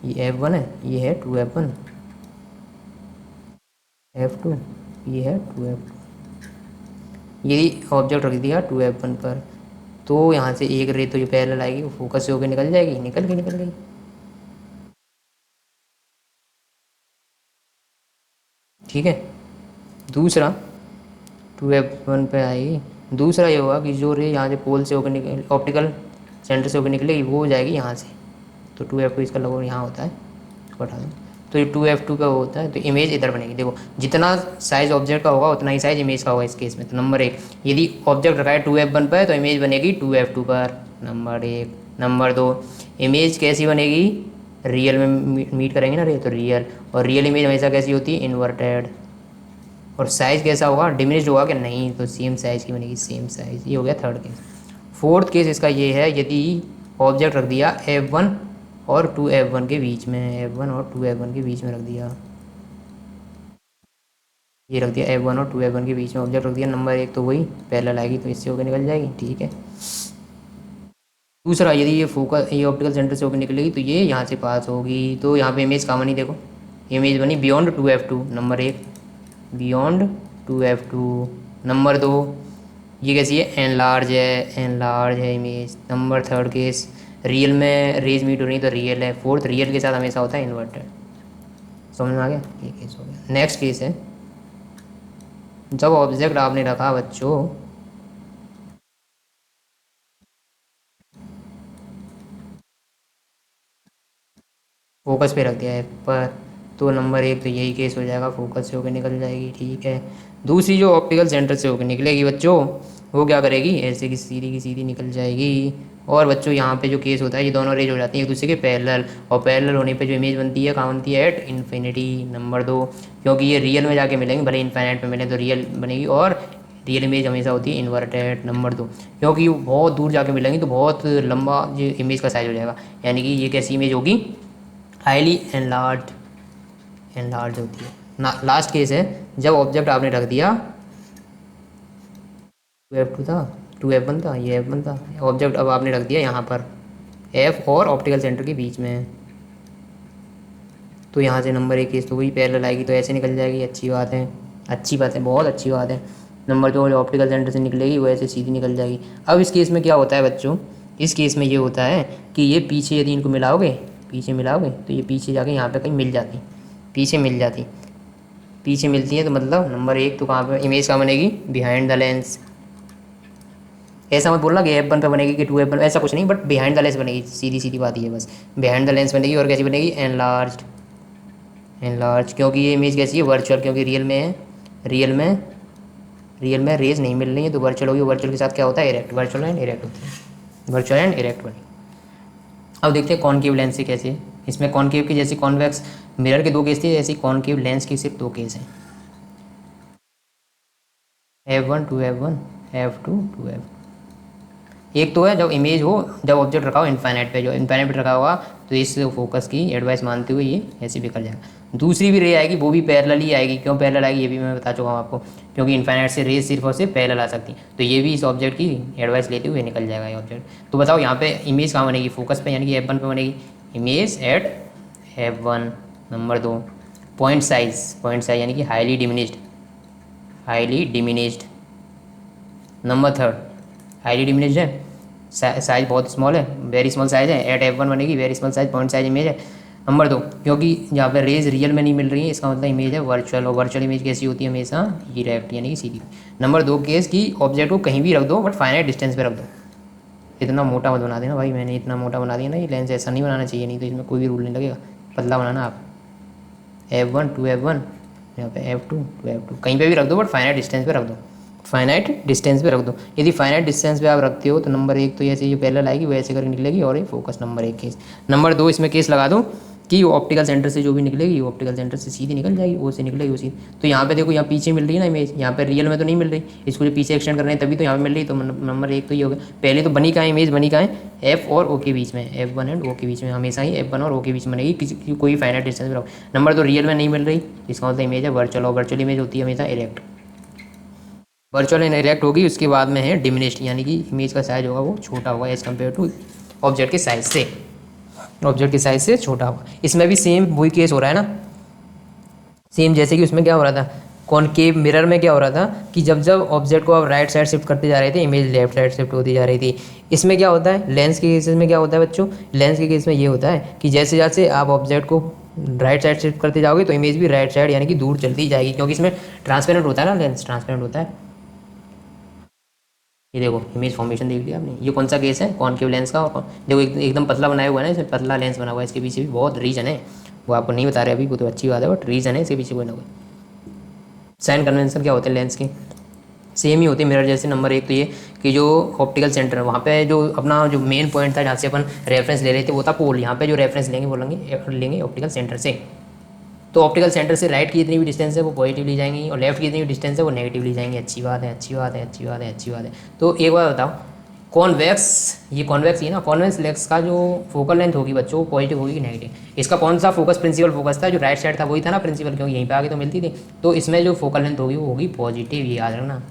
ये F1 है, ये है 2F1, F2, ये है 2F2। यदि ऑब्जेक्ट रख दिया 2F1 पर, तो यहाँ से एक रे तो ये पैरेलल आएगी, वो फोकस से होकर निकल जाएगी, निकल गई। ठीक है। दूसरा 2F1 पे आएगी। दूसरा ये होगा कि जो रे यहाँ से पोल से होकर निकल, ऑप्टिकल सेंटर से होकर निकलेगी, वो हो जाएगी यहाँ से। तो 2F2 इसका लगभग यहाँ होता है, इसको हटा दें, तो ये 2F2 का होता है, तो इमेज इधर बनेगी। देखो जितना साइज ऑब्जेक्ट का होगा उतना ही साइज इमेज का होगा इस केस में। तो नंबर एक, यदि ऑब्जेक्ट रखा है 2F1 पर तो इमेज बनेगी 2F2 पर, नंबर एक। नंबर दो, इमेज कैसी बनेगी, रियल में मीट करेंगे ना रे, तो रियल, और रियल इमेज हमेशा कैसी होती है, इन्वर्टेड। और साइज़ कैसा होगा, डिमिनिश्ड होगा कि नहीं, तो सेम साइज़ की बनेगी, सेम साइज़। ये हो गया थर्ड केस। फोर्थ केस इसका ये है, यदि ऑब्जेक्ट रख दिया F1 और 2F1 के बीच में, F1 और 2F1 के बीच में रख दिया, ये रख दिया F1 और 2F1 के बीच में ऑब्जेक्ट रख दिया, नंबर एक तो वही पैरेलल आएगी, तो इससे होकर निकल जाएगी, ठीक है। दूसरा, यदि ये फोकस, ये ऑप्टिकल सेंटर से होकर निकलेगी तो ये यहाँ से पास होगी, तो यहाँ पे इमेज कॉमन ही देखो, इमेज बनी बियॉन्ड 2F2, नंबर एक, बियॉन्ड 2F2। नंबर दो, ये कैसी है, एनलार्ज है image. Number third case, real में रेज मीट हो रही तो रियल है। फोर्थ, रियल के साथ हमेशा होता है इन्वर्टेड। समझ में आ गया, ये केस हो गया। नेक्स्ट केस है, जब ऑब्जेक्ट आपने रखा बच्चों फोकस पे रख दिया एफ पर, तो नंबर 1 तो यही केस हो जाएगा, फोकस से होकर निकल जाएगी। ठीक है, दूसरी जो ऑप्टिकल सेंटर से होकर निकलेगी बच्चों, वो क्या करेगी, ऐसे की सीधी निकल जाएगी। और बच्चों यहाँ पे जो केस होता है, ये दोनों रेज हो जाती हैं एक दूसरे के पैरेलल, और पैरेलल होने पे जो इमेज बनती है कहाँ बनती है, एट इन्फिनिटी। नंबर 2, क्योंकि ये रियल में जाके मिलेंगे, भले इनफाइनाइट में मिले तो रियल बनेगी, और रियल इमेज हमेशा होती है इन्वर्टेड। नंबर 2, क्योंकि वो बहुत दूर जाके मिलेंगी तो बहुत लंबा जो इमेज का साइज हो जाएगा, यानी कि ये कैसी इमेज होगी, हाईली एनलार्ज होती है ना। लास्ट केस है, जब ऑब्जेक्ट आपने रख दिया, 2F2 था, 2F1 था, ये F1 था, ऑब्जेक्ट अब आपने रख दिया यहाँ पर F और ऑप्टिकल सेंटर के बीच में, तो यहाँ से नंबर 1 केस तो वही पैरेलल आएगी, तो ऐसे निकल जाएगी। अच्छी बात है, अच्छी बात है, बहुत अच्छी बात है। नंबर 2 जो ऑप्टिकल सेंटर से निकलेगी वो ऐसे सीधी निकल जाएगी। अब इस केस में क्या होता है बच्चों, इस केस में ये होता है कि ये पीछे यदि इनको मिलाओगे, पीछे मिलाओगे तो ये पीछे जाके यहाँ पे कहीं मिल जाती, पीछे मिल जाती, पीछे मिलती है, तो मतलब नंबर 1 तो कहाँ पे इमेज कहाँ बनेगी, बिहाइंड द लेंस। ऐसा मत बोलना कि F1 पे बनेगी कि 2F1, ऐसा कुछ नहीं, बट बिहाइंड द लेंस बनेगी, सीधी सीधी बात ही है बस, बिहाइंड द लेंस बनेगी। और कैसी बनेगी, एनलार्ज, क्योंकि ये इमेज कैसी है, वर्चुअल, क्योंकि रियल में है, रियल में रेज नहीं मिल रही है, तो वर्चुअल होगी, वर्चुअल के साथ क्या होता है, इरेक्ट, वर्चुअल एंड इरेक्ट होती है, वर्चुअल एंड इरेक्ट बनी। अब देखते हैं कॉनकेव लेंस से कैसे, इसमें कॉनकेव की जैसी कॉन्वेक्स मिरर के 2 केस थे, ऐसी कॉनकेव लेंस की सिर्फ 2 केस हैं, F1 2F1, F2 2F। एक तो है जब इमेज हो, जब ऑब्जेक्ट रखा हो इनफाइनाइट पे, जो इनफाइनाइट पे रखा होगा तो इस फोकस की एडवाइस मानते हुए ये ऐसे भी कर जाएगा। दूसरी भी रे आएगी, वो भी पैरेलल ही आएगी, क्यों पैरेलल आएगी ये भी मैं बता चुका हूँ आपको, क्योंकि इनफाइनाइट से रेज सिर्फ और सिर्फ पैरेलल आ सकती है, तो ये भी इस ऑब्जेक्ट की एडवाइस लेते हुए निकल जाएगा ये ऑब्जेक्ट। तो बताओ यहाँ पे इमेज कहाँ बनेगी, फोकस पे, यानी कि F1 पे बनेगी image at F1। Number 2, point size यानी कि highly diminished. Number 3, highly diminished है, साइज बहुत स्मॉल है, वेरी स्मॉल साइज है, एट F1 बनेगी, very small size, point size image है। नंबर 2, क्योंकि जहाँ पर रेज रियल में नहीं मिल रही है, इसका मतलब इमेज है वर्चुअल, और वर्चुअल इमेज कैसी होती है, हमेशा इरेक्ट यानी कि सीधी। नंबर 2 केस की ऑब्जेक्ट को कहीं भी रख दो, बट फाइनाइट डिस्टेंस पे रख दो। इतना मोटा मत बना देना भाई, मैंने इतना मोटा बना दिया ना, ये लेंस ऐसा नहीं बनाना चाहिए, नहीं तो इसमें कोई भी रूल नहीं लगेगा, पतला बनाना आप। F1 2F1, यहाँ पे F2 2F2, कहीं पे भी रख दो, बट फाइनाइट डिस्टेंस पे रख दो, फाइनाइट डिस्टेंस पे रख दो। यदि फाइनाइट डिस्टेंस पे आप रखते हो तो नंबर 1 तो ऐसे ये पैरेलल आएगी, वो ऐसे करके निकलेगी, और ये फोकस नंबर 1 केस। नंबर 2 इसमें केस लगा दो कि वो ऑप्टिकल सेंटर से जो भी निकलेगी, वो ऑप्टिकल सेंटर से सीधी निकल जाएगी, वो से निकलेगी उसी। तो यहाँ पे देखो, यहाँ पीछे मिल रही है ना इमेज, यहाँ पे रियल में तो नहीं मिल रही, इसको जो पीछे एक्सटेंड कर रहे हैं तभी तो यहाँ पे मिल रही, तो नंबर 1 तो ये हो गया। पहले तो बनी कहाँ इमेज, बनी कहाँ है, F और O के बीच में, F1 एंड O के बीच में, हमेशा ही F1 और O के बीच में बनेगी, किसी कोई फाइनाइट डिस्टेंस पे रहो। नंबर 2 रियल में नहीं मिल रही, इसका मतलब इमेज है वर्चुअल, और वर्चुअल इमेज होती है हमेशा इरेक्ट, वर्चुअल एंड इरेक्ट होगी। उसके बाद में है डिमिनिश्ड, यानी कि इमेज का साइज होगा वो छोटा होगा एज कम्पेयर टू ऑब्जेक्ट के साइज से, ऑब्जेक्ट के साइज से छोटा होगा। इसमें भी सेम वही केस हो रहा है ना, सेम जैसे कि उसमें क्या हो रहा था, कॉनकेव मिरर में क्या हो रहा था कि जब जब ऑब्जेक्ट को आप राइट साइड शिफ्ट करते जा रहे थे, इमेज लेफ्ट साइड शिफ्ट होती जा रही थी। इसमें क्या होता है, लेंस के केसेस में क्या होता है बच्चों, लेंस के केस में ये होता है कि जैसे जैसे आप ऑब्जेक्ट को राइट साइड शिफ्ट करते जाओगे तो इमेज भी राइट साइड यानी कि दूर चलती जाएगी, क्योंकि इसमें ट्रांसपेरेंट होता है ना, लेंस ट्रांसपेरेंट होता है। ये देखो इमेज फॉर्मेशन देख लिया आपने, ये कौन सा केस है, कॉनकेव लेंस का। और देखो एकदम पतला बनाया हुआ है ना, इसमें पतला लेंस बना हुआ है, इसके पीछे भी बहुत रीजन है, वो आपको नहीं बता रहे अभी, वो तो अच्छी बात है, बट रीजन है इसके पीछे कोई ना कोई। साइन कन्वेंशन क्या होते हैं लेंस के, सेम ही होते हैं मिरर जैसे। नंबर 1 तो ये कि जो ऑप्टिकल सेंटर है वहाँ पे जो अपना जो मेन पॉइंट था जहाँ से अपन रेफरेंस ले रहे थे वो था पोल, यहाँ पे जो रेफरेंस लेंगे वो लेंगे ऑप्टिकल सेंटर से। तो ऑप्टिकल सेंटर से राइट की जितनी भी डिस्टेंस है वो पॉजिटिव ली जाएंगी, और लेफ्ट की जितनी भी डिस्टेंस है वो नेगेटिव ली जाएंगी। अच्छी बात है, अच्छी बात है, अच्छी बात है, अच्छी बात है। तो एक बार बताओ, कॉन्वेक्स, ये कॉन्वेक्स ही ना, कॉन्वेक्स लेंस का जो फोकल लेंथ होगी बच्चों वो पॉजिटिव होगी कि नेगेटिव। इसका कौन सा फोकस प्रिंसिपल फोकस था, जो राइट साइड था वही था ना प्रिंसिपल, क्योंकि यहीं पे आगे तो मिलती थी। तो इसमें जो फोकल लेंथ होगी वो होगी पॉजिटिव, ये याद रखना।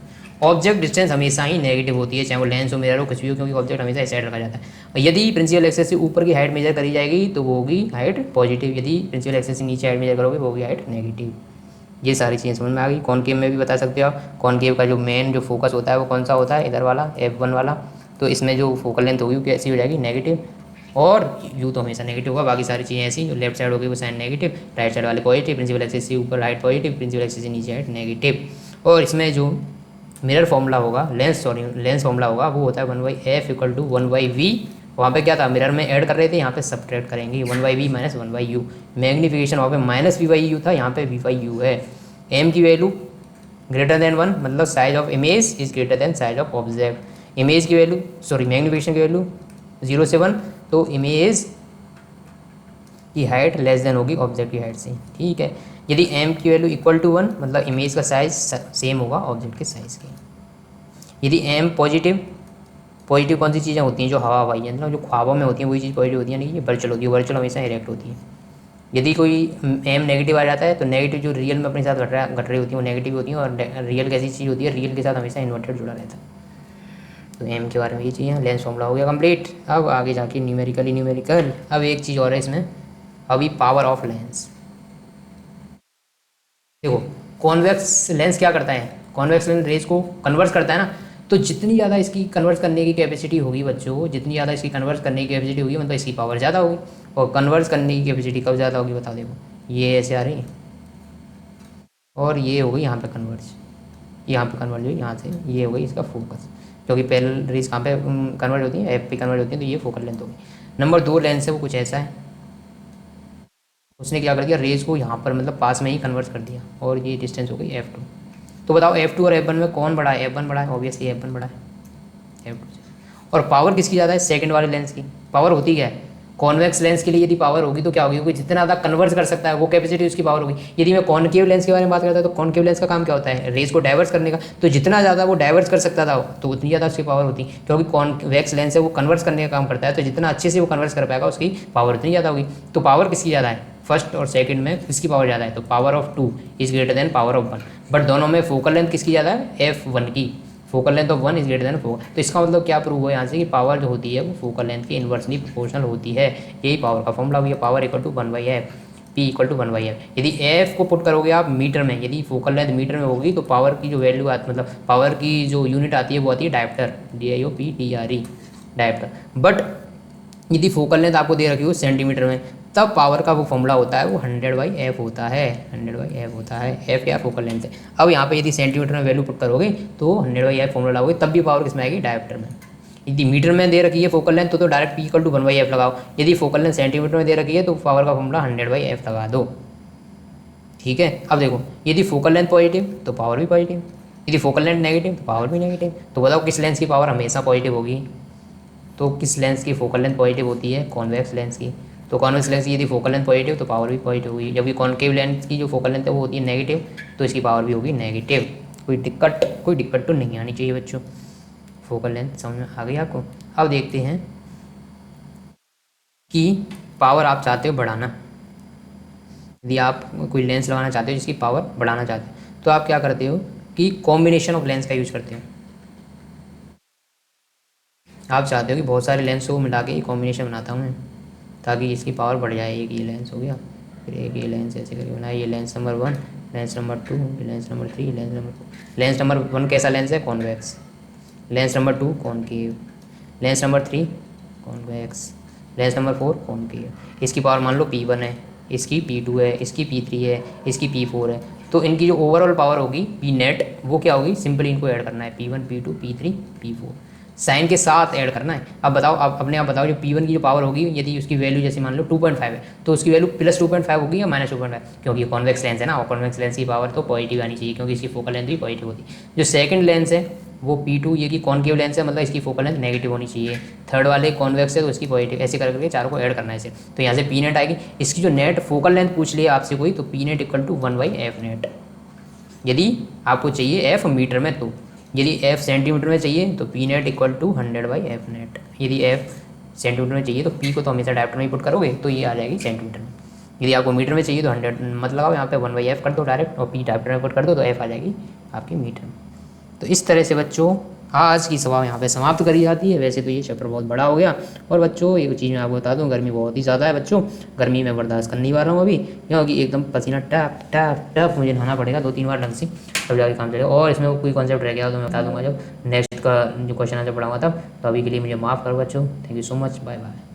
ऑब्जेक्ट डिस्टेंस हमेशा ही नेगेटिव होती है, चाहे वो लेंस हो, मिरर हो, कुछ भी हो, क्योंकि ऑब्जेक्ट हमेशा इस साइड रखा जाता है। यदि प्रिंसिपल एक्सेस से ऊपर की हाइट मेजर करी जाएगी तो वो होगी हाइट पॉजिटिव, यदि प्रिंसिपल एक्सेस से नीचे हाइट मेजर करोगे वो होगी हाइट नेगेटिव। ये सारी चीज़ें समझ में आ गई। कॉनकेव में भी बता सकते हो आप, कॉनकेव का जो मेन जो फोकस होता है वो कौन सा होता है, इधर वाला F1 वाला। तो इसमें जो फोकल लेंथ होगी वो कैसी हो जाएगी, नेगेटिव, और यू तो हमेशा नेगेटिव होगा। बाकी सारी चीज़ें ऐसी, जो लेफ्ट साइड होगी वो साइन नेगेटिव, राइट साइड वाले पॉजिटिव, प्रिंसिपल एक्सेस से ऊपर हाइट पॉजिटिव, प्रिंसिपल एक्सेस से नीचे हाइट नेगेटिव। और इसमें जो मिरर फॉर्मूला होगा, लेंस फार्मूला होगा वो होता है 1/f = 1/v, वहाँ पे क्या था, मिरर में ऐड कर रहे थे, यहाँ पे सब्ट्रैक्ट करेंगे 1/v माइनस 1/u। मैग्नीफिकेशन वहाँ पे माइनस v/u था, यहाँ पे v/u है। m की वैल्यू ग्रेटर देन 1 मतलब size of image is greater than size of object. Image की वैल्यू सॉरी मैग्नीफिकेशन की वैल्यू 0 से 1, तो इमेज की हाइट लेस देन होगी ऑब्जेक्ट की हाइट से, ठीक है। यदि m की वैल्यू इक्वल टू 1 मतलब इमेज का साइज सेम होगा ऑब्जेक्ट के साइज के। यदि m पॉजिटिव, पॉजिटिव कौन सी चीज़ें होती हैं, जो हवा हवाई है, मतलब जो ख्वाबों में होती हैं वही चीज़ पॉजिटिव होती है, यानी कि ये वर्चुअल होती है, वर्चुअल हमेशा इरेक्ट होती है। यदि कोई m नेगेटिव आ जाता है तो नेगेटिव जो रियल में अपने साथ घट रही होती है वो नेगेटिव होती है, और रियल कैसी चीज़ होती है, रियल के साथ हमेशा इन्वर्टेड जुड़ा रहता है। तो m के बारे में ये चीज़ है। लेंस फॉर्मूला हो गया कंप्लीट। अब आगे जाके न्यूमेरिकल। अब एक चीज़ और है इसमें, अभी पावर ऑफ लेंस। देखो कॉन्वेक्स लेंस क्या करता है, कॉन्वेक्स लेंस रेज को कन्वर्ट करता है ना, तो जितनी ज़्यादा इसकी कन्वर्ट करने की कैपेसिटी होगी बच्चों, जितनी ज़्यादा इसकी कन्वर्ट करने की कैपेसिटी होगी मतलब इसकी पावर ज़्यादा होगी। और कन्वर्ट करने की कैपेसिटी कब ज़्यादा होगी बता, देखो ये ऐसे आ रही और ये हो गई यहाँ पे कन्वर्ज, यहाँ पे कन्वर्ज हुई यहाँ से, ये हो गई इसका फोकस, क्योंकि पैरेलल रेज कहाँ पे कन्वर्ट होती है, एफ पे कन्वर्ट होती है, तो ये फोकल लेंथ होगी। नंबर 2 लेंस है वो कुछ ऐसा है, उसने क्या कर दिया, रेज को यहाँ पर मतलब पास में ही कन्वर्ट कर दिया, और ये डिस्टेंस हो गई f2। तो बताओ f2 और f1 में कौन बड़ा है, f1 बड़ा है, ऑब्वियसली f1 बड़ा है f2। और पावर किसकी ज़्यादा है, सेकंड वाले लेंस की। पावर होती क्या है, कॉन्वेक्स लेंस के लिए यदि पावर होगी तो क्या होगी, क्योंकि जितना ज़्यादा कन्वर्ट कर सकता है वो कैपेसिटी उसकी पावर होगी। यदि मैं कॉनकेव लेंस के बारे में बात करता है तो कॉनकेव लेंस का काम क्या होता है, रेज को डाइवर्स करने का, तो जितना ज़्यादा वो डाइवर्स कर सकता था तो उतनी ज़्यादा उसकी पावर होती, क्योंकि कॉन्वेक्स लेंस है वो कन्वर्ट करने का काम करता है, तो जितना अच्छे से वो कन्वर्ट कर पाएगा उसकी पावर उतनी ज़्यादा होगी। तो पावर किसकी ज़्यादा है, फर्स्ट और सेकंड में किसकी पावर ज़्यादा है, तो power of 2 is greater than power of 1। But दोनों में फोकल लेंथ किसकी ज़्यादा है, f1 की, focal length of 1 is greater than 4। तो इसका मतलब क्या प्रूव हुआ यहाँ से कि पावर जो होती है वो फोकल लेंथ की इन्वर्सली प्रोपोर्शनल होती है। यही पावर का फॉर्मूला हुआ, power equal to 1/f, p equal to 1/f। यदि f को पुट करोगे आप मीटर में, यदि फोकल लेंथ मीटर में होगी तो पावर की जो वैल्यू आती मतलब पावर की जो यूनिट आती है वो आती है डायप्टर, DIOPTRE डायप्टर। बट यदि फोकल लेंथ आपको दे रखी हो सेंटीमीटर में, तब पावर का वो फॉर्मूला होता है वो 100/f होता है, 100/f होता है, f क्या फोकल लेंथ है। अब यहाँ पे यदि सेंटीमीटर में वैल्यू पुट करोगे तो 100/f फॉर्मूला लगाओगे, तब भी पावर किसमें आएगी, डायप्टर में। यदि मीटर में दे रखी है फोकल लेंथ तो direct p equal to 1/f लगाओ, यदि फोकल लेंथ सेंटीमीटर में दे रखी है तो पावर का फॉर्मूला 100/f लगा दो, ठीक है। अब देखो यदि फोकल लेंथ पॉजिटिव तो पावर भी पॉजिटिव, यदि फोकल लेंथ नेगेटिव तो पावर भी नेगेटिव। तो बताओ किस लेंस की पावर हमेशा पॉजिटिव होगी, तो किस लेंस की फोकल लेंथ पॉजिटिव होती है, कॉन्वेक्स लेंस की। तो कॉन्वेक्स लेंस की यदि फोकल लेंथ पॉजिटिव तो पावर भी पॉजिटिव होगी, जबकि कॉनकेव लेंस की जो फोकल लेंथ है वो होती है नेगेटिव, तो इसकी पावर भी होगी नेगेटिव। कोई दिक्कत तो नहीं आनी चाहिए बच्चों। फोकल लेंथ समझ में आ गई आपको। अब देखते हैं कि पावर आप चाहते हो बढ़ाना, यदि आप कोई लेंस लगाना चाहते हो जिसकी पावर बढ़ाना चाहते हो तो आप क्या करते हो कि कॉम्बिनेशन ऑफ लेंस का यूज़ करते हो। आप चाहते हो कि बहुत सारे लेंस को मिला के एक कॉम्बिनेशन बनाता हूँ मैं, ताकि इसकी पावर बढ़ जाए। एक ये लेंस हो गया, फिर एक ये लेंस ऐसे करके बनाया, ये lens number 1, lens number 2, lens number 3, lens number 4। Lens number 1 कैसा लेंस है, convex. Lens number 2 concave, lens number 3 convex, lens number 4 concave. इसकी पावर मान लो P1 है, इसकी P2 है, इसकी P3 है, इसकी P4 है। तो इनकी जो ओवरऑल पावर होगी P नेट वो क्या होगी, सिंपली इनको ऐड करना है, P1 P2 P3 P4 sign के साथ ऐड करना है। अब बताओ, आप अपने आप बताओ, जो P1 की जो पावर होगी यदि उसकी वैल्यू जैसे मान लो 2.5 है तो उसकी वैल्यू +2.5 होगी या -2.5, क्योंकि कॉन्वेक्स लेंस है ना, और कॉन्वेक्स लेंस की पावर तो पॉजिटिव आनी चाहिए क्योंकि इसकी फोकल लेंथ भी पॉजिटिव होती है। जो सेकंड लेंस है वो P2 ये की कॉनकेव लेंस है, मतलब इसकी फोकल लेंथ नेगेटिव होनी चाहिए। थर्ड वाले कॉन्वेक्स है तो इसकी पॉजिटिव, ऐसे करके चारों को ऐड करना है इसे। तो यहाँ से P नेट आएगी, इसकी जो नेट फोकल लेंथ पूछ लिया आपसे कोई तो P net equal to 1/f net, यदि आपको चाहिए f मीटर में। तो यदि f सेंटीमीटर में चाहिए तो P net equal to 100/f net. यदि f सेंटीमीटर में चाहिए तो P को तो हमेशा डायरेक्टर में ही पुट करोगे तो ये आ जाएगी सेंटीमीटर में। यदि आपको मीटर में चाहिए तो 100 मत लगाओ, यहाँ पे 1/f कर दो डायरेक्ट, और P डायरेक्टर में पुट कर दो तो f आ जाएगी आपकी मीटर में। तो इस तरह से बच्चों आज की सवाल यहाँ पे समाप्त करी जाती है। वैसे तो ये चैप्टर बहुत बड़ा हो गया। और बच्चों एक चीज़ मैं आपको बता दूँ, गर्मी बहुत ही ज़्यादा है बच्चों, गर्मी में बर्दाश्त कर नहीं पा रहा हूँ अभी, क्योंकि एकदम पसीना टप टप टप मुझे नहाना पड़ेगा 2-3 बार ढंग से, तब जाके काम चलेगा। और इसमें कोई कॉन्सेप्ट रह गया तो मैं बता दूँगा जब नेक्स्ट का जो क्वेश्चन आंसर पढ़ाऊँगा तब। तो अभी के लिए मुझे माफ़ करो बच्चों, thank you so much, bye bye.